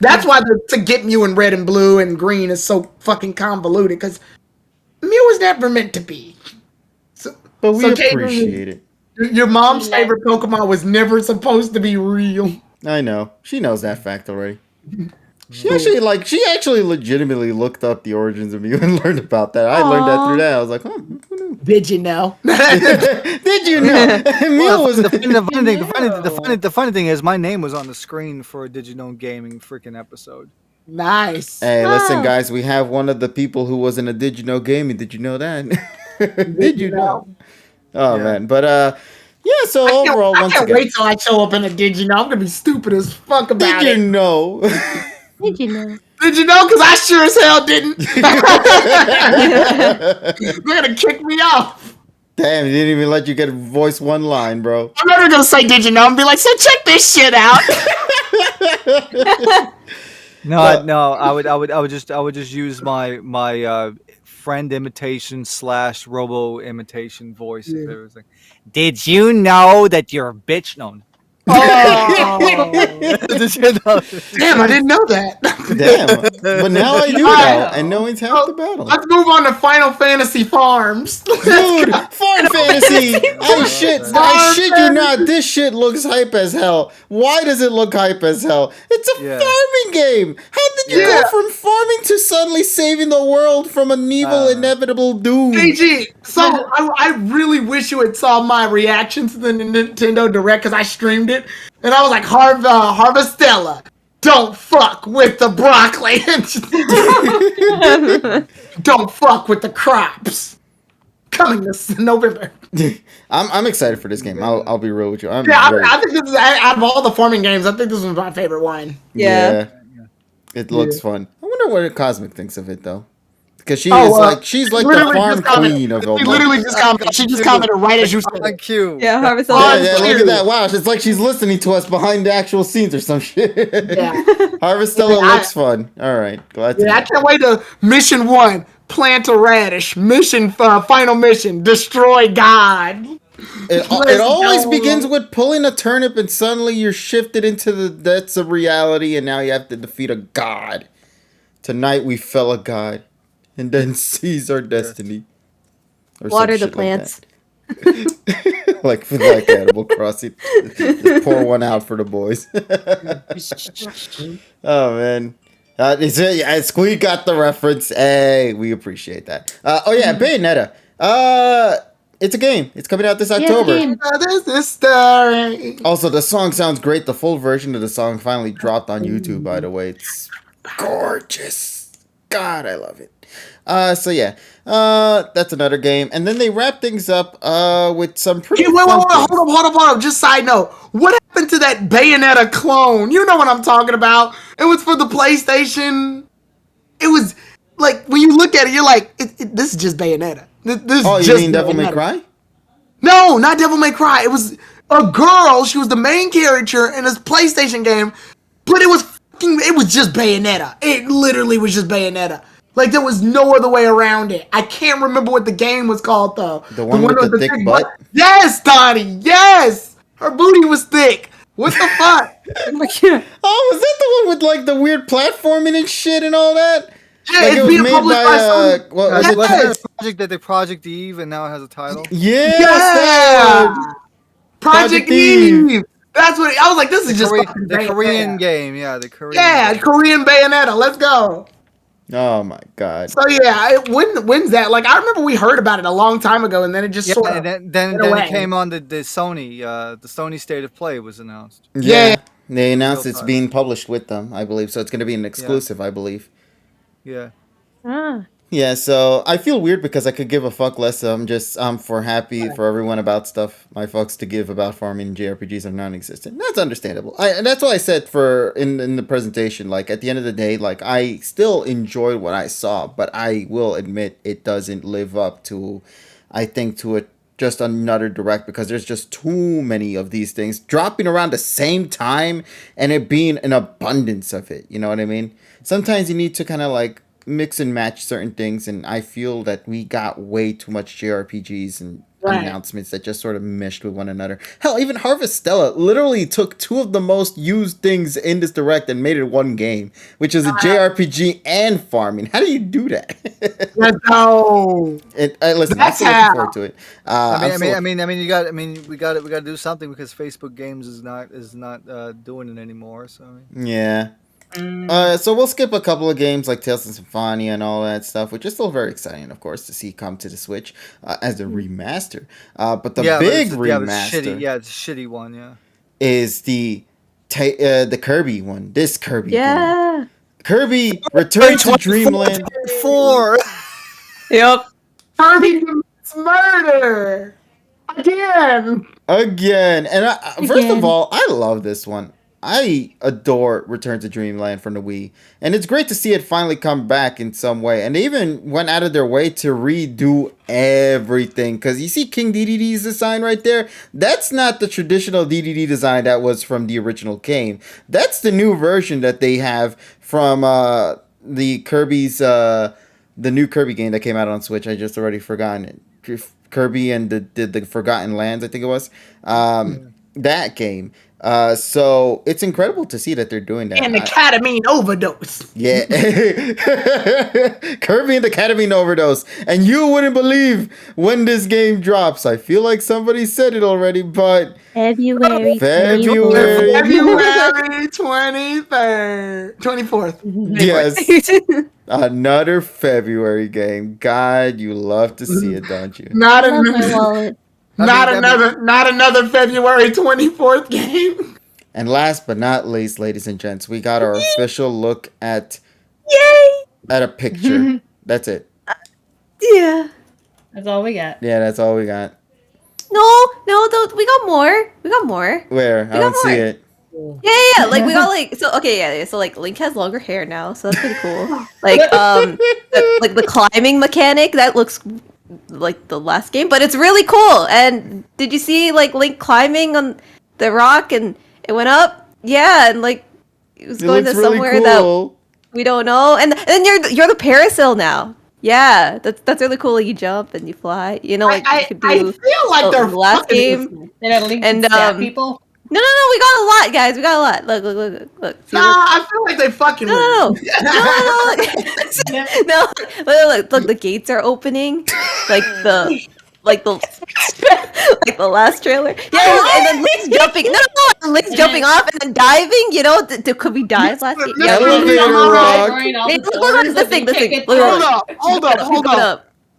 Speaker 2: That's why to get Mew in red and blue and green is so fucking convoluted, because Mew was never meant to be.
Speaker 1: But we
Speaker 2: Caitlin,
Speaker 1: appreciate it.
Speaker 2: Your mom's favorite Pokemon was never supposed to be real.
Speaker 1: I know. She knows that fact already. She actually legitimately looked up the origins of Mew and learned about that. I learned that through that. I was like, oh, who knew?
Speaker 2: Did you know?
Speaker 1: Did you know? Mew was
Speaker 3: the funny thing is my name was on the screen for a Digimon Gaming freaking episode.
Speaker 2: Nice.
Speaker 1: Hey, listen, guys, we have one of the people who was in a Digimon Gaming. Did you know that? Did you know? Oh, man. But, yeah, so overall,
Speaker 2: I can't wait till I show up in a Digimon. I'm going to be stupid as fuck about it.
Speaker 1: Did you know?
Speaker 4: Did you know?
Speaker 2: Did you know? Because I sure as hell didn't. They're going to kick me off.
Speaker 1: Damn, he didn't even let you get voice one line, bro.
Speaker 2: I'm never gonna say did you know and be like, so check this shit out.
Speaker 3: No, I would just use my friend imitation / robo imitation voice if it was like,
Speaker 6: Did you know that you're a bitch? No.
Speaker 2: Oh.
Speaker 3: Did you know?
Speaker 2: Damn, I didn't know that.
Speaker 1: Damn. But now I do know, and knowing's half the battle.
Speaker 2: Let's move on to Final Fantasy Farms.
Speaker 1: Dude, Farm Fantasy! I shit you not, this shit looks hype as hell. Why does it look hype as hell? It's a farming game! How did you go from farming to suddenly saving the world from an evil, inevitable doom?
Speaker 2: AG, so I really wish you had saw my reaction to the Nintendo Direct because I streamed it, and I was like, Harvestella, don't fuck with the broccoli. Don't fuck with the crops. Coming this November.
Speaker 1: I'm excited for this game. I'll be real with you.
Speaker 2: I think this is, out of all the farming games, I think this was my favorite one.
Speaker 1: Yeah. It looks fun. I wonder what Cosmic thinks of it though. Because she's like the farm queen of all.
Speaker 2: Literally just commented. She just commented right as you said.
Speaker 3: Thank you.
Speaker 4: Yeah, Harvest.
Speaker 1: Yeah, look at that. Wow, it's like she's listening to us behind the actual scenes or some shit.
Speaker 2: Yeah.
Speaker 1: Harvestella looks fun. All right, glad to know.
Speaker 2: I can't wait to mission 1. Plant a radish. Mission final mission. Destroy God.
Speaker 1: It always begins with pulling a turnip, and suddenly you're shifted into the depths of reality, and now you have to defeat a god. Tonight we fell a god, and then seize our destiny. Or
Speaker 4: Water the
Speaker 1: shit
Speaker 4: plants.
Speaker 1: Like Animal Crossing. Just pour one out for the boys. Oh man. Squeak got the reference. Hey, we appreciate that. Bayonetta. It's a game. It's coming out this October.
Speaker 2: This is story.
Speaker 1: Also, the song sounds great. The full version of the song finally dropped on YouTube, by the way. It's gorgeous. God, I love it. That's another game. And then they wrap things up with some pretty
Speaker 2: Hold up. Just side note. What happened to that Bayonetta clone? You know what I'm talking about. It was for the PlayStation. It was like, when you look at it, you're like, this is just Bayonetta.
Speaker 1: You mean Devil May Cry?
Speaker 2: No, not Devil May Cry. It was a girl. She was the main character in this PlayStation game, but it was just Bayonetta. It literally was just Bayonetta. Like, there was no other way around it. I can't remember what the game was called, though.
Speaker 1: The one with the thick butt?
Speaker 2: Yes, Donnie, yes! Her booty was thick. What the fuck?
Speaker 1: Oh, was that the one with, like, the weird platforming and shit and all that?
Speaker 2: Yeah,
Speaker 1: like
Speaker 2: it's being published by Sony.
Speaker 3: Project Eve, and now it has a title.
Speaker 1: Yeah.
Speaker 2: Project Eve. That's what I was like. This is just
Speaker 3: the Korean game. Yeah, the Korean.
Speaker 2: Yeah,
Speaker 3: game.
Speaker 2: Korean Bayonetta. Let's go.
Speaker 1: Oh my god.
Speaker 2: So yeah, when's that? Like, I remember we heard about it a long time ago, and then it just sort of
Speaker 3: then it came on the Sony. The Sony State of Play was announced.
Speaker 1: Yeah. They announced it's being published with them, I believe. So it's going to be an exclusive, I believe.
Speaker 3: Yeah.
Speaker 1: Yeah, so I feel weird because I could give a fuck less. I'm happy for everyone about stuff. My fucks to give about farming JRPGs are non-existent. That's understandable. And that's why I said in the presentation, like, at the end of the day, like, I still enjoyed what I saw, but I will admit it doesn't live up to, I think, to it. Just another direct, because there's just too many of these things dropping around the same time and it being an abundance of it. You know what I mean? Sometimes you need to kind of like mix and match certain things, and I feel that we got way too much JRPGs and announcements that just sort of meshed with one another. Hell, even Harvestella literally took two of the most used things in this direct and made it one game, which is a JRPG and farming. How do you do that?
Speaker 2: Let's go.
Speaker 1: Listen, I'm still looking forward to it.
Speaker 3: We got to do something, because Facebook Games is not doing it anymore. So
Speaker 1: yeah. So we'll skip a couple of games like Tales of Symphonia and all that stuff, which is still very exciting, of course, to see come to the Switch as a remaster. But the big remaster,
Speaker 3: it's a shitty one,
Speaker 1: is the Kirby one. This Kirby game.
Speaker 4: Kirby
Speaker 1: Return to Dreamland
Speaker 3: 4.
Speaker 4: Yep.
Speaker 2: Kirby commits murder again.
Speaker 1: And first of all, I love this one. I adore Return to Dreamland from the Wii, and it's great to see it finally come back in some way. And they even went out of their way to redo everything. Because you see King DDD's design right there? That's not the traditional DDD design that was from the original game. That's the new version that they have from the Kirby's, the new Kirby game that came out on Switch. I just already forgotten it. Kirby and the Forgotten Lands, I think it was. That game. So it's incredible to see that they're doing that.
Speaker 2: And the ketamine overdose.
Speaker 1: Yeah. Kirby and the ketamine overdose. And you wouldn't believe when this game drops. I feel like somebody said it already, but
Speaker 4: February
Speaker 2: 23rd. 24th.
Speaker 1: yes. Another February game. God, you love to see it, don't you?
Speaker 2: Not
Speaker 4: I love my
Speaker 2: another.
Speaker 4: wallet.
Speaker 2: Not another February 24th game.
Speaker 1: And last but not least, ladies and gents, we got our official look at a picture. That's it.
Speaker 4: Yeah.
Speaker 5: That's all we got.
Speaker 1: Yeah, that's all we got.
Speaker 4: No, we got more. We got more.
Speaker 1: Where? I don't see
Speaker 4: more.
Speaker 1: it.
Speaker 4: Yeah. Like we got like so. Okay, yeah. So like Link has longer hair now, so that's pretty cool. Like like the climbing mechanic that looks like the last game, but it's really cool. And did you see like Link climbing on the rock and it went up? Yeah, and like it was going to
Speaker 1: looks really
Speaker 4: somewhere
Speaker 1: cool.
Speaker 4: that we don't know. And then you're the parasail now. Yeah, that's really cool. Like, you jump and you fly. You know, like you could do.
Speaker 2: I feel like they're
Speaker 4: the last
Speaker 2: fucking
Speaker 4: game.
Speaker 5: Did I link
Speaker 4: And,
Speaker 5: stab people?
Speaker 4: No, we got a lot, guys. We got a lot. Look. See,
Speaker 2: Nah, I feel like they fucking
Speaker 4: no,
Speaker 2: with
Speaker 4: no, look, the gates are opening, like the like the last trailer. Yeah, and then Link's jumping. No, Link's jumping off and then diving. You know, could we dive last game? Yeah,
Speaker 1: Elevator rock.
Speaker 4: Look, this thing.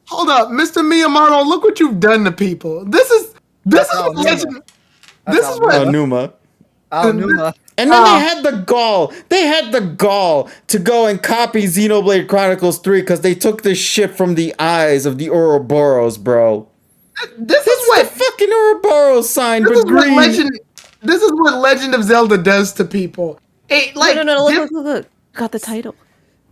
Speaker 2: Hold up, Mr. Miyamoto, look what you've done to people. This is what legend. This is what
Speaker 1: Numa.
Speaker 3: Numa.
Speaker 1: And then they had the gall. They had the gall to go and copy Xenoblade Chronicles 3 because they took this shit from the eyes of the Ouroboros, bro.
Speaker 2: This is
Speaker 1: The fucking Ouroboros sign,
Speaker 2: this
Speaker 1: but
Speaker 2: is what
Speaker 1: green.
Speaker 2: This is what Legend of Zelda does to people. It like
Speaker 4: No, look. Got the title.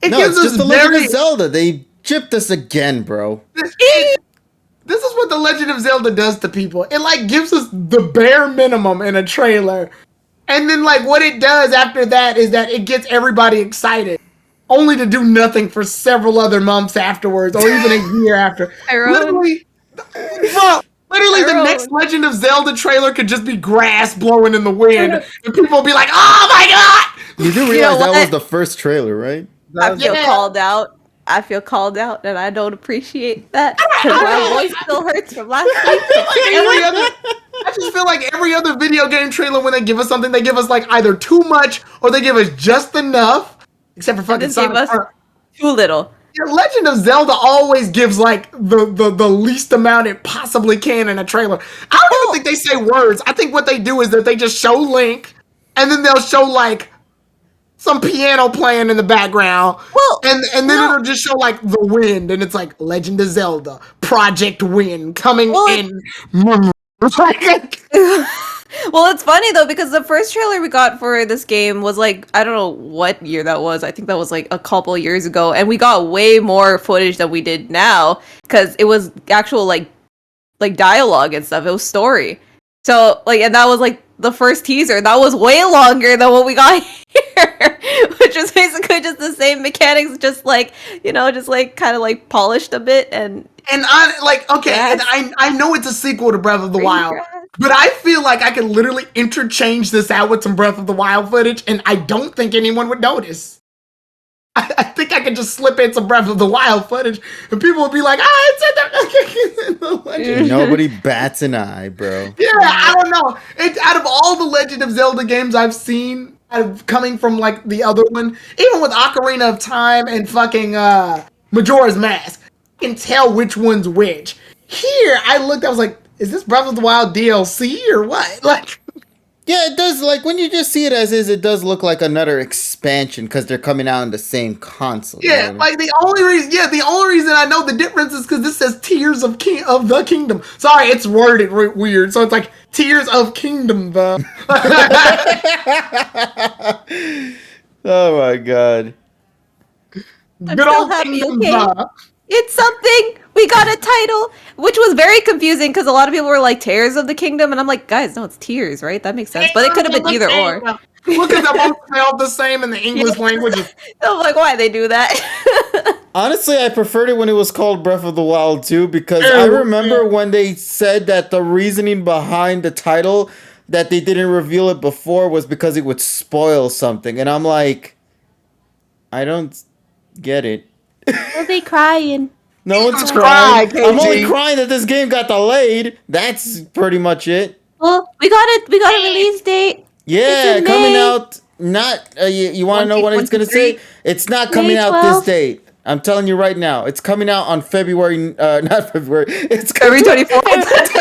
Speaker 2: it
Speaker 1: No,
Speaker 2: gives
Speaker 1: it's
Speaker 2: us
Speaker 1: just the Legend
Speaker 2: very
Speaker 1: of Zelda. They gypped us again, bro.
Speaker 2: This is what the Legend of Zelda does to people. It like gives us the bare minimum in a trailer. And then like what it does after that is that it gets everybody excited. Only to do nothing for several other months afterwards or even a year after. Literally the next Legend of Zelda trailer could just be grass blowing in the wind. And people will be like, oh my god!
Speaker 1: You do realize that was the first trailer, right?
Speaker 4: I feel called out. And I don't appreciate that because my voice still hurts from last week.
Speaker 2: I just feel like every other video game trailer, when they give us something, they give us like either too much or they give us just enough. Except for fucking
Speaker 4: This gave
Speaker 2: Sonic.
Speaker 4: us too little.
Speaker 2: Yeah, Legend of Zelda always gives like the least amount it possibly can in a trailer. I don't even think they say words. I think what they do is that they just show Link, and then they'll show like some piano playing in the background.
Speaker 4: Well,
Speaker 2: and then it'll just show like the wind, and it's like Legend of Zelda, Project Wind coming in.
Speaker 4: Well, it's funny though because the first trailer we got for this game was like I don't know what year that was. I think that was like a couple years ago, and we got way more footage than we did now because it was actual like dialogue and stuff. It was story. So like, and that was like the first teaser. That was way longer than what we got here, which was basically just the same mechanics, just like just like kind of like polished a bit and
Speaker 2: I like and I know it's a sequel to Breath of the Wild. But I feel like I could literally interchange this out with some Breath of the Wild footage, and I don't think anyone would notice. I think I could just slip in some Breath of the Wild footage, and people would be like, it's in the Legend.
Speaker 1: Nobody bats an eye, bro.
Speaker 2: Yeah, I don't know. Out of all the Legend of Zelda games I've seen, coming from like the other one, even with Ocarina of Time and fucking Majora's Mask, I can tell which one's which. Here, I was like, is this Breath of the Wild DLC or what? Like,
Speaker 1: Yeah, it does. Like when you just see it as is, it does look like another expansion because they're coming out on the same console.
Speaker 2: Yeah, like the only reason I know the difference is because this says Tears of the Kingdom. Sorry, it's worded weird, so it's like Tears of Kingdom.
Speaker 1: Oh my god!
Speaker 4: I'm
Speaker 2: Good
Speaker 4: so
Speaker 2: old
Speaker 4: happy,
Speaker 2: Kingdom.
Speaker 4: okay? It's something. We got a title, which was very confusing because a lot of people were like Tears of the Kingdom, and I'm like, guys, no, it's Tears, right? That makes sense. But it could have been either or.
Speaker 2: Look at them both spelled the same in the English language.
Speaker 4: I'm like, why they do that?
Speaker 1: Honestly, I preferred it when it was called Breath of the Wild 2 because I remember when they said that the reasoning behind the title that they didn't reveal it before was because it would spoil something, and I'm like, I don't get it.
Speaker 4: Are they crying?
Speaker 1: No one's
Speaker 2: cry,
Speaker 1: crying. I'm only
Speaker 2: KG.
Speaker 1: crying that this game got delayed. That's pretty much it.
Speaker 4: Well, we got a release date.
Speaker 1: Yeah,
Speaker 4: It's in
Speaker 1: coming
Speaker 4: May.
Speaker 1: out. Not you want to know what it's gonna say? It's not coming
Speaker 4: May
Speaker 1: out
Speaker 4: 12th.
Speaker 1: this date. I'm telling you right now. It's coming out on February. Not February. It's
Speaker 4: February
Speaker 1: coming
Speaker 4: 24th.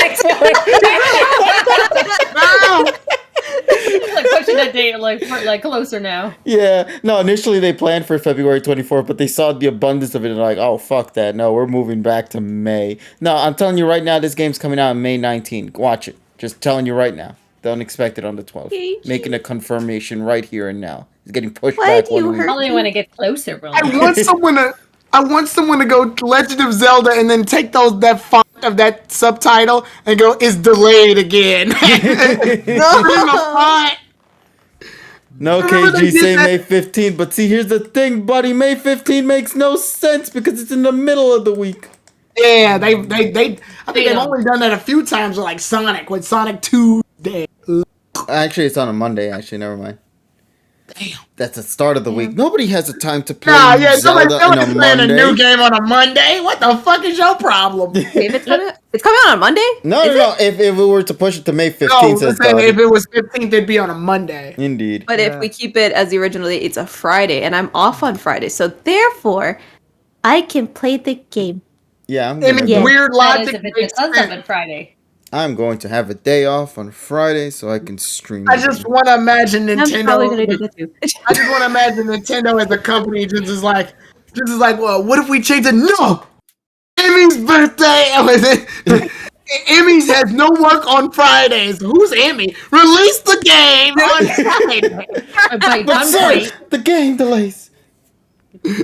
Speaker 5: Like pushing that date like closer now.
Speaker 1: Yeah. No, initially they planned for February 24th, but they saw the abundance of it and they're like, oh fuck that. No, we're moving back to May. No, I'm telling you right now, this game's coming out on May 19th. Watch it. Just telling you right now. Don't expect it on the 12th.
Speaker 4: KG.
Speaker 1: Making a confirmation right here and now. It's getting pushed
Speaker 4: Why
Speaker 1: back
Speaker 4: do you
Speaker 1: 1 week.
Speaker 4: hurt
Speaker 5: Only when it gets closer, bro.
Speaker 2: I want someone to go Legend of Zelda and then take that font of that subtitle and go, it's delayed again.
Speaker 1: No,
Speaker 2: Remember they
Speaker 1: KG,
Speaker 2: did
Speaker 1: say
Speaker 2: that-
Speaker 1: May 15th, but see, here's the thing, buddy. May 15th makes no sense because it's in the middle of the week.
Speaker 2: Yeah, I think they've only done that a few times with like Sonic, with Sonic 2 Day.
Speaker 1: Actually, it's on a Monday, never mind.
Speaker 2: Damn.
Speaker 1: That's the start of the week. Nobody has the time to play
Speaker 2: Nah, yeah,
Speaker 1: Zelda on a
Speaker 2: nobody's playing a new
Speaker 1: Monday.
Speaker 2: game on a Monday. What the fuck is your problem?
Speaker 4: Dave, it's coming out on Monday?
Speaker 1: No. If we were to push it to May 15th,
Speaker 2: No,
Speaker 1: says
Speaker 2: I'm saying
Speaker 1: Dottie.
Speaker 2: if it was 15th, it'd be on a Monday.
Speaker 1: Indeed.
Speaker 4: But if we keep it as the original date, it's a Friday, and I'm off on Friday. So therefore, I can play the game.
Speaker 1: Yeah, I'm
Speaker 2: I
Speaker 1: gonna
Speaker 2: mean,
Speaker 1: go.
Speaker 2: weird
Speaker 5: That is
Speaker 2: logic
Speaker 5: if it's
Speaker 2: makes
Speaker 5: because of
Speaker 2: sense.
Speaker 5: it Friday.
Speaker 1: I'm going to have a day off on Friday so I can stream.
Speaker 2: I
Speaker 1: the
Speaker 2: just
Speaker 1: game.
Speaker 2: want to imagine
Speaker 4: I'm probably gonna do
Speaker 2: Nintendo.
Speaker 4: that too.
Speaker 2: I just want to imagine Nintendo as a company just is like, well, what if we change it? No, Emmy's birthday. Emmy's has no work on Fridays. Who's Emmy? Release the game on Friday.
Speaker 5: By
Speaker 1: But sorry,
Speaker 5: gunpoint.
Speaker 1: the game delays.
Speaker 4: Like,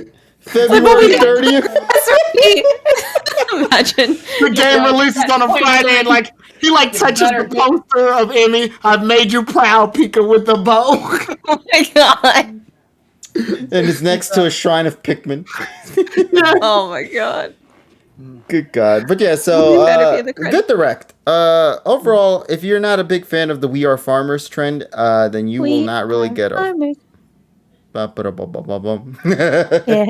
Speaker 4: what
Speaker 1: February
Speaker 4: we did-
Speaker 1: 30th.
Speaker 4: That's right. Imagine.
Speaker 2: The game releases on a Friday and like he like touches the poster of Emmy. I've made you proud, Pika with the bow.
Speaker 4: Oh my god.
Speaker 1: And it's next to a shrine of Pikmin.
Speaker 4: Oh my god.
Speaker 1: Good God. But yeah,
Speaker 4: You
Speaker 1: so
Speaker 4: better be in the credits.
Speaker 1: good direct. Overall, if you're not a big fan of the We Are Farmers trend, then you will not really get off. Ba-ba-da-ba-ba-ba-bum.
Speaker 4: Yeah.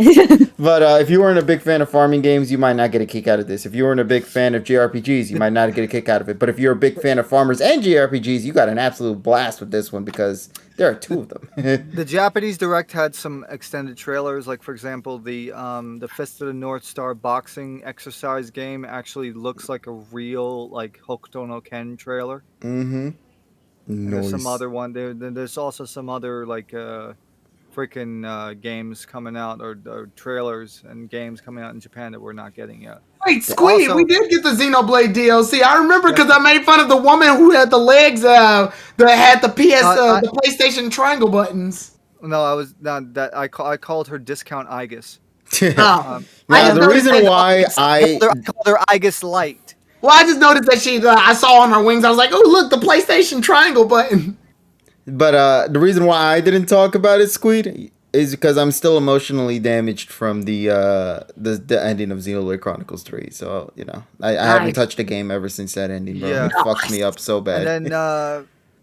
Speaker 1: But if you weren't a big fan of farming games, you might not get a kick out of this. If you weren't a big fan of JRPGs, you might not get a kick out of it. But if you're a big fan of farmers and JRPGs, you got an absolute blast with this one because there are two of them.
Speaker 3: The Japanese Direct had some extended trailers, like for example, the Fist of the North Star boxing exercise game actually looks like a real like Hokuto no Ken trailer.
Speaker 1: Mm-hmm.
Speaker 3: And there's some
Speaker 1: Nice.
Speaker 3: other one. There's also some other like freaking games coming out or trailers and games coming out in Japan that we're not getting yet.
Speaker 2: Wait, Squeak,
Speaker 3: Also-
Speaker 2: we did get the Xenoblade DLC. I remember because I made fun of the woman who had the legs that had the the PlayStation triangle buttons.
Speaker 3: No, I was not that. I called her Discount Igus.
Speaker 2: Oh.
Speaker 1: Now, the
Speaker 2: noticed
Speaker 1: reason
Speaker 2: that-
Speaker 1: why
Speaker 3: I called her Igus Light.
Speaker 2: Well, I just noticed that I saw on her wings. I was like, oh, look, the PlayStation triangle button.
Speaker 1: But the reason why I didn't talk about it, Squeed, is because I'm still emotionally damaged from the ending of Xenoblade Chronicles 3. So, you know, I haven't touched the game ever since that ending, bro.
Speaker 3: Yeah.
Speaker 1: It fucked me up so bad.
Speaker 3: And then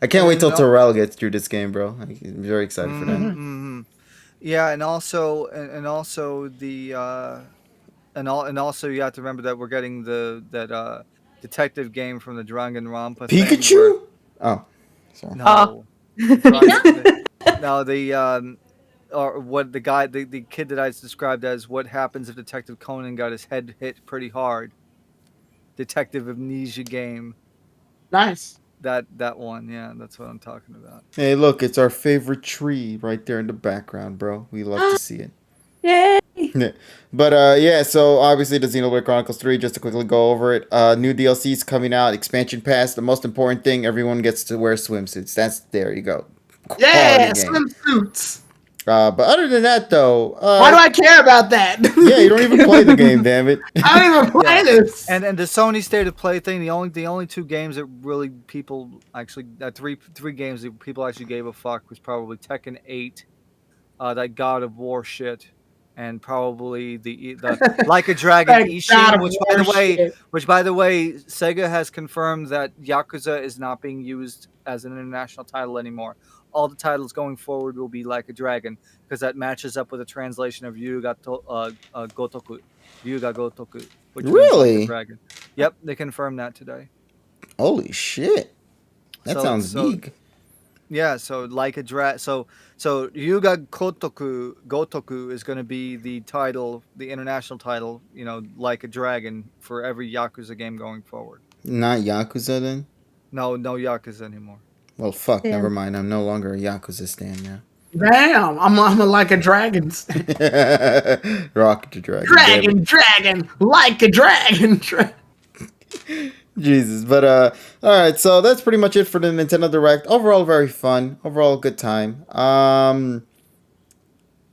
Speaker 1: I can't wait till
Speaker 3: no-
Speaker 1: Terrell gets through this game, bro. I'm very excited for that.
Speaker 3: mhm. Yeah, and also the and also you have to remember that we're getting that detective game from the Danganronpa thing
Speaker 1: Pikachu? Oh, sorry.
Speaker 3: where- No, or what the kid that I described as what happens if Detective Conan got his head hit pretty hard. Detective amnesia game.
Speaker 2: Nice.
Speaker 3: That one, yeah, that's what I'm talking about.
Speaker 1: Hey, look, it's our favorite tree right there in the background, bro. We love to see it.
Speaker 4: Yay!
Speaker 1: Yeah. But yeah, so obviously the Xenoblade Chronicles 3, just to quickly go over it, new DLCs coming out, expansion pass, the most important thing, everyone gets to wear swimsuits. That's, there you go. Quality
Speaker 2: Yeah,
Speaker 1: game.
Speaker 2: swimsuits.
Speaker 1: But other than that, though,
Speaker 2: Why do I care about that?
Speaker 1: yeah, you don't even play the game, damn it.
Speaker 2: I don't even play
Speaker 3: Yeah.
Speaker 2: this.
Speaker 3: And the Sony State of Play thing, the only two games that really people actually three games that people actually gave a fuck was probably Tekken 8, that God of War shit, and probably the Like a Dragon
Speaker 2: That God
Speaker 3: Ishin,
Speaker 2: of War shit.
Speaker 3: which by the way, Sega has confirmed that Yakuza is not being used as an international title anymore. All the titles going forward will be Like a Dragon, because that matches up with a translation of Gotoku, Ryuga Gotoku, which means like a
Speaker 1: Really?
Speaker 3: dragon. Yep, they confirmed that today.
Speaker 1: Holy shit. That
Speaker 3: So
Speaker 1: sounds
Speaker 3: so
Speaker 1: big.
Speaker 3: yeah, so like a so Ryuga Gotoku is going to be the title, the international title, like a dragon for every Yakuza game going forward.
Speaker 1: Not Yakuza then?
Speaker 3: No Yakuza anymore.
Speaker 1: Well, fuck,
Speaker 4: Yeah.
Speaker 1: never mind. I'm no longer a Yakuza stan now.
Speaker 2: Damn, I'm a like a dragon.
Speaker 1: Rock the Dragon. damn it.
Speaker 2: Dragon, like a dragon.
Speaker 1: Jesus, but all right. So that's pretty much it for the Nintendo Direct. Overall, very fun. Overall, good time.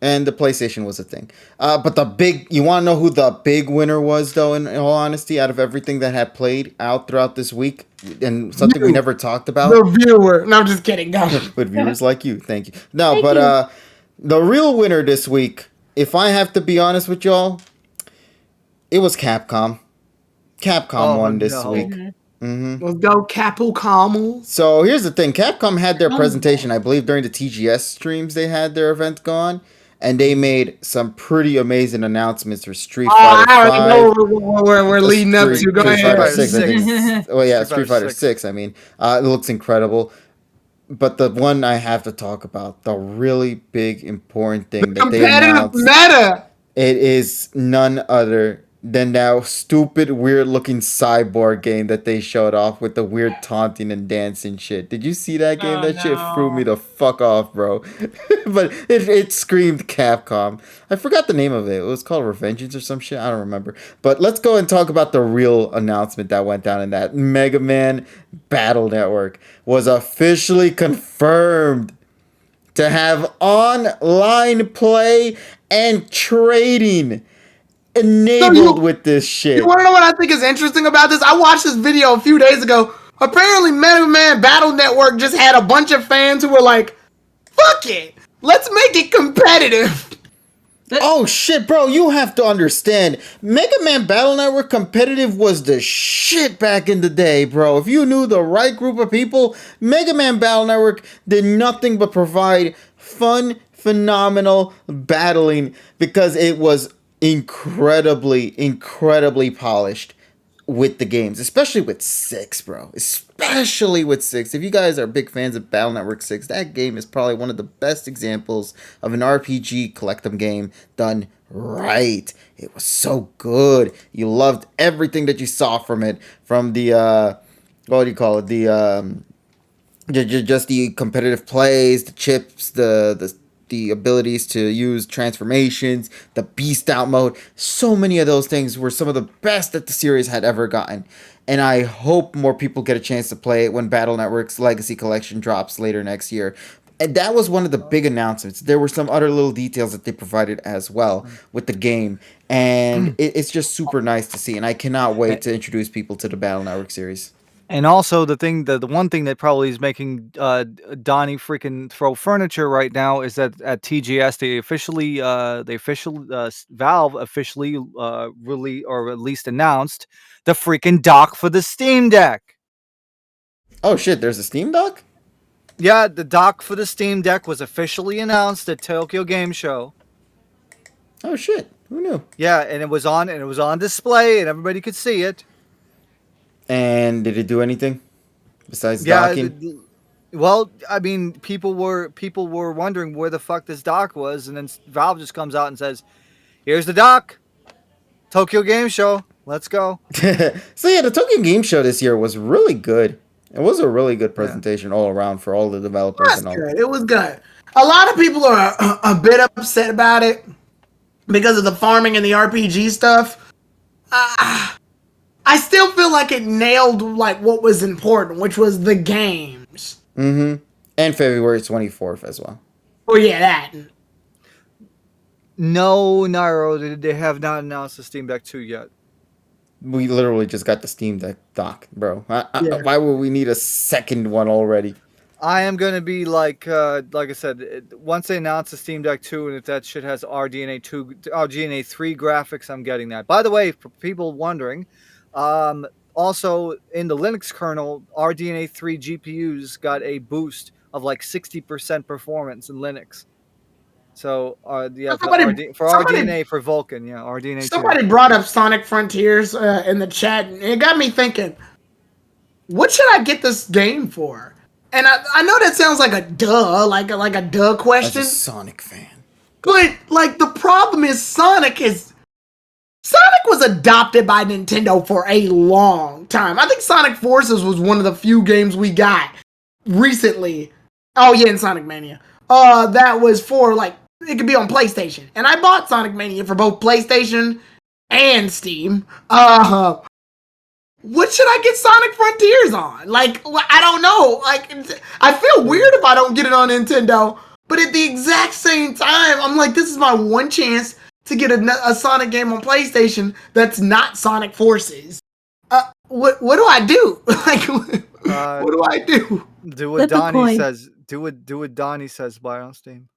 Speaker 1: And the PlayStation was a thing. But you want to know who the big winner was, though? In all honesty, out of everything that had played out throughout this week, and something we
Speaker 2: You.
Speaker 1: never talked about.
Speaker 2: The viewer. No, I'm just kidding. Go.
Speaker 1: But viewers like you, thank you. No,
Speaker 4: Thank
Speaker 1: but
Speaker 4: you.
Speaker 1: the real winner this week, if I have to be honest with y'all, it was Capcom. Capcom won this
Speaker 3: no.
Speaker 1: week.
Speaker 2: Let's go, Capu Camel.
Speaker 1: So here's the thing: Capcom had their presentation, I believe, during the TGS streams. They had their event going, and they made some pretty amazing announcements for Street Fighter
Speaker 2: I already know
Speaker 1: 5.
Speaker 2: what we're leading up to. Go
Speaker 1: Street
Speaker 2: ahead.
Speaker 1: Fighter 6. I think it's, well, yeah,
Speaker 3: Street
Speaker 1: Street
Speaker 3: Fighter
Speaker 1: Fighter 6. I mean, it looks incredible. But the one I have to talk about, the really big important thing that they
Speaker 2: Competitive
Speaker 1: announced,
Speaker 2: meta.
Speaker 1: it is none other than that stupid, weird-looking cyborg game that they showed off with the weird taunting and dancing shit. Did you see that game?
Speaker 5: Oh,
Speaker 1: That shit threw
Speaker 5: no.
Speaker 1: me the fuck off, bro. But it screamed Capcom. I forgot the name of it. It was called Revengeance or some shit. I don't remember. But let's go and talk about the real announcement that went down in that. Mega Man Battle Network was officially confirmed to have online play and trading enabled with this shit.
Speaker 2: You want to know what I think is interesting about this? I watched this video a few days ago. Apparently, Mega Man Battle Network just had a bunch of fans who were like, fuck it. Let's make it competitive.
Speaker 1: Oh shit, bro, you have to understand. Mega Man Battle Network competitive was the shit back in the day, bro. If you knew the right group of people, Mega Man Battle Network did nothing but provide fun, phenomenal battling because it was incredibly polished with the games, especially with 6, bro. Especially with 6. If you guys are big fans of Battle Network 6, that game is probably one of the best examples of an RPG collectum game done right. It was so good. You loved everything that you saw from it. From the, what do you call it? The, just the competitive plays, the chips, the abilities to use transformations, the beast out mode. So many of those things were some of the best that the series had ever gotten. And I hope more people get a chance to play it when Battle Network's Legacy Collection drops later next year. And that was one of the big announcements. There were some other little details that they provided as well with the game. And it's just super nice to see. And I cannot wait to introduce people to the Battle Network series.
Speaker 3: And also the one thing that probably is making Donnie freaking throw furniture right now is that at TGS Valve officially really, or at least announced, the freaking dock for the Steam Deck.
Speaker 1: Oh shit, there's a Steam dock?
Speaker 3: Yeah, the dock for the Steam Deck was officially announced at Tokyo Game Show.
Speaker 1: Oh shit, who knew?
Speaker 3: Yeah, and it was on display and everybody could see it.
Speaker 1: And did it do anything besides docking?
Speaker 3: Well, I mean, people were wondering where the fuck this dock was, and then Valve just comes out and says, "Here's the dock, Tokyo Game Show, let's go."
Speaker 1: So yeah, the Tokyo Game Show this year was really good. It was a really good presentation all around for all the developers
Speaker 2: That's
Speaker 1: and all.
Speaker 2: good. It was good. A lot of people are a bit upset about it because of the farming and the RPG stuff. I still feel like it nailed like what was important, which was the games.
Speaker 1: Mm-hmm. And February 24th as well.
Speaker 2: Oh yeah, that.
Speaker 3: No, Nairo, they have not announced the Steam Deck 2 yet.
Speaker 1: We literally just got the Steam Deck dock, bro.
Speaker 2: Yeah.
Speaker 1: Why would we need a second one already?
Speaker 3: I am gonna be like I said, once they announce the Steam Deck 2, and if that shit has RDNA 3 graphics, I'm getting that. By the way, for people wondering, also in the Linux kernel, RDNA 3 GPUs got a boost of like 60% performance in Linux. So yeah, for RDNA for Vulkan, yeah, RDNA 2.
Speaker 2: Somebody brought up Sonic Frontiers in the chat, and it got me thinking, what should I get this game for? And I know that sounds like a duh, like a duh question.
Speaker 1: As a Sonic fan.
Speaker 2: But like the problem is Sonic was adopted by Nintendo for a long time. I think Sonic Forces was one of the few games we got recently. Oh yeah, in Sonic Mania. That was for like it could be on PlayStation. And I bought Sonic Mania for both PlayStation and Steam. What should I get Sonic Frontiers on? Like, I don't know. Like, I feel weird if I don't get it on Nintendo. But at the exact same time, I'm like, this is my one chance to get a Sonic game on PlayStation that's not Sonic Forces. What do I do? Like, what do I do?
Speaker 3: Do what Donnie says. Do what Donnie says. Buy on Steam.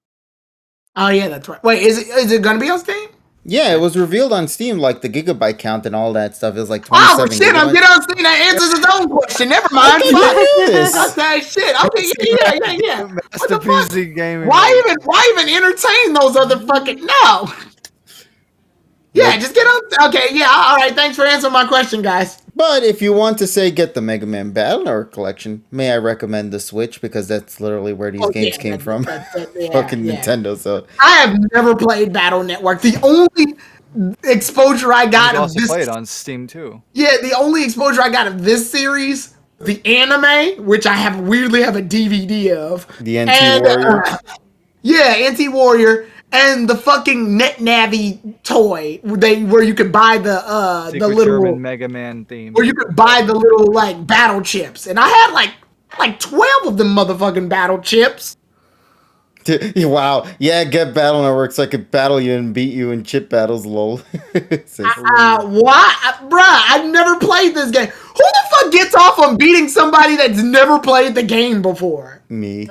Speaker 2: Oh yeah, that's right. Wait, is it gonna be on Steam?
Speaker 1: Yeah, it was revealed on Steam, like the gigabyte count and all that stuff. It was like 27
Speaker 2: Oh shit! I'm getting on Steam. That answers its own question. Never mind. Okay, shit. Okay, yeah.
Speaker 3: Master PC gaming.
Speaker 2: Why even entertain those other fucking no? Yeah, just get on. Okay, yeah. All right. Thanks for answering my question, guys.
Speaker 1: But if you want to say get the Mega Man Battle Network collection, may I recommend the Switch, because that's literally where these games came from. Fucking Nintendo. So
Speaker 2: I have never played Battle Network. The only exposure I got
Speaker 3: you
Speaker 2: of
Speaker 3: also
Speaker 2: this
Speaker 3: play it on Steam too.
Speaker 2: Yeah, the only exposure I got of this series, the anime, which I weirdly have a DVD of,
Speaker 1: the NT Warrior.
Speaker 2: Yeah, NT Warrior. And the fucking NetNavi toy, where you could buy the little
Speaker 3: German Mega Man theme,
Speaker 2: where you could buy the little like battle chips, and I had like 12 of them motherfucking battle chips.
Speaker 1: Wow, yeah, get Battle Network so I could battle you and beat you in chip battles, lol.
Speaker 2: Why, bruh? I've never played this game. Who the fuck gets off on beating somebody that's never played the game before?
Speaker 1: Me.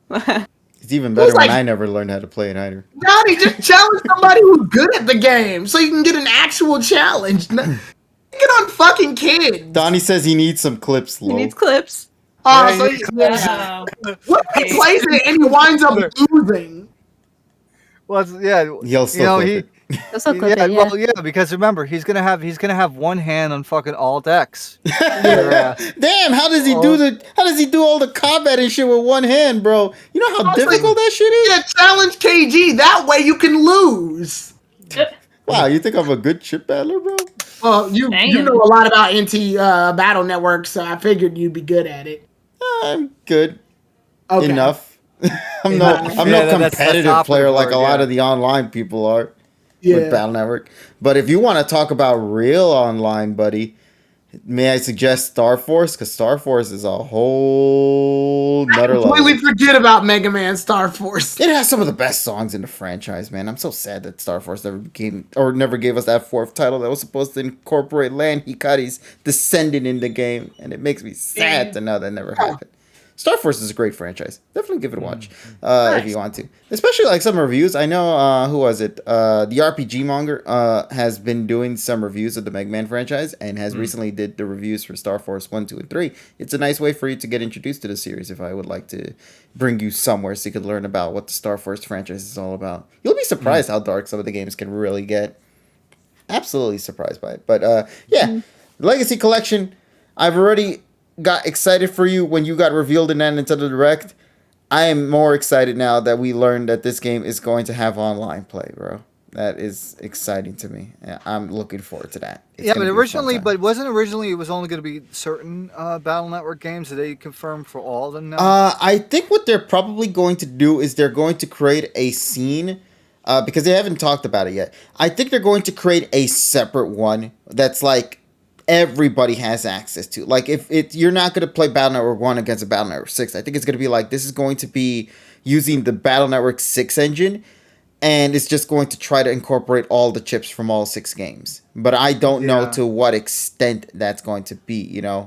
Speaker 1: It's even better when I never learned how to play it either.
Speaker 2: Johnny, just challenge somebody who's good at the game so you can get an actual challenge. Get on fucking kids.
Speaker 1: Donnie says he needs some clips, lol.
Speaker 4: He needs clips.
Speaker 2: Oh, yeah, what if he plays it and he winds up losing?
Speaker 3: Well, yeah,
Speaker 1: he'll still clip it.
Speaker 3: Well, yeah, because remember, he's gonna have one hand on fucking Alt X.
Speaker 1: Damn, how does he do all the combat and shit with one hand, bro? You know how difficult that shit is?
Speaker 2: Yeah, challenge KG. That way you can lose.
Speaker 1: Wow, you think I'm a good chip battler, bro?
Speaker 2: Well, you know a lot about NT Battle Network, so I figured you'd be good at it.
Speaker 1: I'm good. Okay. Enough. I'm no competitive player like a lot of the online people are. With Battle Network. But if you want to talk about real online, buddy, may I suggest Star Force? Because Star Force is a whole nother level. I
Speaker 2: completely forget about Mega Man Star Force.
Speaker 1: It has some of the best songs in the franchise, man. I'm so sad that Star Force never gave us that fourth title that was supposed to incorporate Lan Hikari's descendant in the game. And it makes me sad to know that never happened. Star Force is a great franchise. Definitely give it a watch if you want to. Especially like some reviews. I know, who was it? The RPG Monger has been doing some reviews of the Mega Man franchise and has recently did the reviews for Star Force 1, 2, and 3. It's a nice way for you to get introduced to the series if I would like to bring you somewhere so you could learn about what the Star Force franchise is all about. You'll be surprised how dark some of the games can really get. Absolutely surprised by it. But Legacy Collection, I've already got excited for you when you got revealed in that Nintendo Direct. I am more excited now that we learned that this game is going to have online play, bro. That is exciting to me. Yeah, I'm looking forward to that. It's
Speaker 3: Yeah,
Speaker 1: gonna
Speaker 3: but
Speaker 1: be a fun
Speaker 3: originally,
Speaker 1: time.
Speaker 3: but wasn't originally it was only going to be certain Battle Network games? Did they confirm for all of them now?
Speaker 1: I think what they're probably going to do is they're going to create a scene, because they haven't talked about it yet. I think they're going to create a separate one that's like everybody has access to. Like if you're not going to play Battle Network 1 against a Battle Network 6. I think it's going to be like this is going to be using the Battle Network 6 engine, and it's just going to try to incorporate all the chips from all 6 games. But I don't know
Speaker 3: Yeah.
Speaker 1: to what extent that's going to be.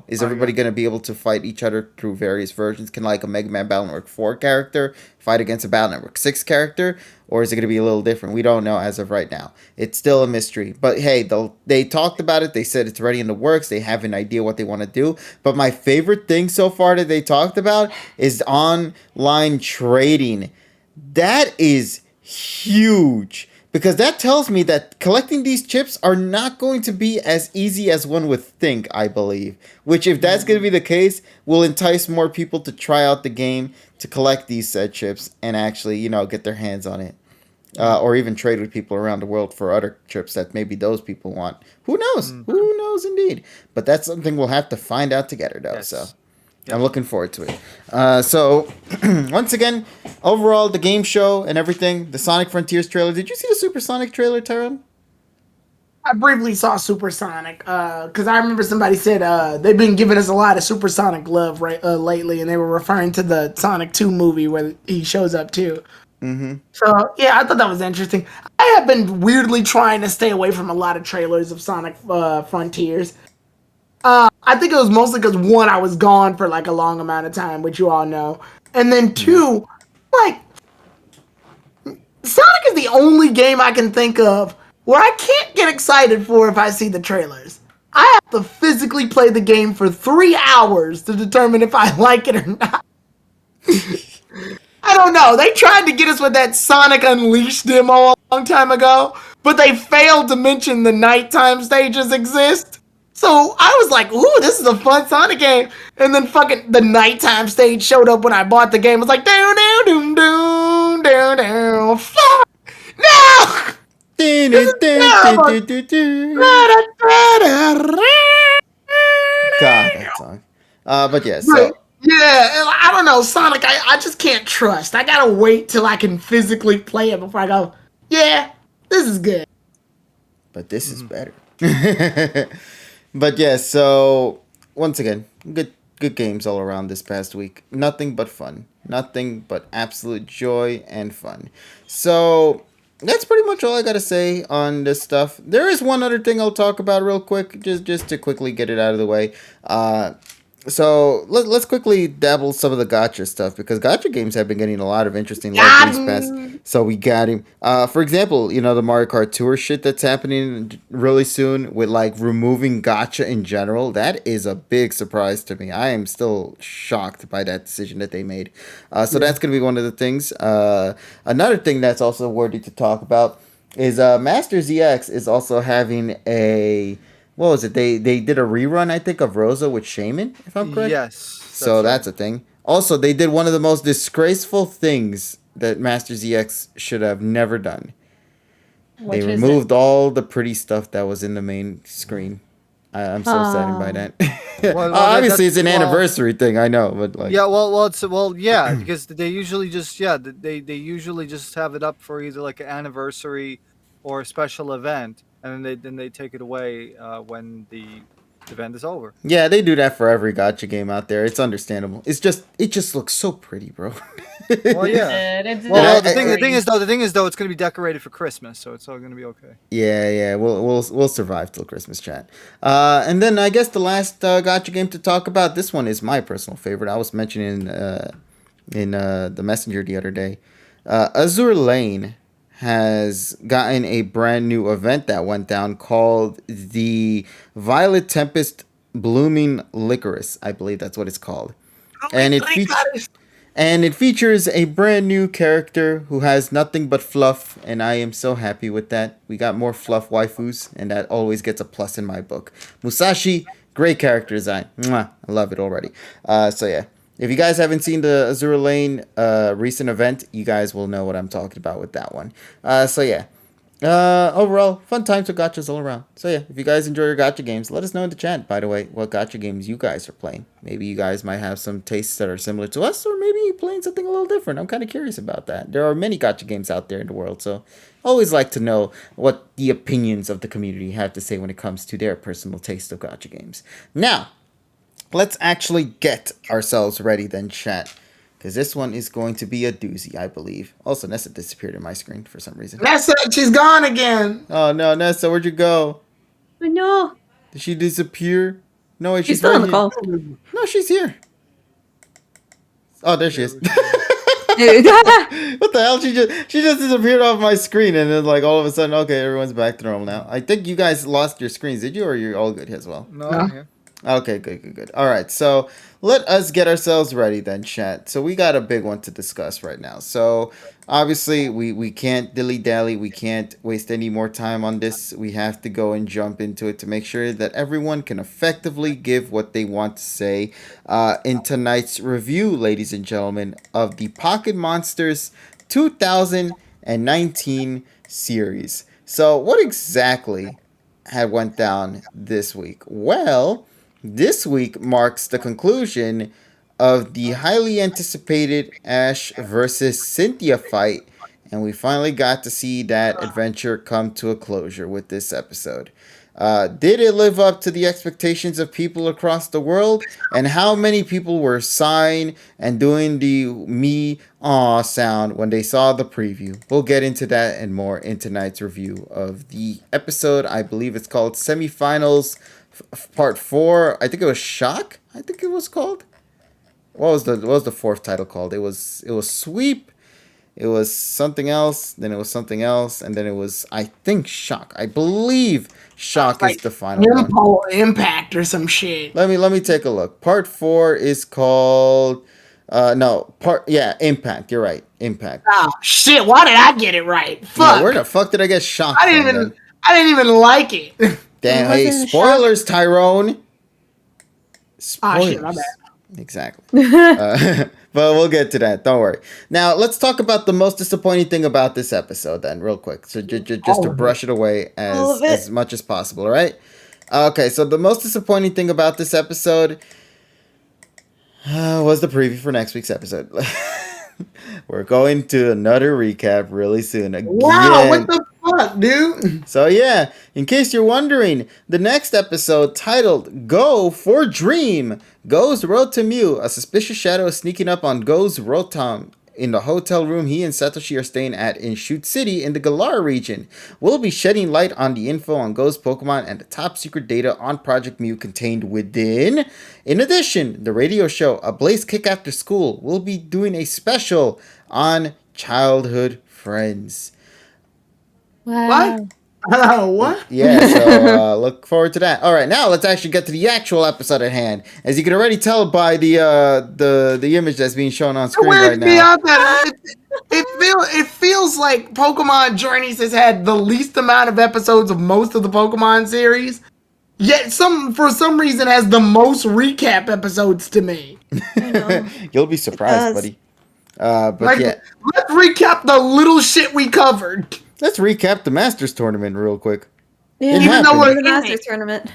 Speaker 1: Is everybody
Speaker 3: Okay.
Speaker 1: going to be able to fight each other through various versions? Can like a Mega Man Battle Network 4 character fight against a Battle Network 6 character, or is it going to be a little different? We don't know as of right now. It's still a mystery. But hey, they talked about it. They said it's already in the works. They have an idea what they want to do. But my favorite thing so far that they talked about is online trading. That is huge, because that tells me that collecting these chips are not going to be as easy as one would think, I believe. Which, if that's going to be the case, will entice more people to try out the game, to collect these said chips, and actually, get their hands on it. Or even trade with people around the world for other chips that maybe those people want. Who knows? Who knows indeed? But that's something we'll have to find out together, though.
Speaker 3: Yes.
Speaker 1: So
Speaker 3: Yep.
Speaker 1: I'm looking forward to it. So, once again, overall, the game show and everything, the Sonic Frontiers trailer. Did you see the Supersonic trailer, Tyrone?
Speaker 2: I briefly saw Supersonic because I remember somebody said they've been giving us a lot of Supersonic love lately, and they were referring to the Sonic 2 movie where he shows up too.
Speaker 1: Mm-hmm.
Speaker 2: So yeah, I thought that was interesting. I have been weirdly trying to stay away from a lot of trailers of Sonic Frontiers. I think it was mostly because one, I was gone for like a long amount of time, which you all know, and then two, like Sonic is the only game I can think of where I can't get excited for if I see the trailers. I have to physically play the game for 3 hours to determine if I like it or not. I don't know. They tried to get us with that Sonic Unleashed demo a long time ago, but they failed to mention the nighttime stages exist. So I was like, ooh, this is a fun Sonic game. And then fucking the nighttime stage showed up when I bought the game. It was like, down, down, doom, doom, down, down. Fuck! No! This is terrible.
Speaker 1: God, that song. But yeah, so
Speaker 2: Yeah, I don't know, Sonic, I just can't trust. I gotta wait till I can physically play it before I go, yeah, this is good.
Speaker 1: but this is better. But yeah, so once again, good games all around this past week. Nothing but fun. Nothing but absolute joy and fun. So that's pretty much all I gotta say on this stuff. There is one other thing I'll talk about real quick, just to quickly get it out of the way. So let's quickly dabble some of the gacha stuff, because gacha games have been getting a lot of interesting love these past. So we got him. For example, the Mario Kart Tour shit that's happening really soon with like removing gacha in general. That is a big surprise to me. I am still shocked by that decision that they made. So that's gonna be one of the things. Another thing that's also worthy to talk about is Master ZX is also having a. What was it? They did a rerun, I think, of Rosa with Shaman, if I'm correct.
Speaker 3: Yes.
Speaker 1: So that's a thing. Also, they did one of the most disgraceful things that Master ZX should have never done.
Speaker 5: Which
Speaker 1: They
Speaker 5: is
Speaker 1: removed all the pretty stuff that was in the main screen. I'm so saddened by that.
Speaker 3: Well,
Speaker 1: Obviously, it's an
Speaker 3: well-
Speaker 1: anniversary thing, I know, but like,
Speaker 3: Yeah, yeah, because they usually just they usually just have it up for either like an anniversary or a special event, and then they take it away when the event is over.
Speaker 1: yeah, they do that for every gacha game out there. It's understandable. It just looks so pretty, bro.
Speaker 3: Well, yeah.
Speaker 5: It's
Speaker 3: Well,
Speaker 1: Yeah,
Speaker 3: the thing is though, it's gonna be decorated for Christmas, so it's all gonna be okay.
Speaker 1: Yeah, we'll survive till Christmas, chat. And then I guess the last gacha game to talk about. This one is my personal favorite. I was mentioning in the messenger the other day. Azure Lane has gotten a brand new event that went down called the Violet Tempest Blooming Licorice. I believe that's what it's called. And it features a brand new character who has nothing but fluff, and I am so happy with that. We got more fluff waifus, and that always gets a plus in my book. Musashi, great character design. Mwah, I love it already. So yeah, if you guys haven't seen the Azure Lane recent event, you guys will know what I'm talking about with that one. So yeah. Overall, fun times with gachas all around. So yeah, if you guys enjoy your gacha games, let us know in the chat, by the way, what gacha games you guys are playing. Maybe you guys might have some tastes that are similar to us, or maybe you're playing something a little different. I'm kind of curious about that. There are many gacha games out there in the world, so always like to know what the opinions of the community have to say when it comes to their personal taste of gacha games. Now, let's actually get ourselves ready then, chat. Because this one is going to be a doozy, I believe. Also, Nessa disappeared in my screen for some reason.
Speaker 2: Nessa, she's gone again.
Speaker 1: Oh, no, Nessa, where'd you go?
Speaker 4: Oh, no.
Speaker 1: Did she disappear? No, wait,
Speaker 4: She's still on the
Speaker 1: here.
Speaker 4: call.
Speaker 1: No, she's here. Oh, there she is. What the hell? She just disappeared off my screen, and then like all of a sudden, okay, everyone's back to normal now. I think you guys lost your screens, did you, or you're all good as well?
Speaker 3: No, I'm here.
Speaker 1: Okay, good. All right, so let us get ourselves ready then, chat. So we got a big one to discuss right now. So obviously we can't dilly-dally. We can't waste any more time on this. We have to go and jump into it to make sure that everyone can effectively give what they want to say in tonight's review, ladies and gentlemen, of the Pocket Monsters 2019 series. So what exactly had went down this week? Well, this week marks the conclusion of the highly anticipated Ash versus Cynthia fight, and we finally got to see that adventure come to a closure with this episode. Did it live up to the expectations of people across the world? And how many people were sighing and doing the me aw sound when they saw the preview? We'll get into that and more in tonight's review of the episode. I believe it's called Semifinals Part 4. I think it was Shock. I think it was called. What was the fourth title called? It was Sweep. It was something else. Then it was something else, and then it was, I think, Shock. I believe Shock is the final one.
Speaker 2: Impact or some shit.
Speaker 1: Let me take a look. Part 4 is called Impact. You're right. Impact.
Speaker 2: Oh shit, why did I get it right? Fuck.
Speaker 1: Yeah, where the fuck did I get Shock
Speaker 2: I didn't even like it.
Speaker 1: Damn, hey, spoilers, Tyrone. Spoilers.
Speaker 2: Oh shit, my bad.
Speaker 1: Exactly. But we'll get to that. Don't worry. Now, let's talk about the most disappointing thing about this episode then, real quick. So just to brush it away as much as possible, all right? Okay, so the most disappointing thing about this episode was the preview for next week's episode. We're going to another recap really soon. Again.
Speaker 2: Wow, what the fuck, dude?
Speaker 1: So yeah, in case you're wondering, the next episode, titled Go for Dream, Go's Road to Mew. A suspicious shadow is sneaking up on Go's Rotom in the hotel room he and Satoshi are staying at in Shoot City in the Galar region. We'll be shedding light on the info on Go's Pokemon and the top secret data on Project Mew contained within. In addition, the radio show A Blaze Kick After School will be doing a special on childhood friends.
Speaker 4: Wow.
Speaker 2: What? What?
Speaker 1: Yeah, so look forward to that. All right, now let's actually get to the actual episode at hand. As you can already tell by the image that's being shown on screen right now.
Speaker 2: It feels like Pokemon Journeys has had the least amount of episodes of most of the Pokemon series, yet for some reason has the most recap episodes to me.
Speaker 1: You'll be surprised, buddy. But yeah,
Speaker 2: let's recap the little shit we covered.
Speaker 1: Let's recap the Masters tournament real quick.
Speaker 4: Yeah,
Speaker 2: even though we're
Speaker 4: the Masters tournament.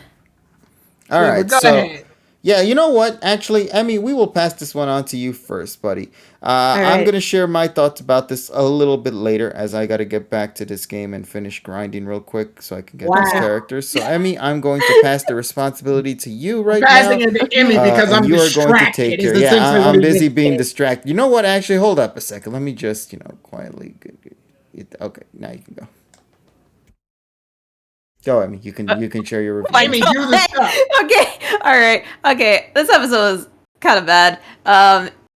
Speaker 1: All right,
Speaker 2: go ahead.
Speaker 1: Yeah, you know what? Actually, Emmy, we will pass this one on to you first, buddy. I'm going to share my thoughts about this a little bit later, as I got to get back to this game and finish grinding real quick so I can get these characters. So, Emmy, I'm going to pass the responsibility to you right now.
Speaker 2: Passing it to Emmy because I'm distracted. You are going to take care.
Speaker 1: Yeah, I'm busy being distracted. You know what? Actually, hold up a second. Let me just, quietly. Okay, now you can go. Go, Emmy. You can share your review.
Speaker 2: Let me do this stuff.
Speaker 4: Okay. All right. Okay. This episode was kind of bad.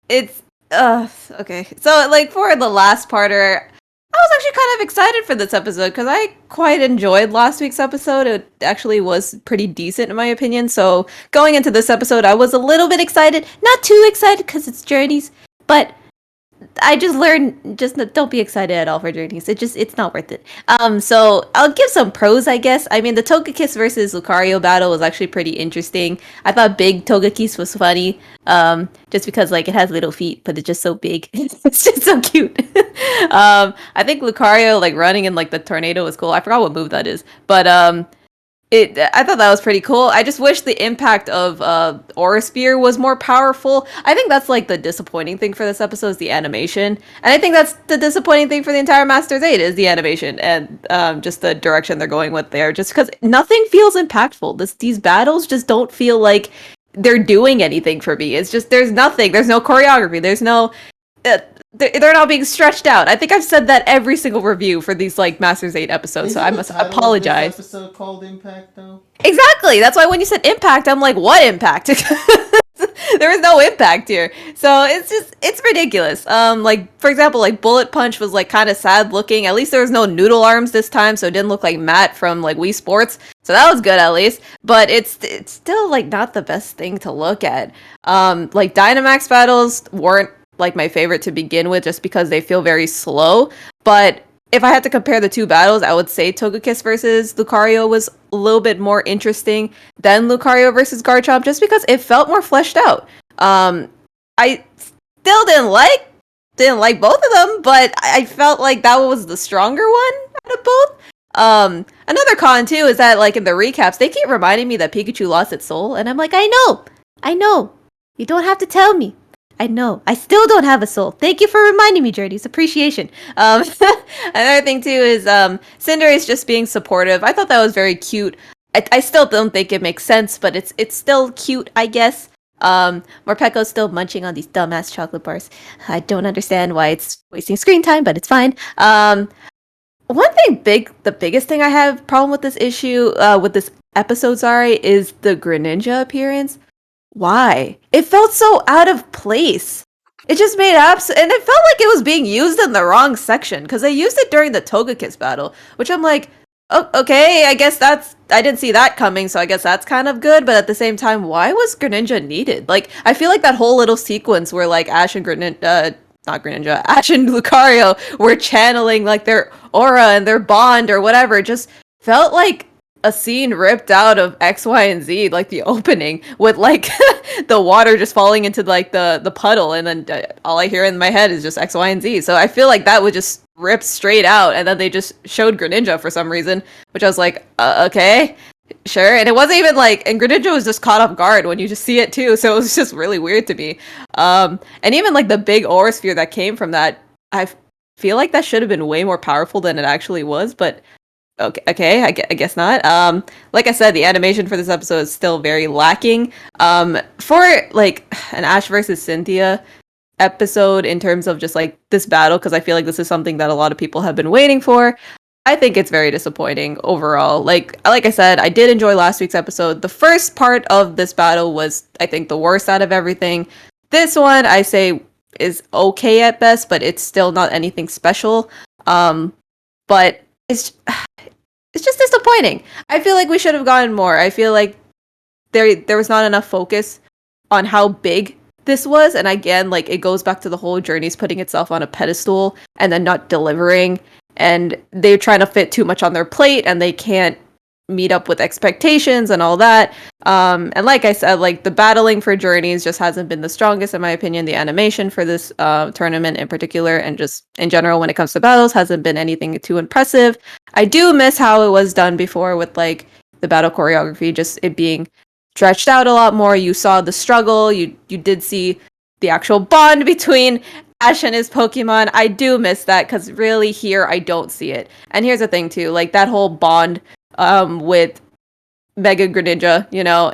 Speaker 4: It's okay. So like for the last parter, I was actually kind of excited for this episode because I quite enjoyed last week's episode. It actually was pretty decent in my opinion. So going into this episode, I was a little bit excited. Not too excited because it's Journeys, but I just learned don't be excited at all for journeys. It's not worth it. So I'll give some pros, I guess. I mean, the Togekiss versus Lucario battle was actually pretty interesting. I thought big Togekiss was funny. Just because like it has little feet, but it's just so big. It's just so cute. I think Lucario like running in like the tornado was cool. I forgot what move that is, but I thought that was pretty cool. I just wish the impact of Aura Spear was more powerful. I think that's like the disappointing thing for this episode is the animation. And I think that's the disappointing thing for the entire Masters 8 is the animation and just the direction they're going with there. Just because nothing feels impactful. These battles just don't feel like they're doing anything for me. It's just there's nothing. There's no choreography. There's no they're not being stretched out. I think I've said that every single review for these like Masters 8 episodes, so I must apologize.
Speaker 1: This episode called Impact though?
Speaker 4: Exactly. That's why when you said impact, I'm like, what impact? There is no impact here. So it's ridiculous. Like for example, like Bullet Punch was like kind of sad looking. At least there was no noodle arms this time, so it didn't look like Matt from like Wii Sports. So that was good at least. But it's still like not the best thing to look at. Like Dynamax battles weren't like my favorite to begin with just because they feel very slow. But if I had to compare the two battles, I would say Togekiss versus Lucario was a little bit more interesting than Lucario versus Garchomp just because it felt more fleshed out. I still didn't like both of them, but I felt like that was the stronger one out of both. Another con too is that like in the recaps, they keep reminding me that Pikachu lost its soul, and I'm like, I know. You don't have to tell me. I know. I still don't have a soul. Thank you for reminding me, Journeys. Appreciation. Another thing too is Cinderace just being supportive. I thought that was very cute. I still don't think it makes sense, but it's still cute, I guess. Morpeko's still munching on these dumbass chocolate bars. I don't understand why it's wasting screen time, but it's fine. One thing the biggest thing I have problem with this issue, with this episode, is the Greninja appearance. Why? It felt so out of place. It just made and it felt like it was being used in the wrong section because they used it during the Togekiss battle, which I'm like, oh, okay, I guess I didn't see that coming, so I guess that's kind of good, but at the same time, why was Greninja needed? Like, I feel like that whole little sequence where like Ash and Ash and Lucario were channeling like their aura and their bond or whatever, just felt like a scene ripped out of X, Y, and Z, like the opening with like the water just falling into like the puddle, and then all I hear in my head is just X, Y, and Z. So I feel like that would just rip straight out, and then they just showed Greninja for some reason, which I was like, okay, sure. And it wasn't even like, and Greninja was just caught off guard when you just see it too, so it was just really weird to me. And even like the big aura sphere that came from that, I feel like that should have been way more powerful than it actually was, but okay, I guess not. Like I said, the animation for this episode is still very lacking. For like an Ash versus Cynthia episode in terms of just like this battle, because I feel like this is something that a lot of people have been waiting for, I think it's very disappointing overall. Like I said, I did enjoy last week's episode. The first part of this battle was, I think, the worst out of everything. This one, I say, is okay at best, but it's still not anything special. But it's just disappointing. I feel like we should have gotten more. I feel like there was not enough focus on how big this was, and again, like it goes back to the whole Journeys putting itself on a pedestal and then not delivering, and they're trying to fit too much on their plate and they can't meet up with expectations and all that. And like I said, like the battling for Journeys just hasn't been the strongest in my opinion. The animation for this tournament in particular, and just in general when it comes to battles, hasn't been anything too impressive. I do miss how it was done before with like the battle choreography, just it being stretched out a lot more. You saw the struggle, you did see the actual bond between Ash and his Pokemon. I do miss that because really here I don't see it. And here's the thing too, like that whole bond with Mega Greninja,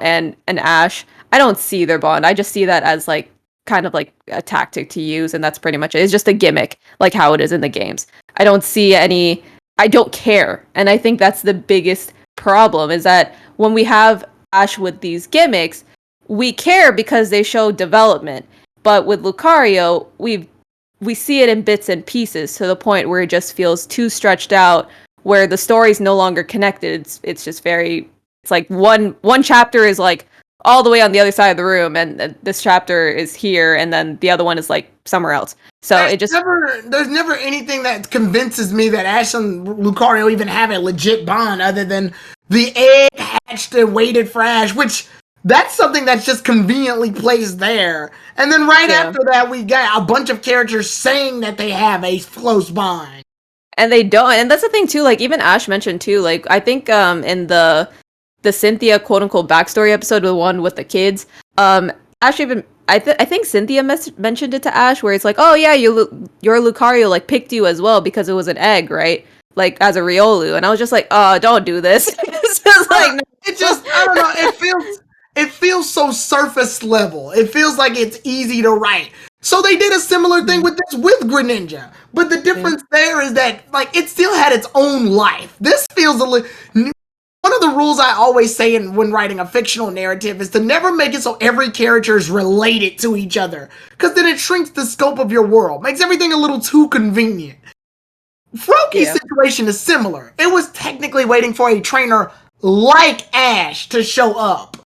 Speaker 4: and Ash, I don't see their bond. I just see that as like kind of like a tactic to use, and that's pretty much it. It's just a gimmick, like how it is in the games. I don't care. And I think that's the biggest problem, is that when we have Ash with these gimmicks, we care because they show development. But with Lucario, we see it in bits and pieces to the point where it just feels too stretched out, where the story's no longer connected. It's just it's like one chapter is like, all the way on the other side of the room, and this chapter is here, and then the other one is like somewhere else. So
Speaker 2: there's never anything that convinces me that Ash and Lucario even have a legit bond other than the egg hatched and waited for Ash, which that's something that's just conveniently placed there. And then after that, we got a bunch of characters saying that they have a close bond.
Speaker 4: And they don't. And that's the thing too, like even Ash mentioned too, like I think in the Cynthia quote unquote backstory episode, the one with the kids, Ash even I think Cynthia mentioned it to Ash, where it's like, oh yeah, your Lucario like picked you as well because it was an egg, right? Like as a Riolu, and I was just like, oh, don't do this. It's just like, no.
Speaker 2: It just, I don't know. It feels so surface level. It feels like it's easy to write. So they did a similar thing with Greninja, but the difference there is that like it still had its own life. This feels a little. One of the rules I always say when writing a fictional narrative is to never make it so every character is related to each other, because then it shrinks the scope of your world, makes everything a little too convenient. Froakie's situation is similar. It was technically waiting for a trainer like Ash to show up.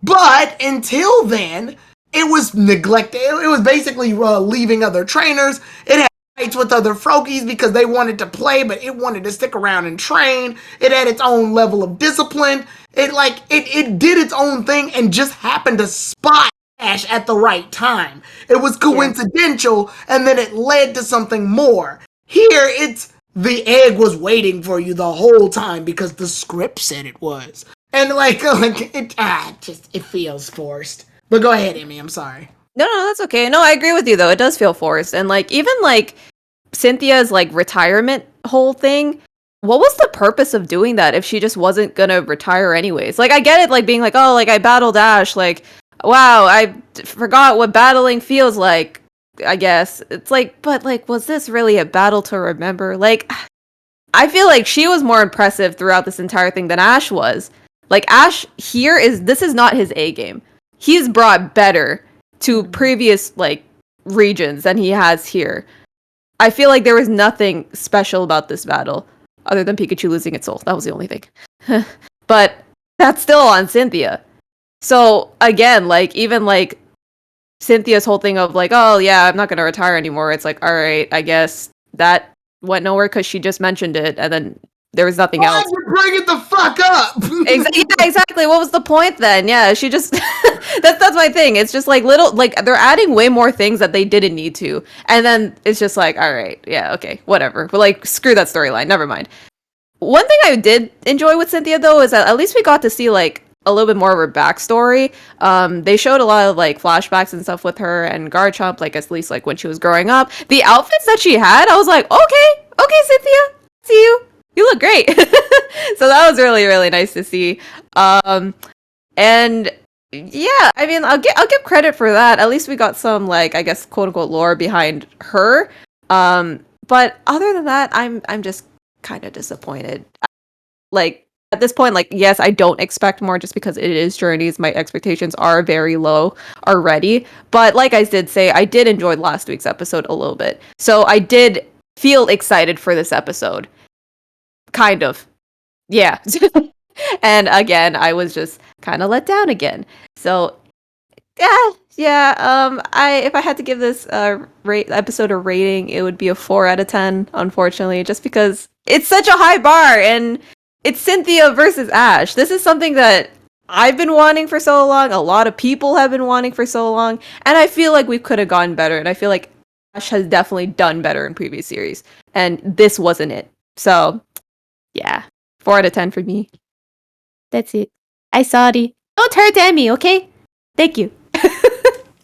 Speaker 2: But until then, it was neglected. It was basically leaving other trainers. It had fights with other Froakies because they wanted to play, but it wanted to stick around and train. It had its own level of discipline. It did its own thing and just happened to spot Ash at the right time. It was coincidental, and then it led to something more. Here, it's the egg was waiting for you the whole time because the script said it was. And it feels forced. But go ahead, Emmy, I'm sorry.
Speaker 4: No, that's okay. No, I agree with you though. It does feel forced. And like even like Cynthia's like retirement whole thing, what was the purpose of doing that if she just wasn't gonna retire anyways? Like I get it, like being like, oh, like I battled Ash, like wow, I forgot what battling feels like, I guess. It's like, but like, was this really a battle to remember? Like, I feel like she was more impressive throughout this entire thing than Ash was. Like, Ash this is not his A game. He's brought better to previous, like, regions than he has here. I feel like there was nothing special about this battle, other than Pikachu losing its soul. That was the only thing. But that's still on Cynthia. So, again, like, even, like, Cynthia's whole thing of, like, oh, yeah, I'm not going to retire anymore. It's like, all right, I guess that went nowhere because she just mentioned it, and then there was nothing else.
Speaker 2: Why'd you bring it the fuck up?
Speaker 4: Exactly. What was the point then? Yeah, she just... that's my thing. It's just, like, little... Like, they're adding way more things that they didn't need to. And then it's just like, all right, yeah, okay, whatever. But, like, screw that storyline. Never mind. One thing I did enjoy with Cynthia, though, is that at least we got to see, like, a little bit more of her backstory. They showed a lot of like flashbacks and stuff with her and Garchomp, like at least like when she was growing up. The outfits that she had, I was like, okay, Cynthia, see you. You look great. So that was really, really nice to see. And yeah, I mean, I'll give credit for that. At least we got some like, I guess, quote unquote lore behind her. But other than that, I'm just kind of disappointed. Like, at this point, like, yes, I don't expect more just because it is Journeys. My expectations are very low already. But like I did say, I did enjoy last week's episode a little bit. So I did feel excited for this episode. Kind of. Yeah. And again, I was just kind of let down again. So, yeah. If I had to give this episode a rating, it would be a 4 out of 10, unfortunately, just because it's such a high bar, and it's Cynthia versus Ash. This is something that I've been wanting for so long. A lot of people have been wanting for so long. And I feel like we could have gone better. And I feel like Ash has definitely done better in previous series. And this wasn't it. So, yeah. 4 out of 10 for me. That's it. I'm sorry. Don't hurt Emmy, okay? Thank you.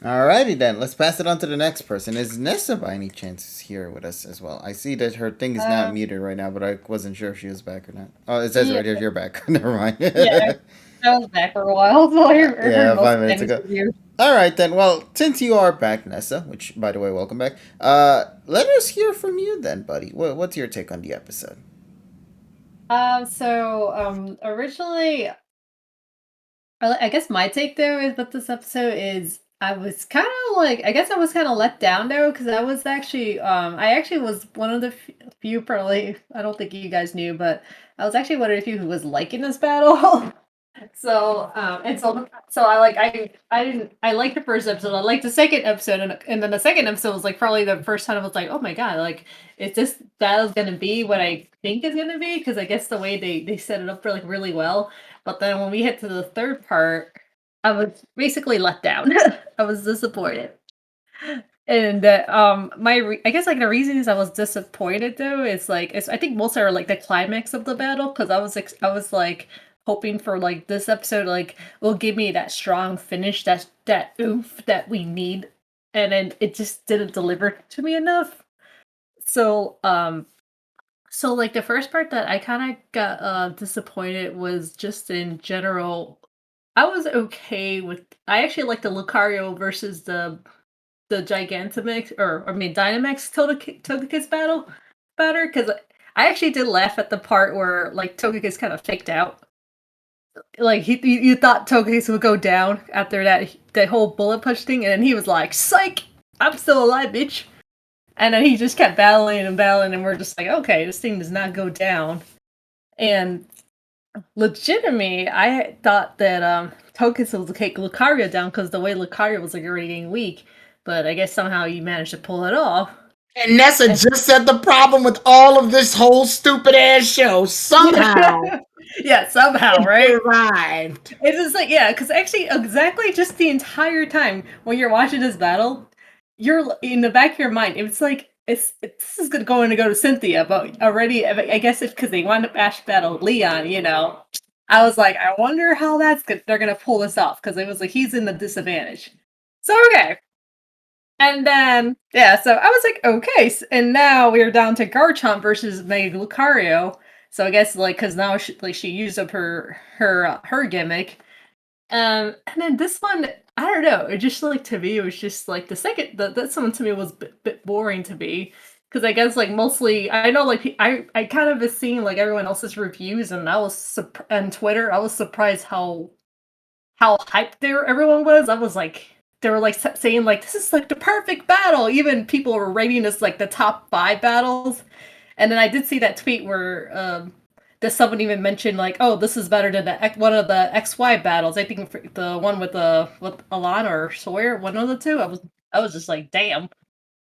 Speaker 1: Alrighty then, let's pass it on to the next person. Is Nessa by any chance here with us as well? I see that her thing is not muted right now, but I wasn't sure if she was back or not. Oh, it says right here, you're back. Never mind.
Speaker 5: Yeah, I was back for a while. So
Speaker 1: yeah, 5 minutes ago. Alright then, well, since you are back, Nessa, which, by the way, welcome back, let us hear from you then, buddy. What's your take on the episode?
Speaker 5: Originally, I guess my take, though, is that this episode is... I was kind of like, I guess I was kind of let down though, because I was actually, I actually was one of the few, probably, I don't think you guys knew, but I was actually one of the few who was liking this battle. So I liked the first episode. I liked the second episode, and then the second episode was like probably the first time I was like, oh my god, like is this battle's gonna be what I think is gonna be? Because I guess the way they set it up for like really well. But then when we hit to the third part, I was basically let down. I was disappointed. And I guess like the reason is I was disappointed though is like I think mostly are like the climax of the battle because I was like hoping for like this episode like will give me that strong finish that oomph that we need, and then it just didn't deliver to me enough. So so like the first part that I kind of got disappointed was just in general. I was okay with. I actually like the Lucario versus the Gigantamax or I mean Dynamax Togekiss battle because I actually did laugh at the part where like Togekiss kind of faked out. Like you thought Togekiss would go down after that whole bullet punch thing, and then he was like, "Psych, I'm still alive, bitch." And then he just kept battling, and we're just like, "Okay, this thing does not go down." And legitimately, I thought that Togekiss would take Lucario down because the way Lucario was like already getting weak, but I guess somehow you managed to pull it off.
Speaker 2: And Nessa just said the problem with all of this whole stupid ass show. Somehow,
Speaker 5: yeah, somehow, right?
Speaker 2: Survived.
Speaker 5: It's just like because actually, exactly, just the entire time when you're watching this battle, you're in the back of your mind. It's like this is going to go to Cynthia, but already, I guess it's because they wound up Ash battle Leon. I was like, I wonder how they're gonna pull this off because it was like he's in the disadvantage. So okay. And then, so I was like, okay, and now we're down to Garchomp versus Mega Lucario. So I guess like because now she used up her gimmick. And then this one, I don't know. It just like to me, it was just like that one to me was a bit boring to me because I guess like mostly I know like I kind of was seeing like everyone else's reviews and I was on Twitter. I was surprised how hyped everyone was. I was like they were like saying like this is like the perfect battle. Even people were rating this like the top 5 battles. And then I did see that tweet where that someone even mentioned like, oh, this is better than one of the XY battles. I think the one with Alana or Sawyer, one of the two. I was just like, damn.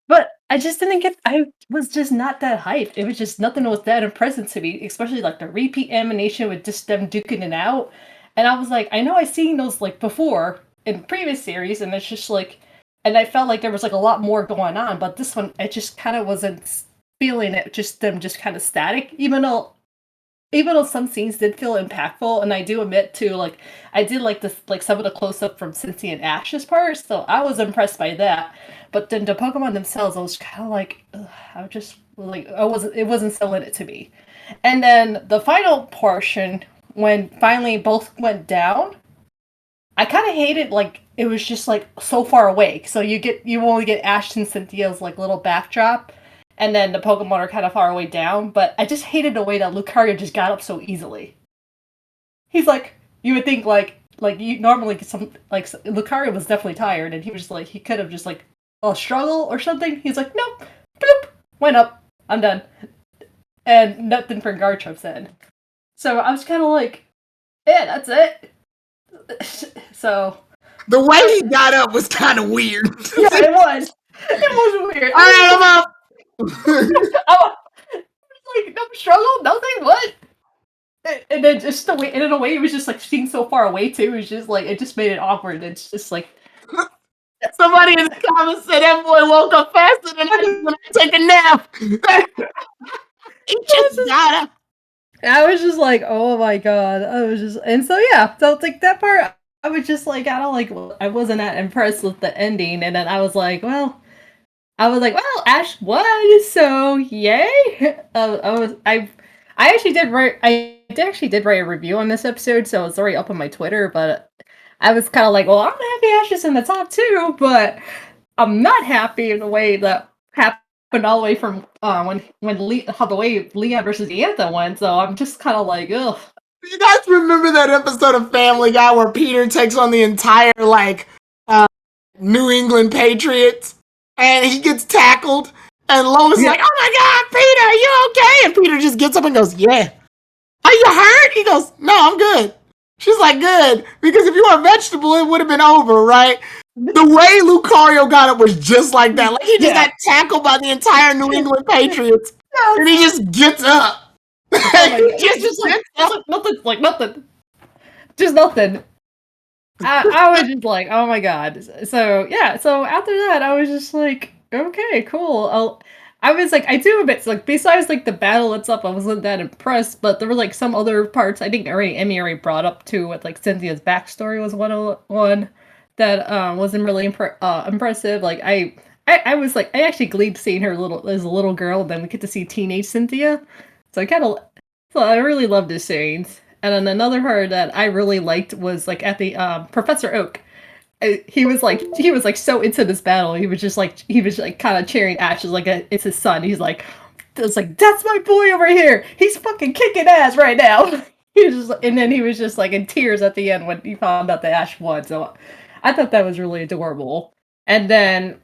Speaker 5: But I just didn't get. I was just not that hyped. It was just nothing that was that impressive to me, especially like the repeat animation with just them duking it out. And I was like, I know I've seen those like before in previous series, and it's just like, and I felt like there was like a lot more going on. But this one, I just kind of wasn't feeling it. Just them, just kind of static. Even though some scenes did feel impactful, and I do admit to like I did like this like some of the close up from Cynthia and Ash's part, so I was impressed by that. But then the Pokemon themselves, I was kind of like, I just like it wasn't selling it to me. And then the final portion, when finally both went down, I kind of hated like it was just like so far away. So you only get Ash and Cynthia's like little backdrop, and then the Pokemon are kind of far away down. But I just hated the way that Lucario just got up so easily. He's like, you would think like you normally some like Lucario was definitely tired, and he was just like he could have just like a struggle or something. He's like, nope, bloop, went up, I'm done, and nothing for Garchomp's end. So I was kind of like, yeah, that's it. So
Speaker 2: the way he got up was kind of weird.
Speaker 5: Yeah, it was. It was weird.
Speaker 2: All right, I'm up.
Speaker 5: I was like, no struggle, nothing. What? And then just the way, and in a way, it was just like seeing so far away too. It was just like it just made it awkward. It's just like
Speaker 2: somebody in the comments said that boy woke up faster than I was when I take a nap. He just got up.
Speaker 5: I was just like, oh my god. I was just, and so yeah, so like that part, I was just like, I don't like, I wasn't that impressed with the ending, and then I was like, well, Ash won, so yay. I actually did write a review on this episode, so it's already up on my Twitter, but I was kind of like, well, I'm happy Ash is in the top 2, but I'm not happy in the way that happened all the way from the way Leon versus Antha went, so I'm just kind of like, ugh.
Speaker 2: You guys remember that episode of Family Guy where Peter takes on the entire New England Patriots and he gets tackled and Lois is like, oh my god, Peter, are you okay? And Peter just gets up and goes, yeah. Are you hurt? He goes, no, I'm good. She's like, good, because if you were a vegetable, it would have been over, right? The way Lucario got it was just like that. Like, he just got tackled by the entire New England Patriots, and he just gets up.
Speaker 5: Oh my
Speaker 2: He
Speaker 5: god! Just like nothing, like nothing, just nothing. I was just like, oh my god. So yeah. So after that, I was just like, okay, cool. I was like, I do a bit like besides like the battle itself, I wasn't that impressed. But there were like some other parts. I think Emmy already brought up too. With like Cynthia's backstory was one that wasn't really impressive. Like I was like, I actually gleaned seeing her as a little girl. And then we get to see teenage Cynthia. So I kind of, so I really loved this scenes. And then another part that I really liked was like at the Professor Oak. He was like so into this battle. He was like kind of cheering Ash as like it's his son. He's like, it's like that's my boy over here. He's fucking kicking ass right now. And then he was just like in tears at the end when he found out that Ash won. So I thought that was really adorable. And then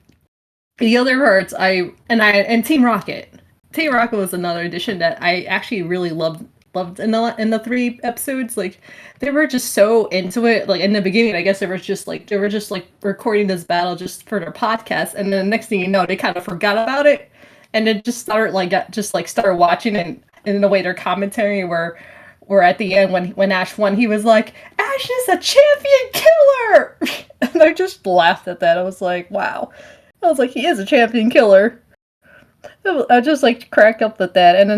Speaker 5: the other parts and Team Rocket. Team Rocket was another addition that I actually really loved in the 3 episodes. Like they were just so into it. Like in the beginning, I guess they were just like recording this battle just for their podcast, and then the next thing you know, they kind of forgot about it, and then just started watching, and in the way their commentary were at the end when Ash won, he was like, Ash is a champion killer, and I just laughed at that. I was like, wow. I was like, he is a champion killer. I just like cracked up at that, and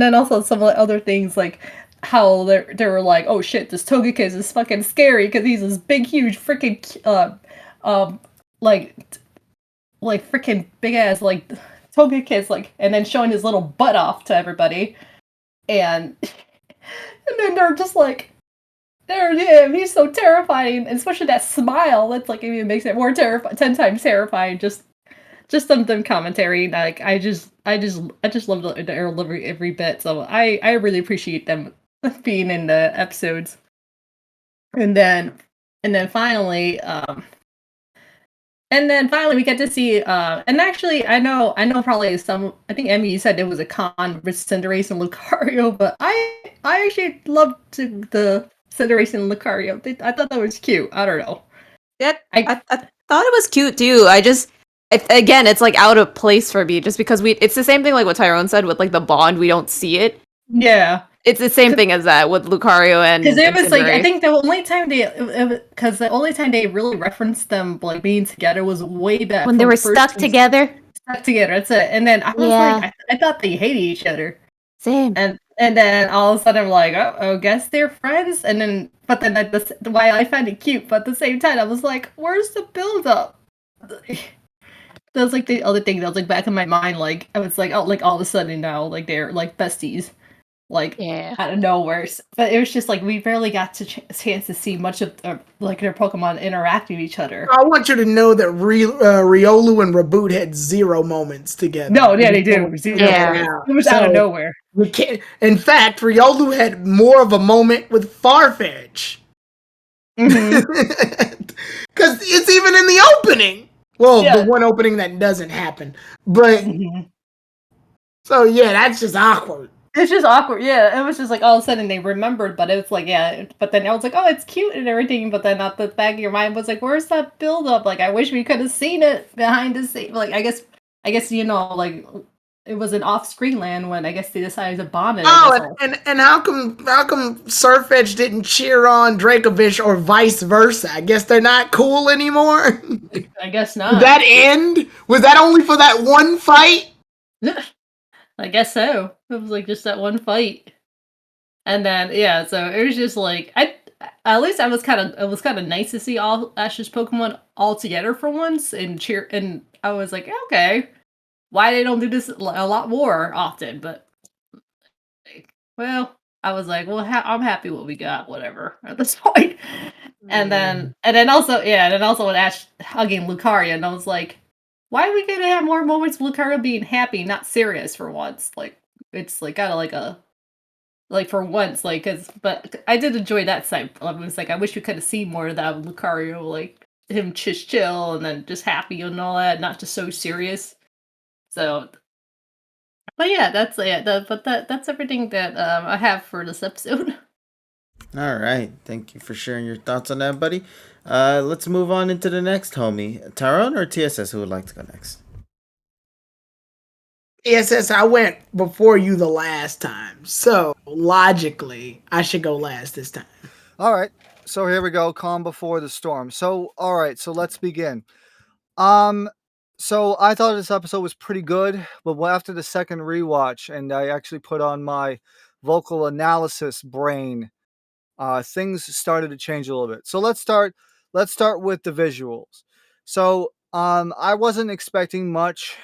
Speaker 5: then also some of the other things like how they were like, oh shit, this Togekiss is fucking scary because he's this big, huge, freaking like freaking big ass like Togekiss, like, and then showing his little butt off to everybody, and and then they're just like, there him, he's so terrifying, and especially that smile. That's like even makes it more 10 times terrifying. Just some commentary. Like I just love the air delivery every bit. So I really appreciate them being in the episodes. And then finally we get to see and actually I know probably I think Emmy, you said it was a con with Cinderace and Lucario, but I actually loved the Cinderace and Lucario. I thought that was cute. I don't know.
Speaker 4: Yeah, I thought it was cute too. Again, it's like out of place for me just because it's the same thing like what Tyrone said with like the bond, we don't see it.
Speaker 5: Yeah.
Speaker 4: It's the same thing as that with Lucario and
Speaker 5: because it was like I
Speaker 4: Cinderace.
Speaker 5: think the only time they really referenced them like being together was way back
Speaker 4: When they were stuck together.
Speaker 5: Stuck together, that's it. And then I was like, I thought they hated each other.
Speaker 4: Same.
Speaker 5: And then all of a sudden I'm like, oh, guess they're friends. And then but then why I find it cute, but at the same time I was like, where's the build up? That was like the other thing that was like back in my mind. Like I was like, oh, like all of a sudden now, like they're like besties, like out of nowhere. But it was just like we barely got to chance to see much of like their Pokemon interacting with each other.
Speaker 2: I want you to know that Riolu and Reboot had 0 moments together.
Speaker 5: No, yeah, they do. Yeah, it was out of nowhere.
Speaker 2: We can't. In fact, Riolu had more of a moment with Farfetch. Because it's even in the opening. Well, the one opening that doesn't happen. But, so yeah, that's just awkward.
Speaker 5: It's just awkward, yeah. It was just like all of a sudden they remembered, but it's like, yeah. But then I was like, oh, it's cute and everything. But then at the back of your mind was like, where's that build up? Like, I wish we could have seen it behind the scene. Like, I guess you know, like it was an off-screen land when I guess they decided to bond it.
Speaker 2: Oh, and how come Surfetch didn't cheer on Dracovish or vice versa? I guess they're not cool anymore.
Speaker 5: I guess not.
Speaker 2: Did that end? Was that only for that one fight?
Speaker 5: I guess so. It was like just that one fight, and then yeah. So it was just like at least it was kind of nice to see all Ash's Pokemon all together for once and cheer. And I was like, okay. Why they don't do this a lot more often, but well, I was like, well, I'm happy what we got, whatever at this point. And then also when Ash hugging Lucario, and I was like, why are we gonna have more moments with Lucario being happy, not serious for once? Like it's like kind of like for once, like but I did enjoy that side. I was like, I wish we could have seen more of that with Lucario, like him just chill and then just happy and all that, not just so serious. So, but yeah, that's everything that I have for this episode.
Speaker 1: All right. Thank you for sharing your thoughts on that, buddy. Let's move on into the next homie. Tyrone or TSS, who would like to go next?
Speaker 2: ESS, I went before you the last time, so logically, I should go last this time.
Speaker 3: All right. So here we go. Calm before the storm. So all right. So let's begin. Um. So I thought this episode was pretty good, but after the second rewatch, and I actually put on my vocal analysis brain, things started to change a little bit. So let's start. Let's start with the visuals. So I wasn't expecting much.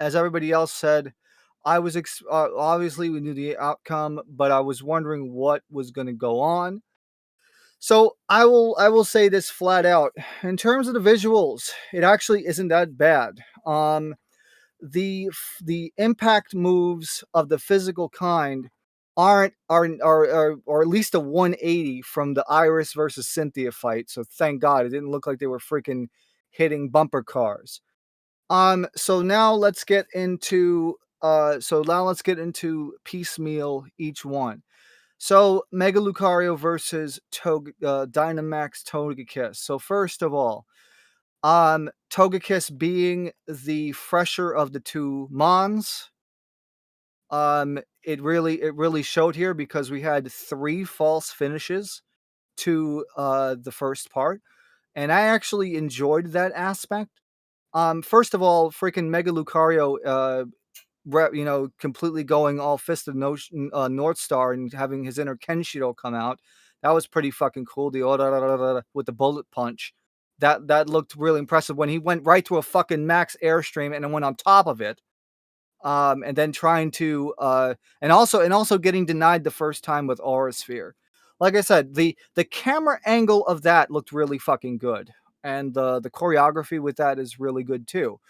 Speaker 3: As everybody else said, I was obviously we knew the outcome, but I was wondering what was going to go on. So I will say this flat out. In terms of the visuals, it actually isn't that bad. The impact moves of the physical kind aren't are or at least a 180 from the Iris versus Cynthia fight. So thank God it didn't look like they were freaking hitting bumper cars. So now let's get into piecemeal each one. So Mega Lucario versus Dynamax Togekiss. So first of all, Togekiss being the fresher of the two Mons, it really showed here because we had 3 false finishes to the first part, and I actually enjoyed that aspect. First of all, freaking Mega Lucario, completely going all Fist of North Star and having his inner Kenshiro come out. That was pretty fucking cool. With the bullet punch. That looked really impressive when he went right to a fucking max airstream and then went on top of it. And then trying to and also getting denied the first time with Aura Sphere. Like I said, the camera angle of that looked really fucking good. And the choreography with that is really good too.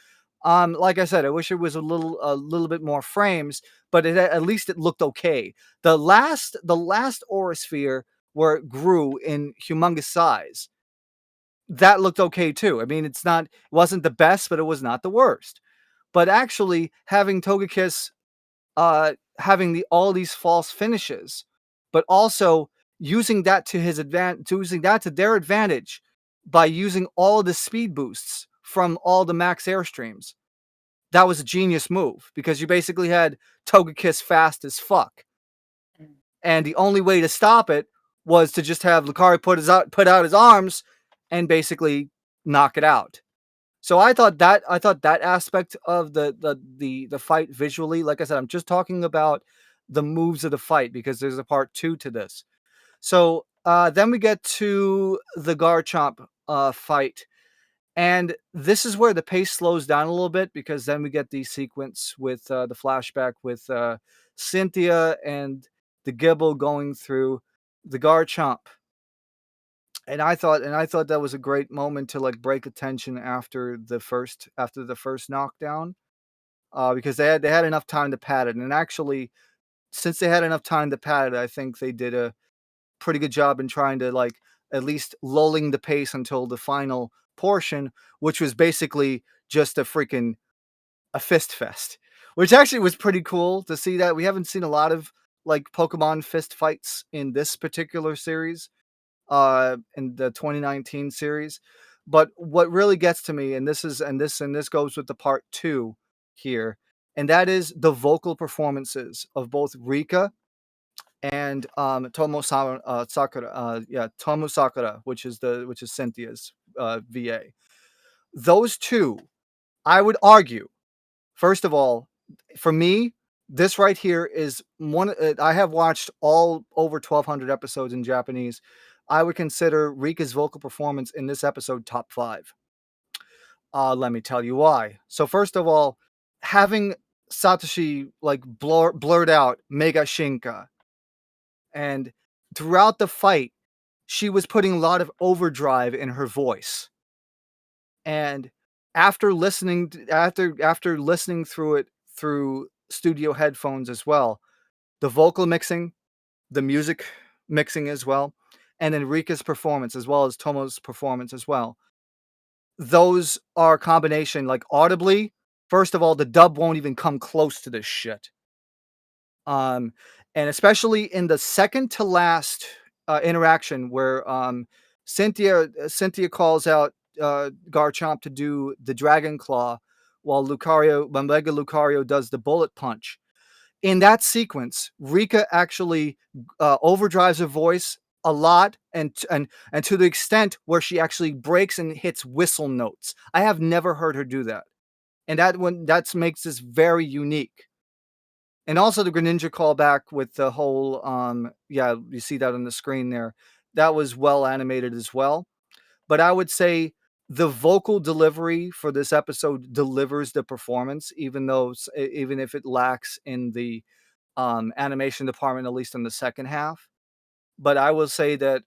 Speaker 3: Like I said, I wish it was a little bit more frames, but at least it looked okay. The last Aura Sphere where it grew in humongous size, that looked okay too. I mean, it wasn't the best, but it was not the worst. But actually, having Togekiss having all these false finishes, but also using that to their advantage by using all the speed boosts from all the max airstreams. That was a genius move because you basically had Togekiss fast as fuck. And the only way to stop it was to just have Lucario put out his arms and basically knock it out. So I thought that aspect of the fight visually, like I said, I'm just talking about the moves of the fight because there's a part 2 to this. So then we get to the Garchomp fight. And this is where the pace slows down a little bit because then we get the sequence with the flashback with Cynthia and the Gibble going through the Garchomp. And I thought that was a great moment to like break the tension after the first knockdown, because they had enough time to pad it. And actually, since they had enough time to pad it, I think they did a pretty good job in trying to like at least lulling the pace until the final portion, which was basically just a fist fest, which actually was pretty cool to see. That we haven't seen a lot of like Pokemon fist fights in this particular series, in the 2019 series. But what really gets to me, and this goes with the part 2 here, and that is the vocal performances of both Rika and Tomo Sakura, Tomo Sakura, which is Cynthia's VA. Those two, I would argue, first of all, for me, this right here is one. I have watched all over 1,200 episodes in Japanese. I would consider Rika's vocal performance in this episode top 5. Let me tell you why. So first of all, having Satoshi like blurt out Mega Shinka, and throughout the fight, she was putting a lot of overdrive in her voice. And after listening through it through studio headphones as well, the vocal mixing, the music mixing as well, and Enrique's performance as well as Tomo's performance as well. Those are a combination, like audibly. First of all, the dub won't even come close to this shit. And and especially in the second to last interaction where Cynthia calls out Garchomp to do the Dragon Claw, while Mega Lucario does the Bullet Punch. In that sequence, Rika actually overdrives her voice a lot, and to the extent where she actually breaks and hits whistle notes. I have never heard her do that, and that makes this very unique. And also the Greninja callback with the whole you see that on the screen there. That was well animated as well. But I would say the vocal delivery for this episode delivers the performance, even if it lacks in the animation department, at least in the second half. But I will say that,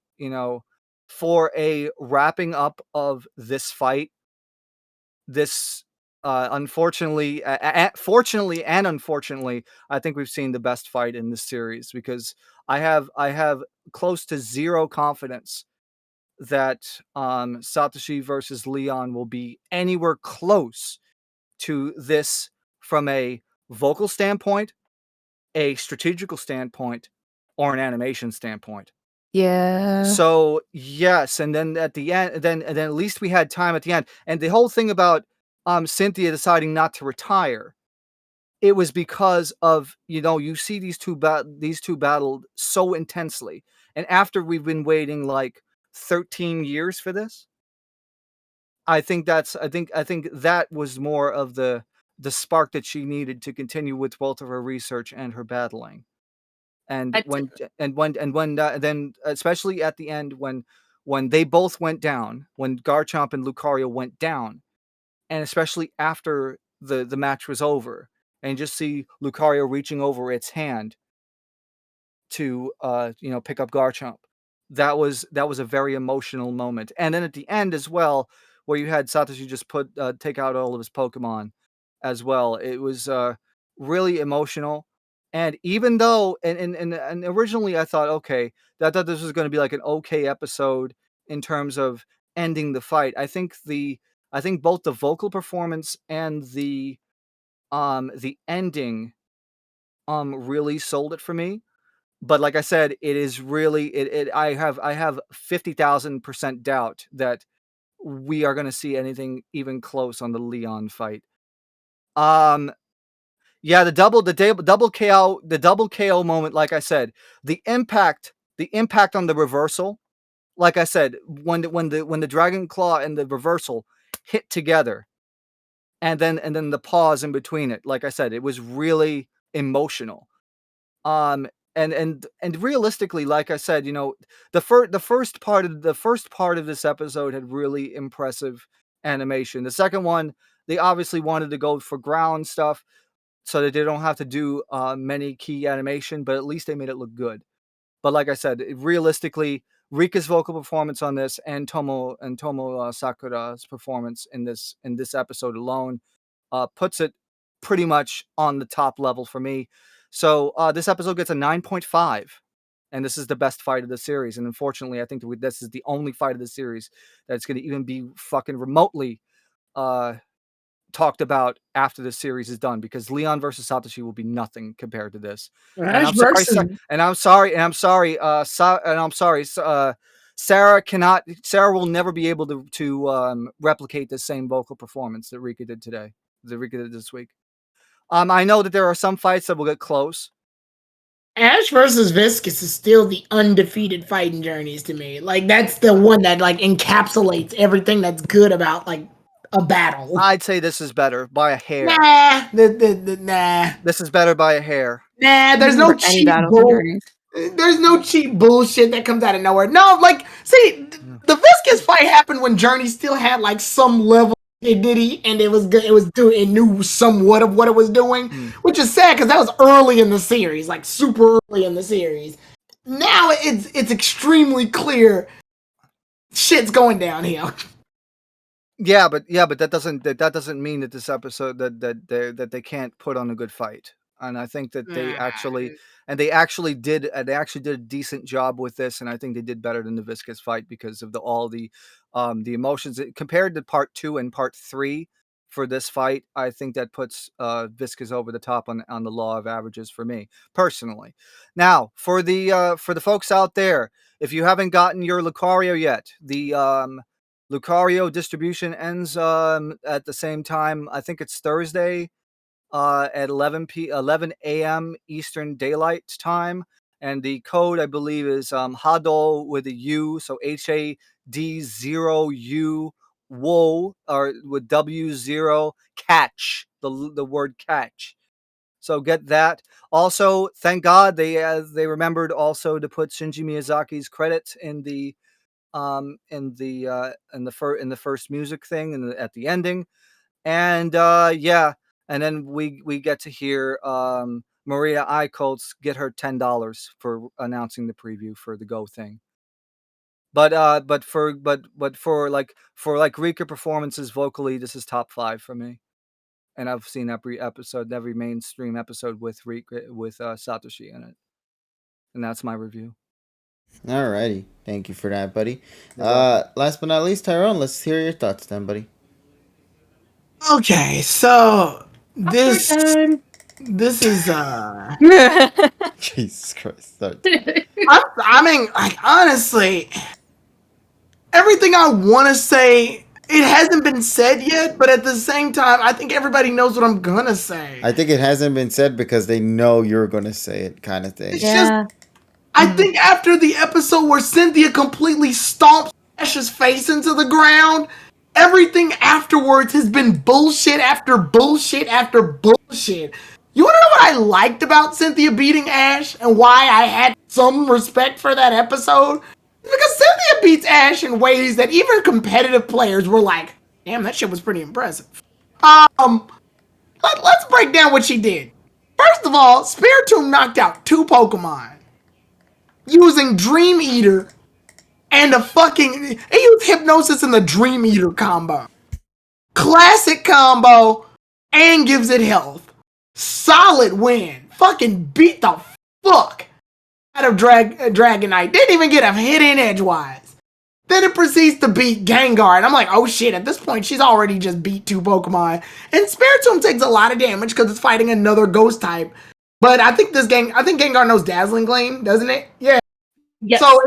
Speaker 3: for a wrapping up of this fight, this unfortunately, fortunately and unfortunately, I think we've seen the best fight in this series, because I have close to zero confidence that Satoshi versus Leon will be anywhere close to this from a vocal standpoint, a strategical standpoint, or an animation standpoint.
Speaker 4: Yeah.
Speaker 3: So yes, and then at the end, then at least we had time at the end. And the whole thing about Cynthia deciding not to retire, it was because of, you see these two battled so intensely, and after we've been waiting like 13 years for this, I think that was more of the spark that she needed to continue with both of her research and her battling. And then especially at the end, when they both went down, when Garchomp and Lucario went down, and especially after the match was over, and just see Lucario reaching over its hand to pick up Garchomp. That was a very emotional moment. And then at the end as well, where you had Satoshi just take out all of his Pokemon as well. It was really emotional. And even though and originally I thought, okay, I thought this was going to be like an okay episode in terms of ending the fight. I think both the vocal performance and the ending really sold it for me. But like I said, it is really I have 50,000% doubt that we are going to see anything even close on the Leon fight. Yeah, the double KO moment, like I said, the impact on the reversal, like I said, when the Dragon Claw and the reversal hit together, and then the pause in between it, like I said, it was really emotional. And realistically, like I said, the first part of this episode had really impressive animation. The second one, they obviously wanted to go for ground stuff so that they don't have to do many key animation, but at least they made it look good. But like I said, realistically, Rika's vocal performance on this, and Tomo Sakura's performance in this episode alone puts it pretty much on the top level for me. So this episode gets a 9.5, and this is the best fight of the series. And unfortunately, I think this is the only fight of the series that's going to even be fucking remotely talked about after the series is done, because Leon versus Satoshi will be nothing compared to this. And I'm sorry, Sarah will never be able to replicate the same vocal performance that Rika did this week. I know that there are some fights that will get close.
Speaker 2: Ash versus Viscus is still the undefeated fighting journeys to me. Like, that's the one that like encapsulates everything that's good about like a battle.
Speaker 3: I'd say this is better by a hair.
Speaker 2: Nah.
Speaker 3: This is better by a hair.
Speaker 2: Nah, there's no cheap There's no cheap bullshit that comes out of nowhere. No, like, see, the Viscus fight happened when Journey still had like some level of dignity, and it was good. It knew somewhat of what it was doing, which is sad because that was early in the series, like super early in the series. Now it's extremely clear shit's going downhill.
Speaker 3: Yeah, but that doesn't mean that this episode that they can't put on a good fight. And I think that they actually did a decent job with this, and I think they did better than the Viscus fight because of all the emotions compared to part 2 and part 3 for this fight, I think that puts Viscous over the top on the law of averages for me personally. Now, for the folks out there, if you haven't gotten your Lucario yet, the Lucario distribution ends at the same time. I think it's Thursday at 11 a.m. Eastern Daylight Time. And the code, I believe, is Hadol with a U, so HAD0U, WO, or with W0, catch, the word catch. So get that. Also, thank God they remembered also to put Shinji Miyazaki's credits in the first music thing and at the ending. And yeah, and then we get to hear Maria Eichholz get her $10 for announcing the preview for the Go thing. But for Rika performances vocally, this is top 5 for me. And I've seen every mainstream episode with Rika with Satoshi in it. And that's my review.
Speaker 1: Alrighty. Thank you for that, buddy. Last but not least, Tyrone, let's hear your thoughts then, buddy.
Speaker 2: Okay, so this is
Speaker 1: Jesus Christ.
Speaker 2: I mean, like, honestly, everything I want to say, it hasn't been said yet, but at the same time, I think everybody knows what I'm gonna say.
Speaker 1: I think it hasn't been said because they know you're gonna say it, kind of thing.
Speaker 2: It's just, I think after the episode where Cynthia completely stomps Ash's face into the ground, everything afterwards has been bullshit after bullshit after bullshit. You wanna know what I liked about Cynthia beating Ash and why I had some respect for that episode? Because Cynthia beats Ash in ways that even competitive players were like, damn, that shit was pretty impressive. Let's break down what she did. First of all, Spiritomb knocked out 2 Pokemon using Dream Eater and it used Hypnosis and the Dream Eater combo. Classic combo and gives it health. Solid win. Fucking beat the fuck out of Dragonite. Didn't even get a hit in edgewise. Then it proceeds to beat Gengar, and I'm like, oh shit, at this point she's already just beat 2 Pokemon. And Spiritomb takes a lot of damage because it's fighting another ghost type. But I think Gengar knows Dazzling Gleam, doesn't it? Yeah. Yes. So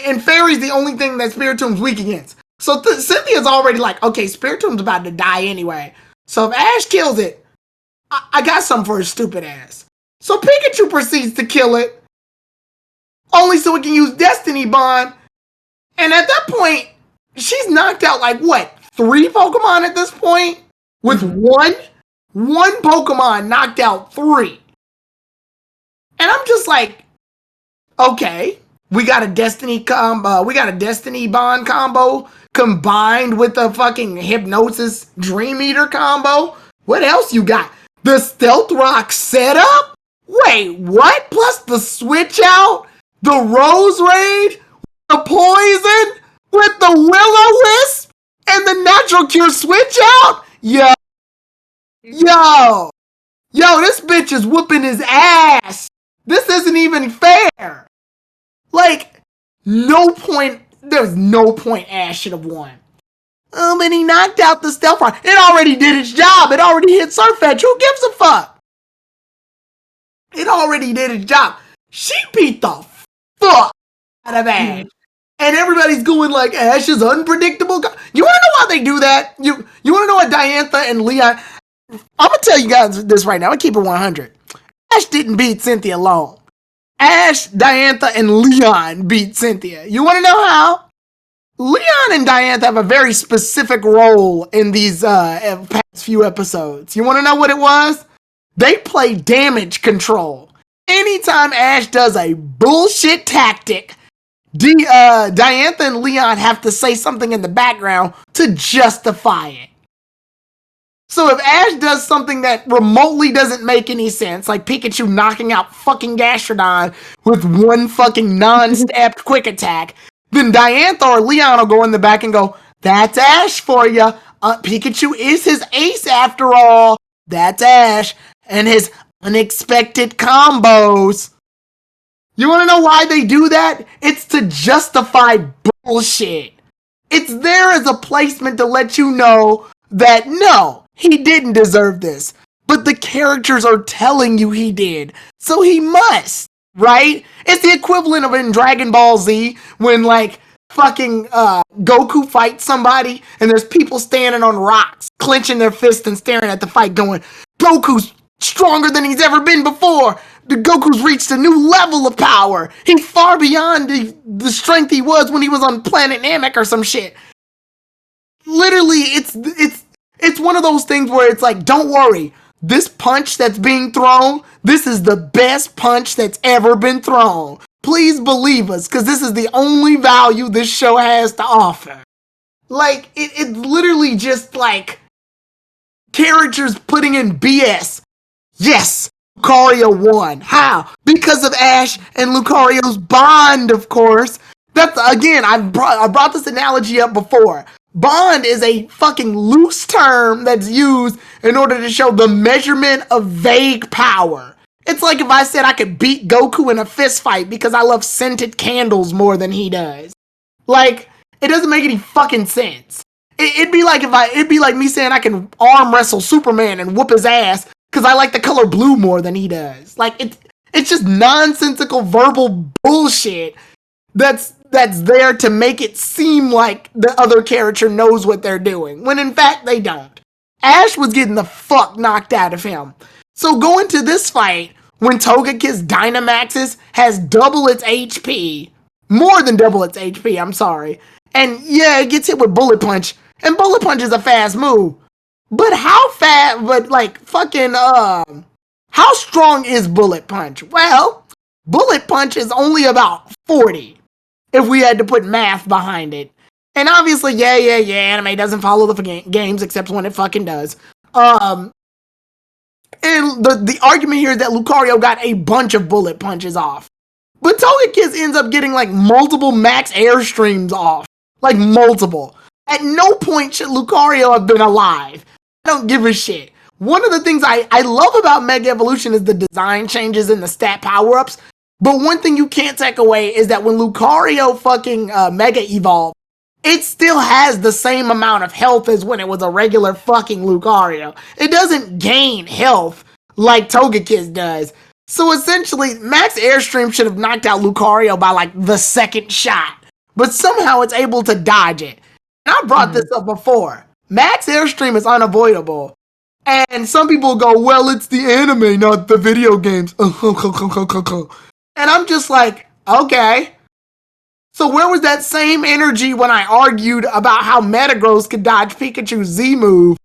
Speaker 2: and Fairy's the only thing that Spiritomb's weak against. So Cynthia's already like, okay, Spiritomb's about to die anyway. So if Ash kills it, I got something for his stupid ass. So Pikachu proceeds to kill it. Only so it can use Destiny Bond. And at that point, she's knocked out like, what, 3 Pokemon at this point? With one Pokemon knocked out 3. And I'm just like, okay, we got a Destiny combo. We got a Destiny Bond combo combined with the fucking Hypnosis Dream Eater combo. What else you got? The Stealth Rock setup? Wait, what? Plus the switch out? The Rose Raid? The Poison? With the Will-O-Wisp? And the Natural Cure switch out? Yo, this bitch is whooping his ass. This isn't even fair. Like, there's no point Ash should have won. But he knocked out the Stealth Rock. It already did its job. It already hit Surf Edge. Who gives a fuck? It already did its job. She beat the fuck out of Ash. And everybody's going like, Ash is unpredictable. You want to know why they do that? You want to know what Diantha and Leon... I'm going to tell you guys this right now. I'm going to keep it 100. Ash didn't beat Cynthia alone. Ash, Diantha, and Leon beat Cynthia. You want to know how? Leon and Diantha have a very specific role in these past few episodes. You want to know what it was? They play damage control. Anytime Ash does a bullshit tactic, Diantha and Leon have to say something in the background to justify it. So if Ash does something that remotely doesn't make any sense, like Pikachu knocking out fucking Gastrodon with one fucking non-stabbed quick attack, then Diantha or Leon will go in the back and go, that's Ash for ya. Pikachu is his ace after all. That's Ash. And his unexpected combos. You want to know why they do that? It's to justify bullshit. It's there as a placement to let you know that no, He didn't deserve this. But the characters are telling you he did. So he must, right? It's the equivalent of in Dragon Ball Z when like fucking Goku fights somebody and there's people standing on rocks, clenching their fists and staring at the fight going, Goku's stronger than he's ever been before. The Goku's reached a new level of power. He's far beyond the strength he was when he was on planet Namek or some shit. Literally, it's one of those things where it's like, don't worry. This punch that's being thrown, this is the best punch that's ever been thrown. Please believe us, because this is the only value this show has to offer. Like, it's literally just like characters putting in BS. Yes, Lucario won. How? Because of Ash and Lucario's bond, of course. That's, again, I brought this analogy up before. Bond is a fucking loose term that's used in order to show the measurement of vague power. It's like if I said I could beat Goku in a fist fight because I love scented candles more than he does. Like, it doesn't make any fucking sense. It'd be like me saying I can arm wrestle Superman and whoop his ass because I like the color blue more than he does. Like, it's just nonsensical verbal bullshit that's there to make it seem like the other character knows what they're doing, when in fact they don't. Ash was getting the fuck knocked out of him. So going to this fight, when Togekiss Dynamaxes has double its HP, more than double its HP, I'm sorry, and yeah, it gets hit with Bullet Punch, and Bullet Punch is a fast move. But how fast, how strong is Bullet Punch? Well, Bullet Punch is only about 40. If we had to put math behind it. And obviously, yeah, anime doesn't follow the games except when it fucking does. And the argument here is that Lucario got a bunch of bullet punches off. But Togekiss ends up getting like multiple max airstreams off. Like multiple. At no point should Lucario have been alive. I don't give a shit. One of the things I love about Mega Evolution is the design changes and the stat power-ups. But one thing you can't take away is that when Lucario fucking Mega Evolved, it still has the same amount of health as when it was a regular fucking Lucario. It doesn't gain health like Togekiss does. So essentially, Max Airstream should have knocked out Lucario by like the second shot. But somehow it's able to dodge it. And I brought this up before. Max Airstream is unavoidable. And some people go, well, it's the anime, not the video games. And I'm just like, okay. So where was that same energy when I argued about how Metagross could dodge Pikachu's Z move?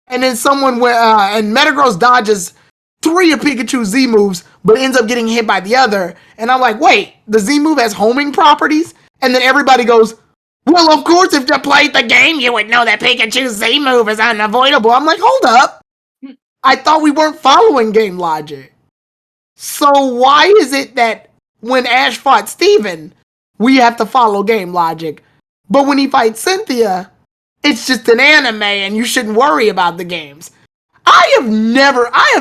Speaker 2: And then and Metagross dodges 3 of Pikachu's Z moves, but ends up getting hit by the other. And I'm like, wait, the Z move has homing properties? And then everybody goes, well, of course, if you played the game, you would know that Pikachu's Z move is unavoidable. I'm like, hold up. I thought we weren't following game logic. So why is it that when Ash fought Steven, we have to follow game logic, but when he fights Cynthia, it's just an anime and you shouldn't worry about the games? I have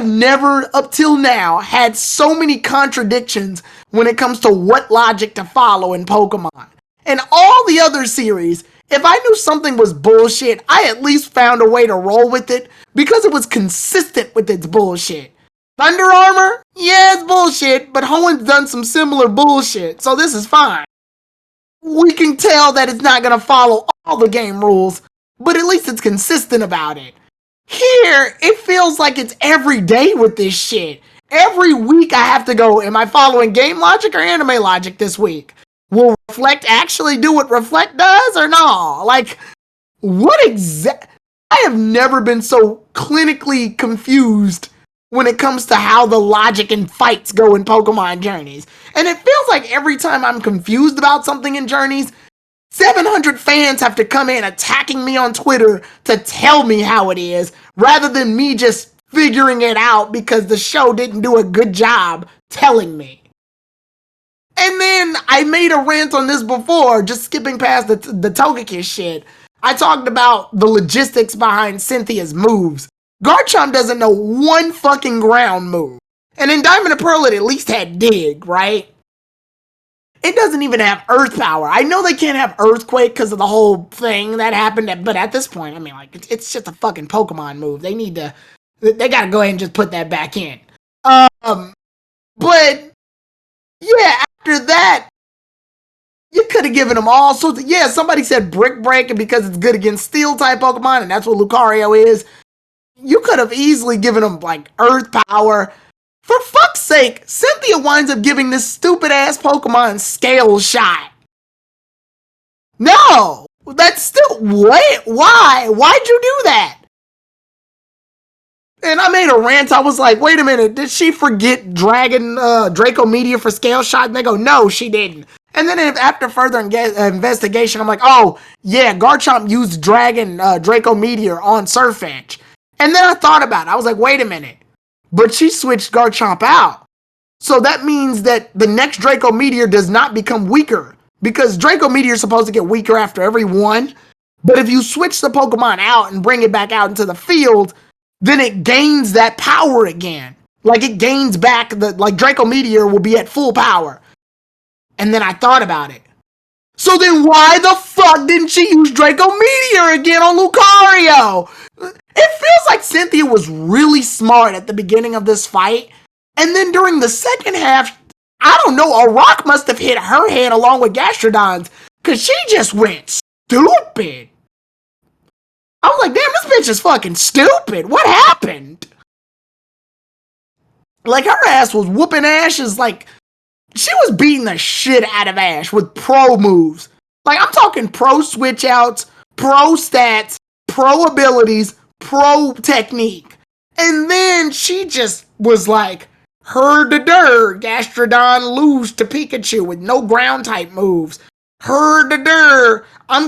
Speaker 2: never up till now had so many contradictions when it comes to what logic to follow in Pokemon. In all the other series, if I knew something was bullshit, I at least found a way to roll with it because it was consistent with its bullshit. Thunder Armor? Yeah, it's bullshit, but Hoenn done some similar bullshit, so this is fine. We can tell that it's not gonna follow all the game rules, but at least it's consistent about it. Here, it feels like it's every day with this shit. Every week I have to go, am I following game logic or anime logic this week? Will Reflect actually do what Reflect does or no? Like, what I have never been so clinically confused when it comes to how the logic and fights go in Pokemon Journeys. And it feels like every time I'm confused about something in Journeys, 700 fans have to come in attacking me on Twitter to tell me how it is, rather than me just figuring it out because the show didn't do a good job telling me. And then I made a rant on this before, just skipping past the Togekiss shit. I talked about the logistics behind Cynthia's moves. Garchomp doesn't know one fucking ground move. And in Diamond and Pearl, it at least had Dig, right? It doesn't even have earth power. I know they can't have earthquake because of the whole thing that happened, but at this point, I mean, like, it's just a fucking Pokemon move. They gotta go ahead and just put that back in. But yeah, after that, you could have given them all sorts of, yeah, somebody said Brick Break, and because it's good against steel type Pokemon, and that's what Lucario is, you could have easily given them, like, earth power. For fuck's sake, Cynthia winds up giving this stupid ass Pokemon Scale Shot. No! That's still, what? Why? Why'd you do that? And I made a rant. I was like, wait a minute, did she forget Draco Meteor for Scale Shot? And they go, no, she didn't. And then after further investigation, I'm like, oh, yeah, Garchomp used Draco Meteor on Surfetch. And then I thought about it. I was like, wait a minute. But she switched Garchomp out. So that means that the next Draco Meteor does not become weaker. Because Draco Meteor is supposed to get weaker after every one. But if you switch the Pokemon out and bring it back out into the field, then it gains that power again. Like, it gains back, like Draco Meteor will be at full power. And then I thought about it. So then why the fuck didn't she use Draco Meteor again on Lucario? It feels like Cynthia was really smart at the beginning of this fight. And then during the second half, I don't know, a rock must have hit her head along with Gastrodon's. Because she just went stupid. I was like, damn, this bitch is fucking stupid. What happened? Like, her ass was whooping Ash's, like, she was beating the shit out of Ash with pro moves. Like, I'm talking pro switch outs, pro stats, pro abilities, pro technique. And then she just was like, Gastrodon lose to Pikachu with no ground type moves. I'm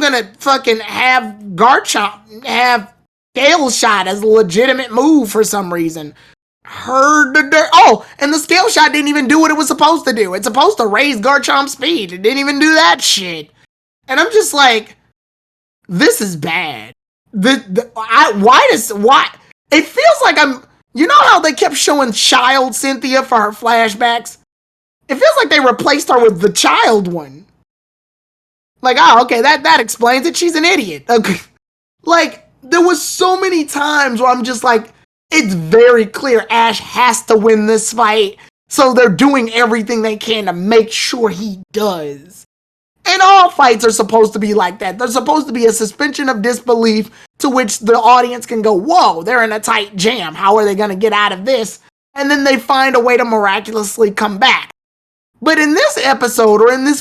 Speaker 2: gonna fucking have Garchomp have Scale Shot as a legitimate move for some reason. Oh, and the Scale Shot didn't even do what it was supposed to do. It's supposed to raise Garchomp's speed. It didn't even do that shit. And I'm just like, this is bad. Why? It feels like you know how they kept showing child Cynthia for her flashbacks? It feels like they replaced her with the child one. Like, oh, okay, that explains it. She's an idiot. Okay. Like, there was so many times where I'm just like, it's very clear Ash has to win this fight, so they're doing everything they can to make sure he does. And all fights are supposed to be like that. There's supposed to be a suspension of disbelief to which the audience can go, whoa, they're in a tight jam. How are they going to get out of this? And then they find a way to miraculously come back. But in this episode, or in these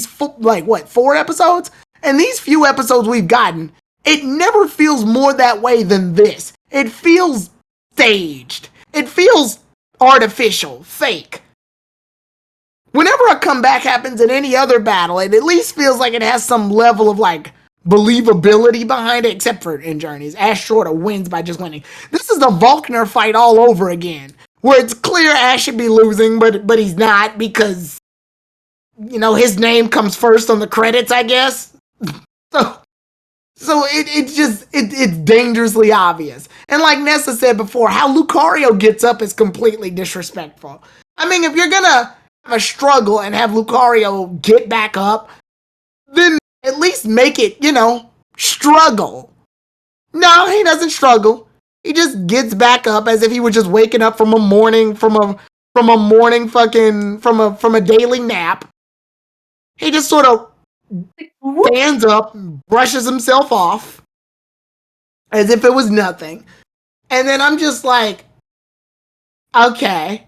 Speaker 2: 4 episodes? And these few episodes we've gotten, it never feels more that way than this. It feels staged. It feels artificial, fake. Whenever a comeback happens in any other battle, it at least feels like it has some level of, like, believability behind it, except for in Journeys. Ash sorta wins by just winning. This is the Volkner fight all over again, where it's clear Ash should be losing, but he's not, because, you know, his name comes first on the credits, I guess. So it's dangerously obvious. And like Nessa said before, how Lucario gets up is completely disrespectful. I mean, if you're gonna have a struggle and have Lucario get back up, then at least make it, you know, struggle. No, he doesn't struggle. He just gets back up as if he was just waking up from a daily nap. He just sort of stands up, brushes himself off as if it was nothing. And then I'm just like, okay,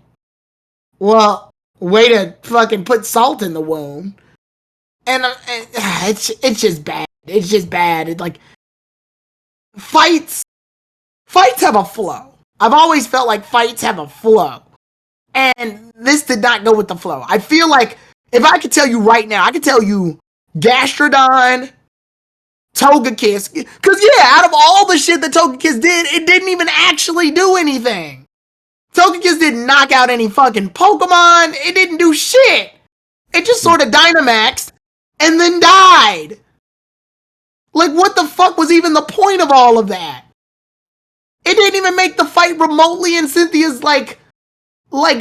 Speaker 2: well, way to fucking put salt in the wound. And it's just bad. It's just bad. It's like, fights have a flow. I've always felt like fights have a flow. And this did not go with the flow. I feel like, if I could tell you right now, I could tell you Gastrodon, Togekiss. Because, yeah, out of all the shit that Togekiss did, it didn't even actually do anything. Togekiss didn't knock out any fucking Pokemon. It didn't do shit. It just sort of Dynamaxed and then died. Like, what the fuck was even the point of all of that? It didn't even make the fight remotely in Cynthia's, like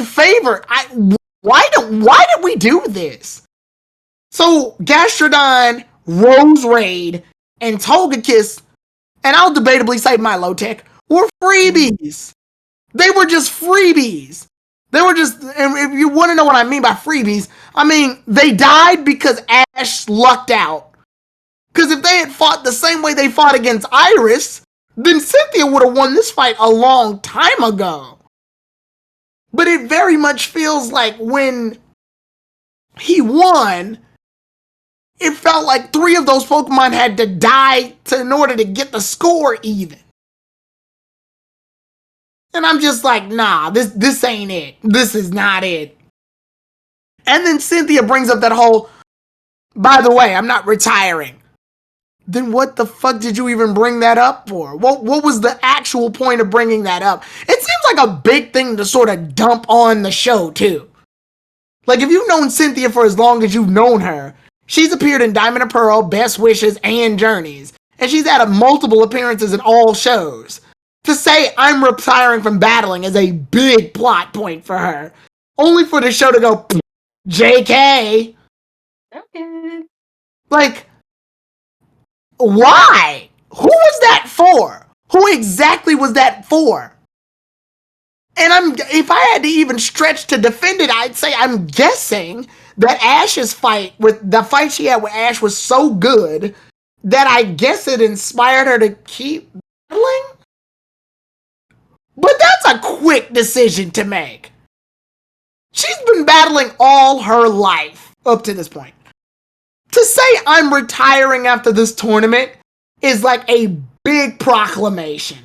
Speaker 2: favor. Why did we do this? So Gastrodon, Rose Raid, and Togekiss, and I'll debatably say Milotic, were freebies. They were just freebies. They were just, and if you want to know what I mean by freebies, I mean, they died because Ash lucked out. Because if they had fought the same way they fought against Iris, then Cynthia would have won this fight a long time ago. But it very much feels like when he won, it felt like 3 of those Pokemon had to die in order to get the score even. And I'm just like, nah, this ain't it. This is not it. And then Cynthia brings up that whole, by the way, I'm not retiring. Then what the fuck did you even bring that up for? What was the actual point of bringing that up? It seems like a big thing to sort of dump on the show, too. Like, if you've known Cynthia for as long as you've known her, she's appeared in Diamond and Pearl, Best Wishes, and Journeys. And she's had multiple appearances in all shows. To say I'm retiring from battling is a big plot point for her. Only for the show to go, JK.
Speaker 5: Okay.
Speaker 2: Like, why? Who was that for? Who exactly was that for? And if I had to even stretch to defend it, I'd say I'm guessing that Ash's fight, with the fight she had with Ash, was so good that I guess it inspired her to keep battling? But that's a quick decision to make. She's been battling all her life up to this point. To say I'm retiring after this tournament is like a big proclamation.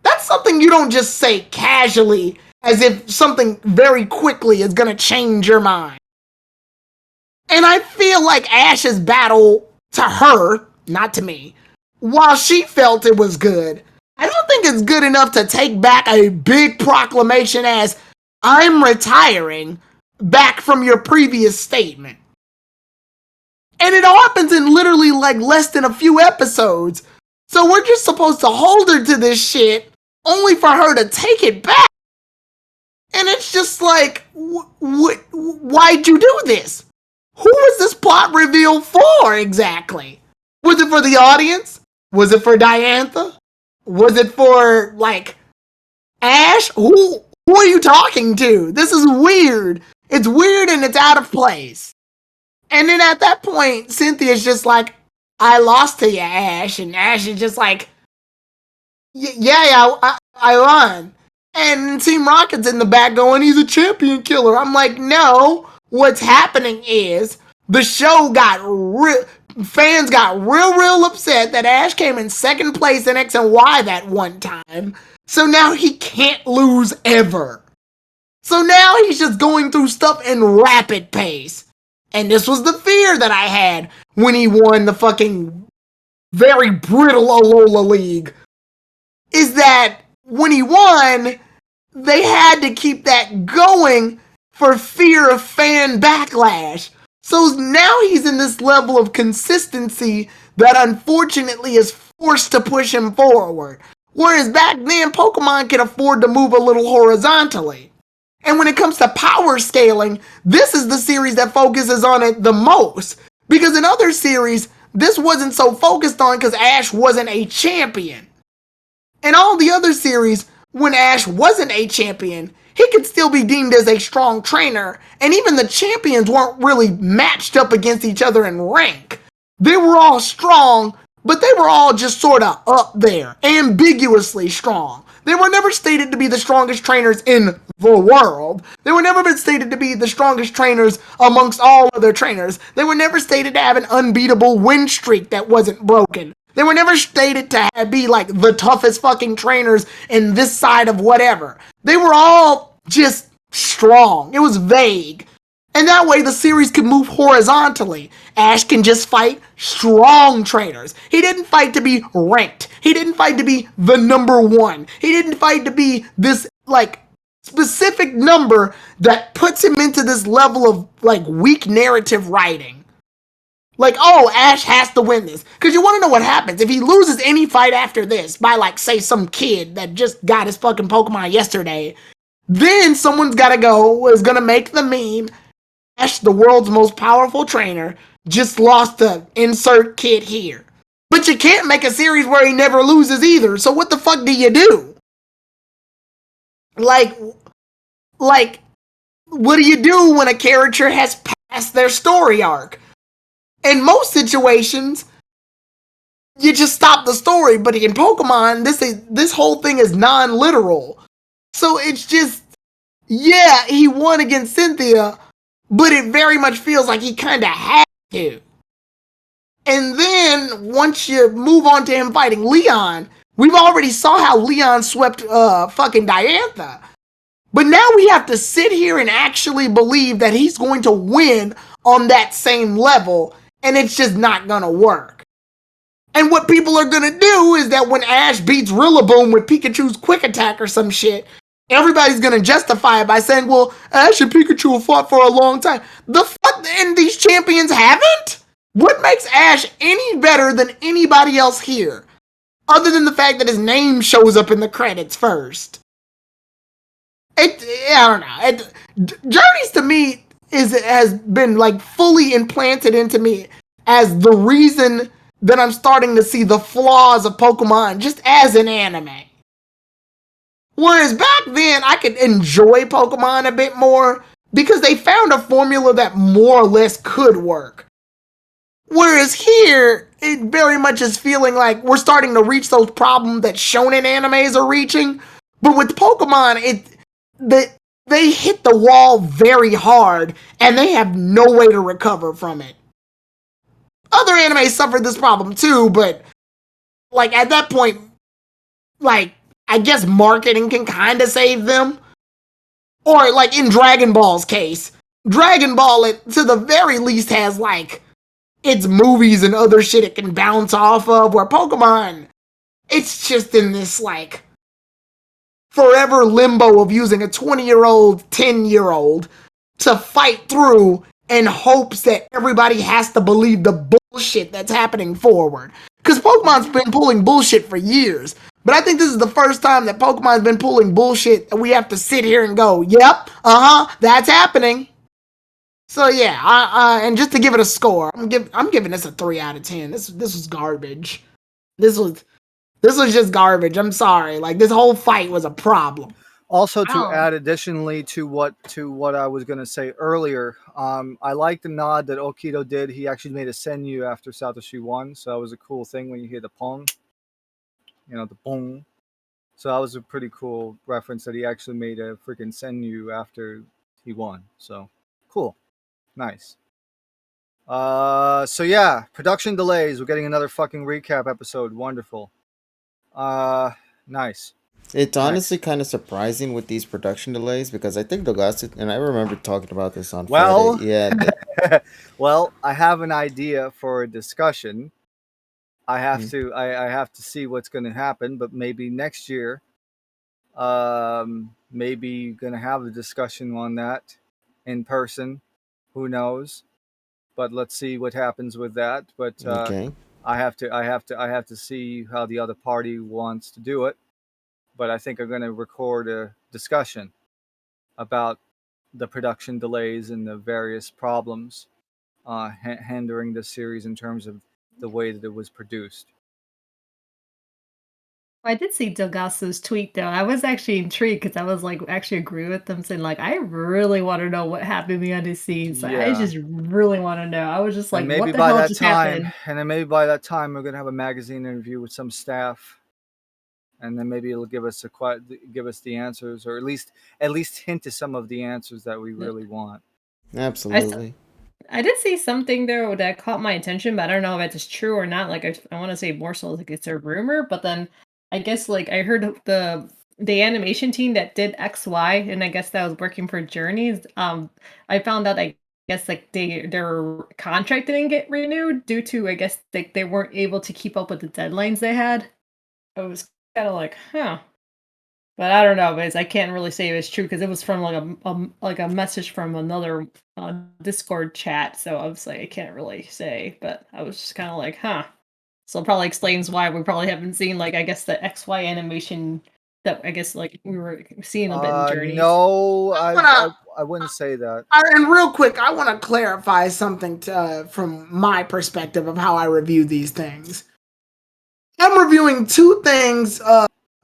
Speaker 2: That's something you don't just say casually as if something very quickly is going to change your mind. And I feel like Ash's battle to her, not to me, while she felt it was good, I don't think it's good enough to take back a big proclamation as, I'm retiring, back from your previous statement. And it happens in literally like less than a few episodes. So we're just supposed to hold her to this shit only for her to take it back. And it's just like, why'd you do this? Who was this plot reveal for exactly? Was it for the audience? Was it for Diantha? Was it for, like, Ash? Who are you talking to? This is weird. It's weird and it's out of place. And then at that point, Cynthia's just like, I lost to you, Ash. And Ash is just like, I won. And Team Rocket's in the back going, he's a champion killer. I'm like, no. What's happening is the show fans got real upset that Ash came in second place in X and Y that one time. So now he can't lose ever. So now he's just going through stuff in rapid pace. And this was the fear that I had when he won the fucking very brittle Alola League. Is that when he won, they had to keep that going for fear of fan backlash. So now he's in this level of consistency that unfortunately is forced to push him forward. Whereas back then, Pokemon could afford to move a little horizontally. And when it comes to power scaling, this is the series that focuses on it the most. Because in other series, this wasn't so focused on because Ash wasn't a champion. In all the other series, when Ash wasn't a champion, he could still be deemed as a strong trainer, and even the champions weren't really matched up against each other in rank. They were all strong, but they were all just sort of up there, ambiguously strong. They were never stated to be the strongest trainers in the world. They were never been stated to be the strongest trainers amongst all other trainers. They were never stated to have an unbeatable win streak that wasn't broken. They were never stated to be like the toughest fucking trainers in this side of whatever. They were all just strong. It was vague. And that way the series could move horizontally. Ash can just fight strong trainers. He didn't fight to be ranked. He didn't fight to be the number one. He didn't fight to be this like specific number that puts him into this level of like weak narrative writing. Like, oh, Ash has to win this. Because you want to know what happens. If he loses any fight after this by, like, say, some kid that just got his fucking Pokemon yesterday, then someone's got to go, is going to make the meme, Ash, the world's most powerful trainer, just lost to insert kid here. But you can't make a series where he never loses either, so what the fuck do you do? Like, what do you do when a character has passed their story arc? In most situations, you just stop the story, but in Pokemon, this whole thing is non-literal. So it's just, yeah, he won against Cynthia, but it very much feels like he kind of had to. And then, once you move on to him fighting Leon, we've already saw how Leon swept fucking Diantha. But now we have to sit here and actually believe that he's going to win on that same level, and it's just not gonna work. And what people are gonna do is that when Ash beats Rillaboom with Pikachu's Quick Attack or some shit, everybody's gonna justify it by saying, well, Ash and Pikachu have fought for a long time. The fuck, and these champions haven't? What makes Ash any better than anybody else here? Other than the fact that his name shows up in the credits first. I don't know. Journeys to me has been like fully implanted into me as the reason that I'm starting to see the flaws of Pokemon just as an anime. Whereas back then, I could enjoy Pokemon a bit more because they found a formula that more or less could work. Whereas here, it very much is feeling like we're starting to reach those problems that shonen animes are reaching. But with Pokemon, they hit the wall very hard and they have no way to recover from it. Other animes suffered this problem too, but like at that point, like I guess marketing can kind of save them. Or like in Dragon Ball's case, Dragon Ball to the very least has like its movies and other shit it can bounce off of, where Pokemon, it's just in this like forever limbo of using a 20-year-old, 10-year-old to fight through in hopes that everybody has to believe the bullshit that's happening forward. Because Pokemon's been pulling bullshit for years. But I think this is the first time that Pokemon's been pulling bullshit and we have to sit here and go, yep, that's happening. So yeah, and just to give it a score, I'm giving this a 3 out of 10. This was garbage. This was just garbage. I'm sorry. Like this whole fight was a problem.
Speaker 3: Also, to add additionally to what I was going to say earlier, I like the nod that Okito did. He actually made a Senyu after Satoshi won, so that was a cool thing when you hear the pong, the pong. So that was a pretty cool reference that he actually made a freaking Senyu after he won. So cool, nice. So yeah, production delays. We're getting another fucking recap episode. Wonderful. Nice.
Speaker 1: It's honestly kind of surprising with these production delays because I think the last, and I remember talking about this on Friday. Yeah.
Speaker 3: Well, I have an idea for a discussion. I have to see what's going to happen, but maybe next year, maybe going to have a discussion on that in person. Who knows? But let's see what happens with that. But
Speaker 1: Okay.
Speaker 3: I have to see how the other party wants to do it. But I think I'm going to record a discussion about the production delays and the various problems hindering the series in terms of the way that it was produced.
Speaker 5: I did see Delgaso's tweet though. I was actually intrigued because I was like, actually agree with them, saying like, I really want to know what happened behind the scenes. Like, I just really want to know. I was just like, what the hell just happened?
Speaker 3: And then maybe by that time, we're gonna have a magazine interview with some staff, and then maybe it'll give us the answers, or at least hint to some of the answers that we really want.
Speaker 1: Absolutely.
Speaker 5: I did see something though that caught my attention, but I don't know if it's true or not. Like I want to say more so like it's a rumor, but then I guess like I heard the animation team that did XY, and I guess that was working for Journeys. I found out I guess like their contract didn't get renewed due to I guess they weren't able to keep up with the deadlines they had. I was kind of like, huh. But I don't know, but I can't really say it's true because it was from like a message from another Discord chat. So I was like, I can't really say, but I was just kind of like, huh. So it probably explains why we probably haven't seen like I guess the XY animation that I guess like we were seeing a bit in Journeys.
Speaker 3: No, I wouldn't say that.
Speaker 2: And real quick, I want to clarify something from my perspective of how I review these things. I'm reviewing two things.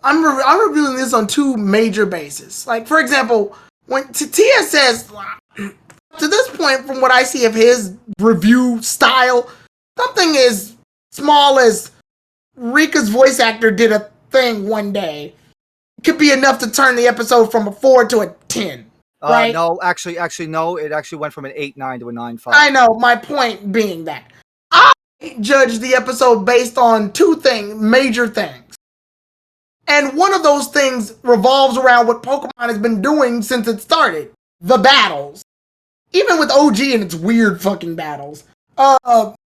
Speaker 2: I'm reviewing this on two major bases. Like, for example, when Tia says, to this point, from what I see of his review style, something as small as Rika's voice actor did a thing one day could be enough to turn the episode from a 4 to a 10. Right?
Speaker 3: No, actually, no. It actually went from an 8.9 to a 9.5.
Speaker 2: I know. My point being that I judge the episode based on two major things. And one of those things revolves around what Pokemon has been doing since it started. The battles. Even with OG and its weird fucking battles. But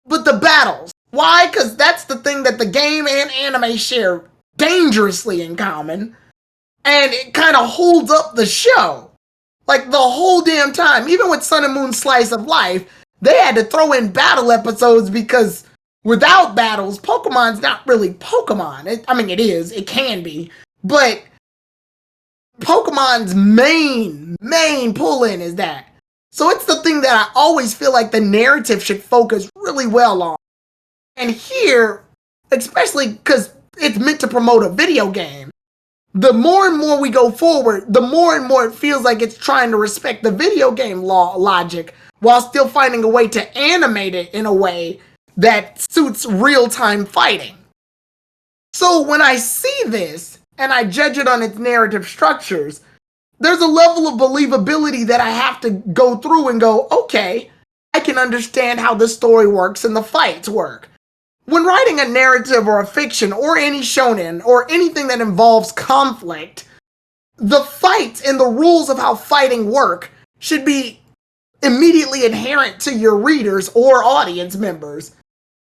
Speaker 2: the battles. Why? Because that's the thing that the game and anime share dangerously in common. And it kind of holds up the show. Like, the whole damn time. Even with Sun and Moon Slice of Life, they had to throw in battle episodes because without battles, Pokemon's not really Pokemon. It is. It can be. But Pokemon's main pull-in is that. So it's the thing that I always feel like the narrative should focus really well on. And here, especially because it's meant to promote a video game, the more and more we go forward, the more and more it feels like it's trying to respect the video game logic while still finding a way to animate it in a way that suits real-time fighting. So when I see this, and I judge it on its narrative structures, there's a level of believability that I have to go through and go, okay, I can understand how the story works and the fights work. When writing a narrative or a fiction or any shonen or anything that involves conflict, the fights and the rules of how fighting work should be immediately inherent to your readers or audience members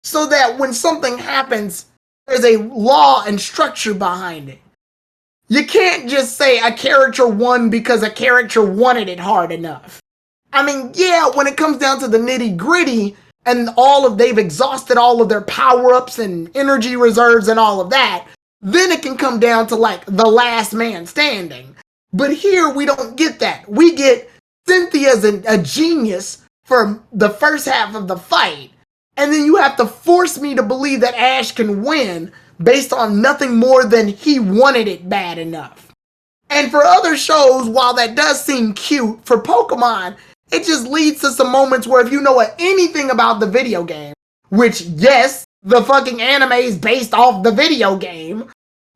Speaker 2: so that when something happens, there's a law and structure behind it. You can't just say a character won because a character wanted it hard enough. Yeah, when it comes down to the nitty gritty, and they've exhausted all of their power-ups and energy reserves and all of that, then it can come down to, like, the last man standing. But here, we don't get that. We get Cynthia's a genius for the first half of the fight, and then you have to force me to believe that Ash can win based on nothing more than he wanted it bad enough. And for other shows, while that does seem cute, for Pokemon, it just leads to some moments where if you know anything about the video game, which, yes, the fucking anime is based off the video game,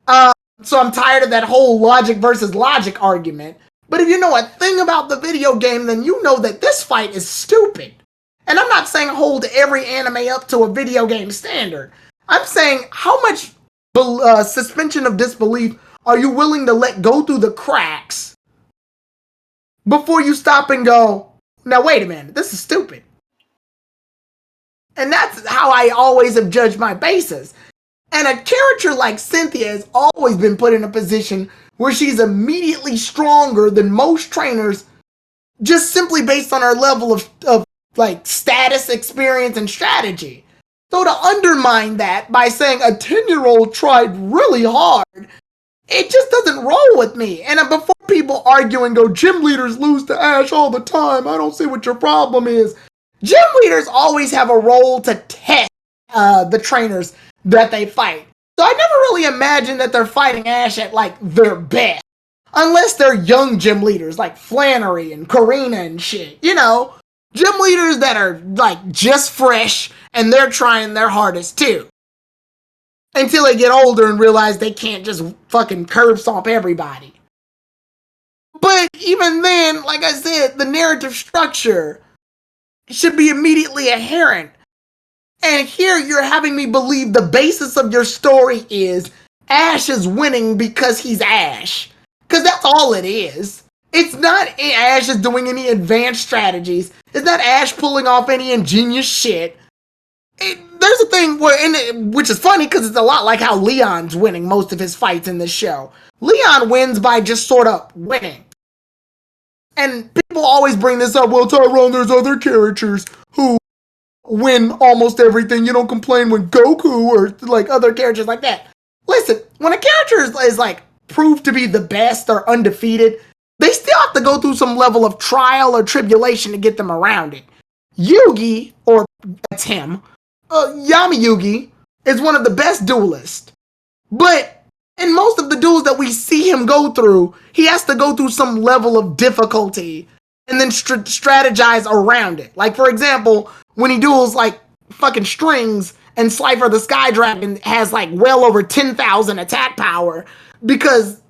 Speaker 2: so I'm tired of that whole logic versus logic argument, but if you know a thing about the video game, then you know that this fight is stupid. And I'm not saying hold every anime up to a video game standard. I'm saying how much suspension of disbelief are you willing to let go through the cracks before you stop and go, now wait a minute, this is stupid. And that's how I always have judged my bases. And a character like Cynthia has always been put in a position where she's immediately stronger than most trainers just simply based on her level of status, experience, and strategy. So to undermine that by saying a 10-year-old tried really hard, it just doesn't roll with me. And before people argue and go, gym leaders lose to Ash all the time, I don't see what your problem is. Gym leaders always have a role to test the trainers that they fight. So I never really imagined that they're fighting Ash at, their best. Unless they're young gym leaders, like Flannery and Karina and shit. Gym leaders that are, just fresh, and they're trying their hardest, too. Until they get older and realize they can't just fucking curb stomp everybody. But even then, like I said, the narrative structure should be immediately inherent. And here you're having me believe the basis of your story is Ash is winning because he's Ash. Because that's all it is. It's not Ash is doing any advanced strategies. It's not Ash pulling off any ingenious shit. There's a thing which is funny because it's a lot like how Leon's winning most of his fights in this show. Leon wins by just sort of winning. And people always bring this up, well, Tyrone, there's other characters who win almost everything. You don't complain when Goku or other characters like that. Listen, when a character is proved to be the best or undefeated, they still have to go through some level of trial or tribulation to get them around it. Yugi, or that's him, Yami Yugi, is one of the best duelists. But in most of the duels that we see him go through, he has to go through some level of difficulty and then strategize around it. Like, for example, when he duels like fucking Strings and Slifer the Sky Dragon has like well over 10,000 attack power because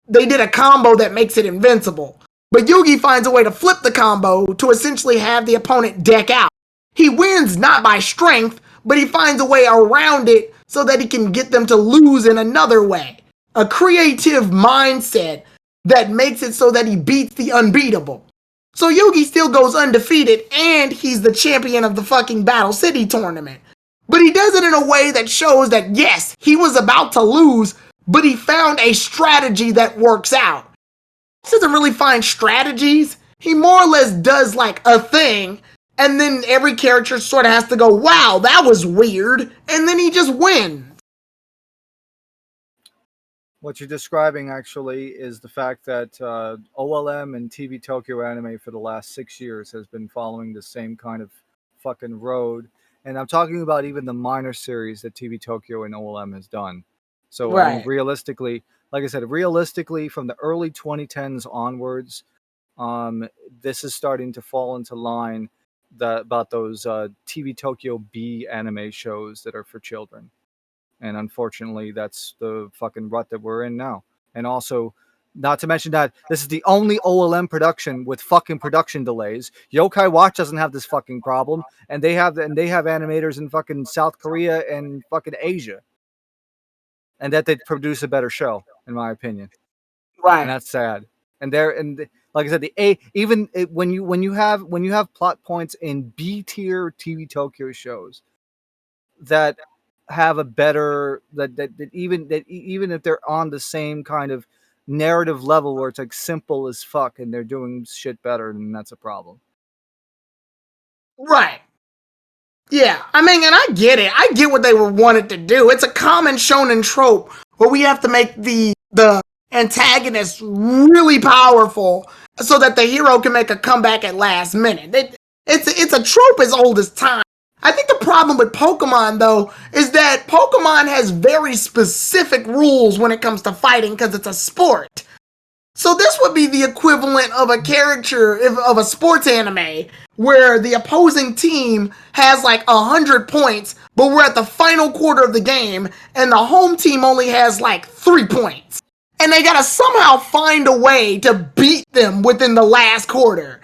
Speaker 2: they did a combo that makes it invincible. But Yugi finds a way to flip the combo to essentially have the opponent deck out. He wins not by strength, but he finds a way around it so that he can get them to lose in another way. A creative mindset that makes it so that he beats the unbeatable. So Yugi still goes undefeated and he's the champion of the fucking Battle City tournament. But he does it in a way that shows that yes, he was about to lose, but he found a strategy that works out. He doesn't really find strategies. He more or less does like a thing, and then every character sort of has to go, wow, that was weird, and then he just wins.
Speaker 3: What you're describing actually is the fact that OLM and TV Tokyo Anime for the last 6 years has been following the same kind of fucking road. And I'm talking about even the minor series that TV Tokyo and OLM has done. So, I mean, realistically, like I said, realistically, from the early 2010s onwards, this is starting to fall into line about those TV Tokyo B anime shows that are for children. And unfortunately, that's the fucking rut that we're in now. And also, not to mention that this is the only OLM production with fucking production delays. Yokai Watch doesn't have this fucking problem, and they have animators in fucking South Korea and fucking Asia, and that they produce a better show, in my opinion.
Speaker 2: Right.
Speaker 3: And that's sad. And like I said, when you have plot points in B tier TV Tokyo shows that have a better that even if they're on the same kind of narrative level where it's like simple as fuck and they're doing shit better, then that's a problem.
Speaker 2: Right. Yeah, I mean, and I get it. I get what they were wanted to do. It's a common shonen trope where we have to make the antagonist really powerful so that the hero can make a comeback at last minute. It's a trope as old as time. I think the problem with Pokemon, though, is that Pokemon has very specific rules when it comes to fighting because it's a sport. So this would be the equivalent of a character of a sports anime where the opposing team has like 100 points, but we're at the final quarter of the game and the home team only has like 3 points. And they gotta somehow find a way to beat them within the last quarter.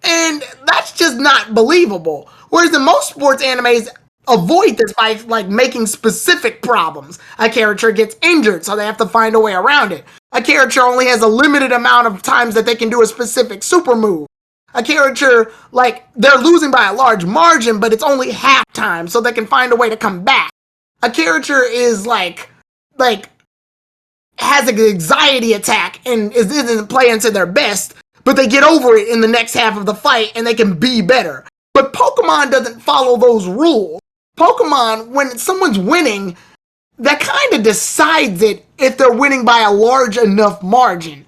Speaker 2: And that's just not believable. Whereas in most sports animes avoid this by like making specific problems. A character gets injured, so they have to find a way around it. A character only has a limited amount of times that they can do a specific super move. A character, like, they're losing by a large margin, but it's only half time, so they can find a way to come back. A character is like has an anxiety attack and isn't playing to their best, but they get over it in the next half of the fight and they can be better. But Pokemon doesn't follow those rules. Pokemon, when someone's winning, that kind of decides it if they're winning by a large enough margin.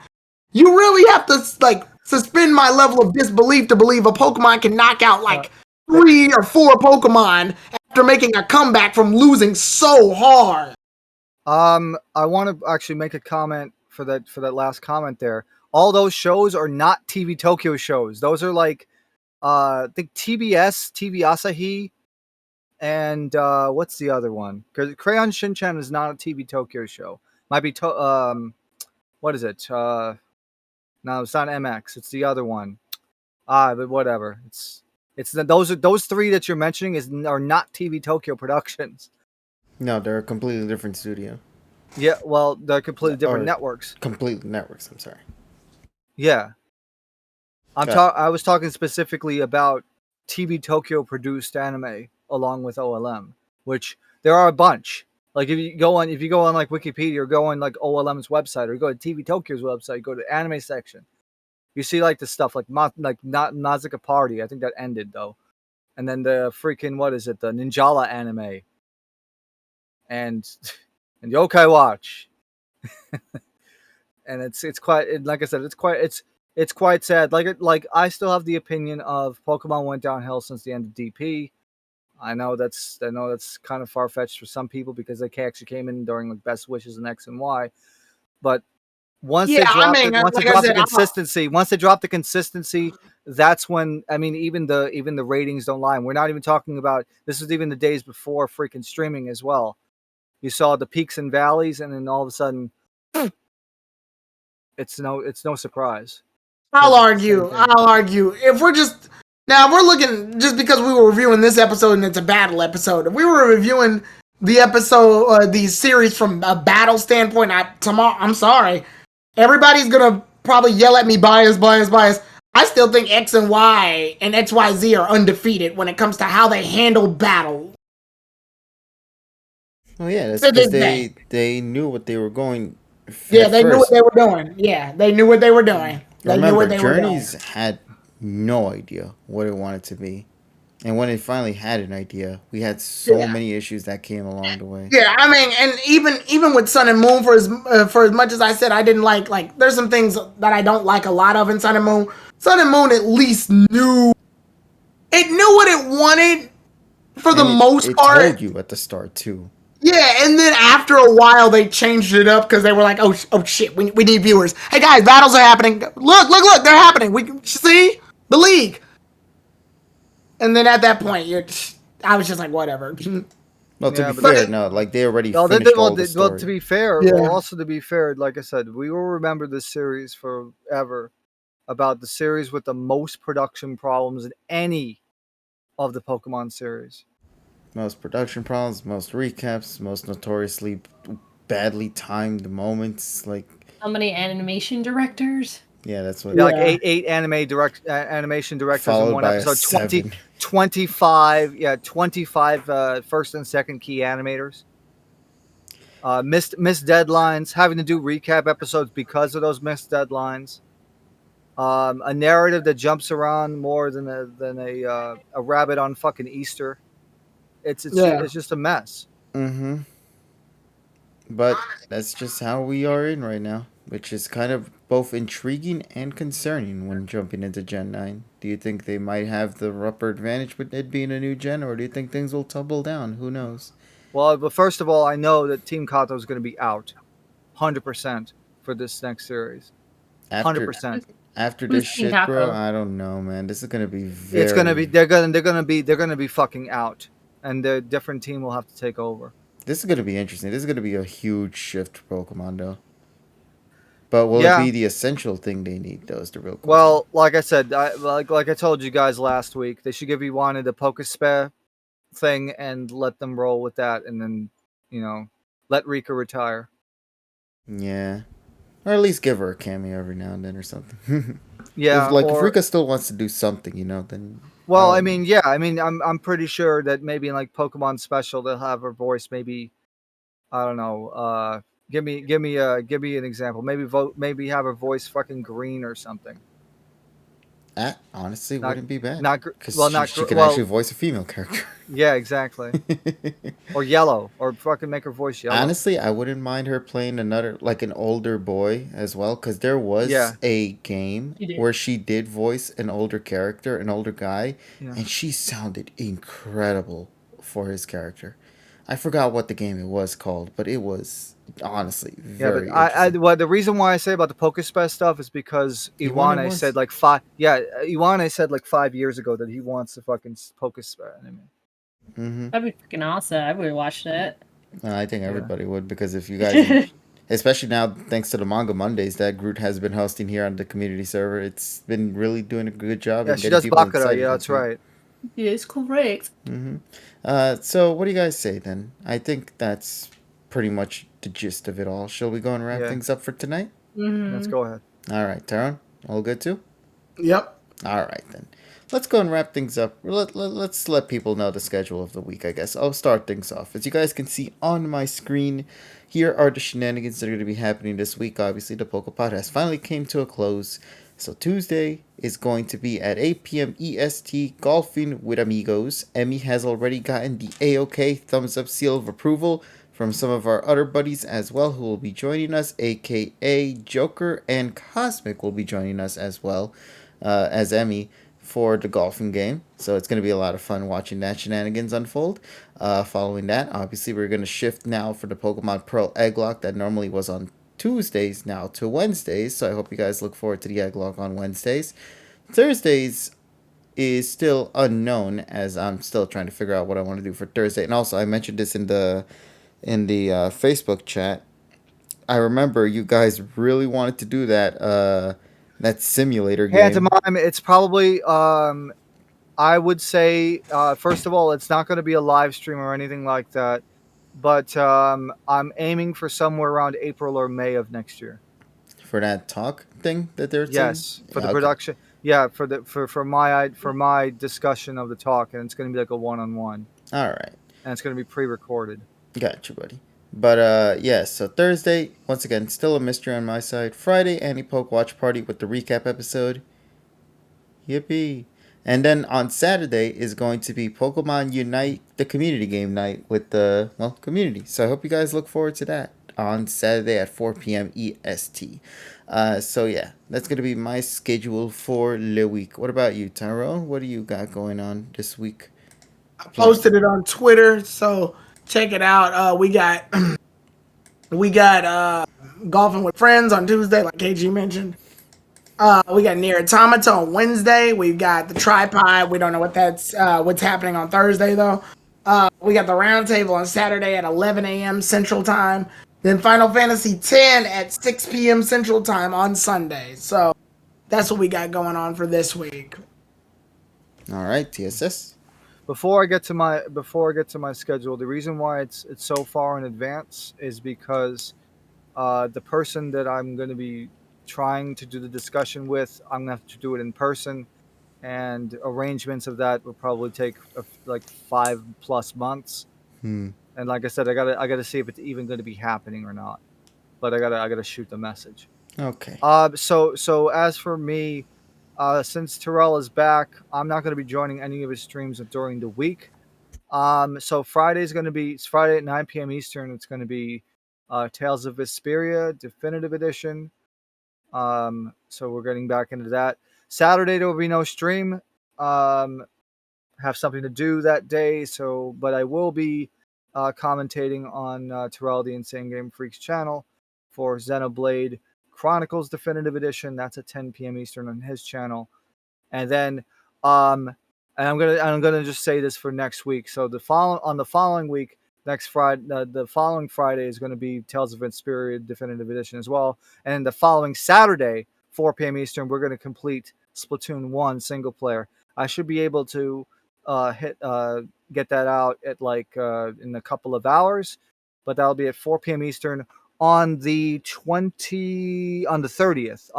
Speaker 2: You really have to like suspend my level of disbelief to believe a Pokemon can knock out like 3 or 4 Pokemon after making a comeback from losing so hard.
Speaker 3: I want to actually make a comment for that last comment there. All those shows are not TV Tokyo shows. Those are like I think TBS, TV Asahi, and what's the other one? Because Crayon Shinchan is not a TV Tokyo show. Might be what is it? No, it's not MX. It's the other one. But whatever. Those 3 that you're mentioning are not TV Tokyo productions.
Speaker 1: No, they're a completely different studio.
Speaker 3: Yeah, well, they're completely different networks.
Speaker 1: Completely networks. I'm sorry.
Speaker 3: Yeah, I was talking specifically about TV Tokyo produced anime along with OLM, which there are a bunch. Like if you go on like Wikipedia or go on like OLM's website or go to TV Tokyo's website, go to anime section, you see like the stuff like not Nausicaa Party. I think that ended though, and then the freaking the Ninjala anime, and Yokai Watch, and it's quite like I said, it's it's quite sad. Like I still have the opinion of Pokemon went downhill since the end of DP. I know that's kind of far fetched for some people because they actually came in during like Best Wishes and X and Y, but once they dropped the consistency, that's when even the ratings don't lie. And we're not even talking about this was even the days before freaking streaming as well. You saw the peaks and valleys, and then all of a sudden, it's no surprise.
Speaker 2: I'll argue. If we're looking just because we were reviewing this episode and it's a battle episode. If we were reviewing the episode, the series from a battle standpoint, I'm sorry. Everybody's gonna probably yell at me, bias. I still think X and Y and XYZ are undefeated when it comes to how they handle battle.
Speaker 1: Oh yeah, that's because they knew what they were going.
Speaker 2: Yeah, they knew what they were doing. Yeah, they knew what they were doing.
Speaker 1: Remember, Journeys had no idea what it wanted to be. And when it finally had an idea, we had so many issues that came along the way.
Speaker 2: Yeah, I mean, and even with Sun and Moon, for as much as I said I didn't like there's some things that I don't like a lot of in Sun and Moon. Sun and Moon at least knew what it wanted for the most part.
Speaker 1: It told you at the start too.
Speaker 2: Yeah, and then after a while they changed it up because they were like, oh shit, we need viewers. Hey guys, battles are happening. Look, they're happening. We see the league. And then at that point, I was just like, whatever.
Speaker 1: Well, to be fair, no, like they already finished all the story.
Speaker 3: Well, to be fair, also to be fair, like I said, we will remember this series forever about the series with the most production problems in any of the Pokemon series.
Speaker 1: Most production problems, most recaps, most notoriously badly timed moments. Like
Speaker 5: how many animation directors?
Speaker 1: Yeah, that's what.
Speaker 3: Yeah, like eight animation directors in one episode. 25 first and second key animators. Missed deadlines, having to do recap episodes because of those missed deadlines. A narrative that jumps around more than a rabbit on fucking Easter. It's just a mess.
Speaker 1: Mm-hmm. But that's just how we are in right now, which is kind of both intriguing and concerning when jumping into Gen 9. Do you think they might have the upper advantage with it being a new gen, or do you think things will tumble down? Who knows?
Speaker 3: Well, but first of all, I know that Team Kato is going to be out 100% for this next series. 100%.
Speaker 1: After this shit, bro, I don't know, man. This is going to be very...
Speaker 3: It's going to be... They're going to be fucking out, and the different team will have to take over.
Speaker 1: This is going to be interesting. This is going to be a huge shift for Pokemon, though. But will it be the essential thing they need, though, is the real question.
Speaker 3: Well, like I said, like I told you guys last week, they should give Iwana the PokeSpare thing and let them roll with that, and then, let Rika retire.
Speaker 1: Yeah. Or at least give her a cameo every now and then or something.
Speaker 3: Yeah.
Speaker 1: If Rika still wants to do something, then...
Speaker 3: Well, I'm pretty sure that maybe in like Pokemon Special they'll have her voice. Maybe I don't know. Give me an example. Maybe have her voice fucking green or something.
Speaker 1: That honestly wouldn't be bad.
Speaker 3: She
Speaker 1: can actually voice a female character.
Speaker 3: Yeah, exactly. Or yellow, or fucking make her voice yellow.
Speaker 1: Honestly, I wouldn't mind her playing an older boy as well, because there was a game where she did voice an older character, an older guy, and she sounded incredible for his character. I forgot what the game it was called, but it was honestly very
Speaker 3: interesting. The reason why I say about the PokeSpec stuff is because Iwane said Iwane said like 5 years ago that he wants the fucking PokeSpec anime.
Speaker 1: Mm-hmm.
Speaker 5: That'd be freaking awesome. I would watch that.
Speaker 1: I think everybody would, because if you guys, especially now thanks to the Manga Mondays that Groot has been hosting here on the community server, it's been really doing a good job.
Speaker 3: Yeah, she does Bakura. Yeah, that's right.
Speaker 5: Yes, correct.
Speaker 1: Mm-hmm. So what do you guys say then? I think that's pretty much the gist of it all. Shall we go and wrap things up for tonight?
Speaker 5: Mm-hmm.
Speaker 3: Let's go ahead.
Speaker 1: All right, Taron, all good too?
Speaker 2: Yep.
Speaker 1: All right then. Let's go and wrap things up. Let's let people know the schedule of the week, I guess. I'll start things off. As you guys can see on my screen, here are the shenanigans that are going to be happening this week. Obviously, the PokePod has finally came to a close. So Tuesday is going to be at 8 p.m. EST, golfing with amigos. Emmy has already gotten the A-OK thumbs up seal of approval from some of our other buddies as well who will be joining us, aka Joker and Cosmic will be joining us as well as Emmy for the golfing game. So it's going to be a lot of fun watching that shenanigans unfold. Following that, obviously, we're going to shift now for the Pokemon Pearl Egglock that normally was on Tuesdays now to Wednesdays. So I hope you guys look forward to the Egglock on Wednesdays. Thursdays is still unknown as I'm still trying to figure out what I want to do for Thursday. And also, I mentioned this in the Facebook chat. I remember you guys really wanted to do that simulator game.
Speaker 3: Pantomime. It's probably I would say first of all, it's not going to be a live stream or anything like that, but I'm aiming for somewhere around April or May of next year.
Speaker 1: For that talk thing that they're saying?
Speaker 3: Yes, for the production. Yeah, for my discussion of the talk, and it's going to be like a one-on-one.
Speaker 1: All right.
Speaker 3: And it's going to be pre-recorded.
Speaker 1: Gotcha, buddy. But yeah, so Thursday, once again, still a mystery on my side. Friday, Annie Poke Watch Party with the recap episode. Yippee. And then on Saturday is going to be Pokemon Unite, the community game night with the, community. So I hope you guys look forward to that on Saturday at 4 p.m. EST. So yeah, that's going to be my schedule for the week. What about you, Tyrone? What do you got going on this week?
Speaker 2: I posted it on Twitter, so check it out. We got golfing with friends on Tuesday, like KG mentioned. We got Near Automata on Wednesday. We've got the tripod. We don't know what's happening on Thursday though. We got the roundtable on Saturday at 11 a.m. Central Time. Then Final Fantasy X at 6 p.m. Central Time on Sunday. So that's what we got going on for this week.
Speaker 1: All right, TSS.
Speaker 3: Before I get to my schedule, the reason why it's so far in advance is because the person that I'm going to be trying to do the discussion with, I'm going to have to do it in person, and arrangements of that will probably take like 5+ months. And like I said, I gotta see if it's even going to be happening or not. But I gotta shoot the message.
Speaker 1: Okay.
Speaker 3: So as for me, since Terrell is back, I'm not going to be joining any of his streams during the week. So Friday at 9 p.m. Eastern. It's going to be Tales of Vesperia Definitive Edition. So we're getting back into that. Saturday there will be no stream. Have something to do that day. But I will be commentating on Terrell the Insane Game Freaks channel for Xenoblade Chronicles Definitive Edition. That's at 10 p.m. Eastern on his channel. And then and I'm gonna just say this for next week. So the following week, next Friday, the following Friday is going to be Tales of Vesperia Definitive Edition as well. And the following Saturday, 4 p.m. Eastern, we're going to complete Splatoon 1 single player. I should be able to get that out at in a couple of hours, but that'll be at 4 p.m. Eastern on the 30th.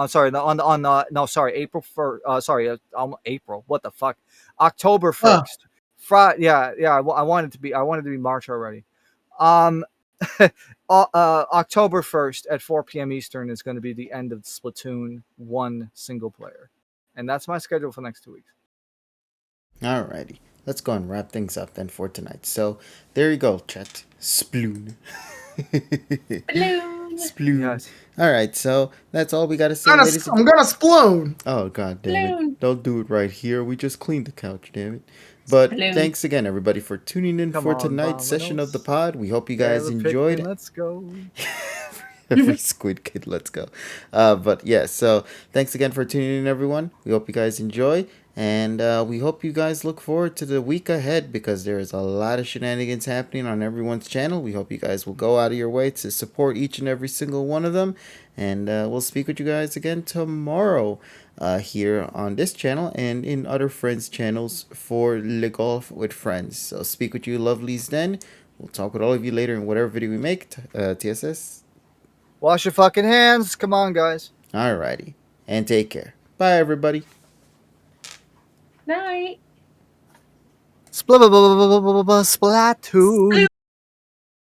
Speaker 3: April 1st. April. What the fuck? October 1st. Friday. Yeah. I wanted to be March already. October 1st at 4 p.m. Eastern is going to be the end of Splatoon 1 single player. And that's my schedule for the next 2 weeks.
Speaker 1: Alrighty. Let's go and wrap things up then for tonight. So there you go, chat. Sploon. Sploon.
Speaker 3: Yes.
Speaker 1: Alright, so that's all we gotta say.
Speaker 2: I'm gonna sploon.
Speaker 1: Oh god damn it. Don't do it right here. We just cleaned the couch, damn it. But thanks again everybody for tuning in for tonight's session of the pod. We hope you guys enjoyed it.
Speaker 3: Let's go.
Speaker 1: Every Squid Kid, let's go. But yeah, so thanks again for tuning in, everyone. We hope you guys enjoy, and we hope you guys look forward to the week ahead because there is a lot of shenanigans happening on everyone's channel. We hope you guys will go out of your way to support each and every single one of them, and we'll speak with you guys again tomorrow here on this channel and in other friends' channels for Le Golf with Friends. So speak with you lovelies then. We'll talk with all of you later in whatever video we make. TSS?
Speaker 3: Wash your fucking hands. Come on, guys.
Speaker 1: Alrighty. And take care. Bye, everybody.
Speaker 5: Night.
Speaker 3: Splatoon.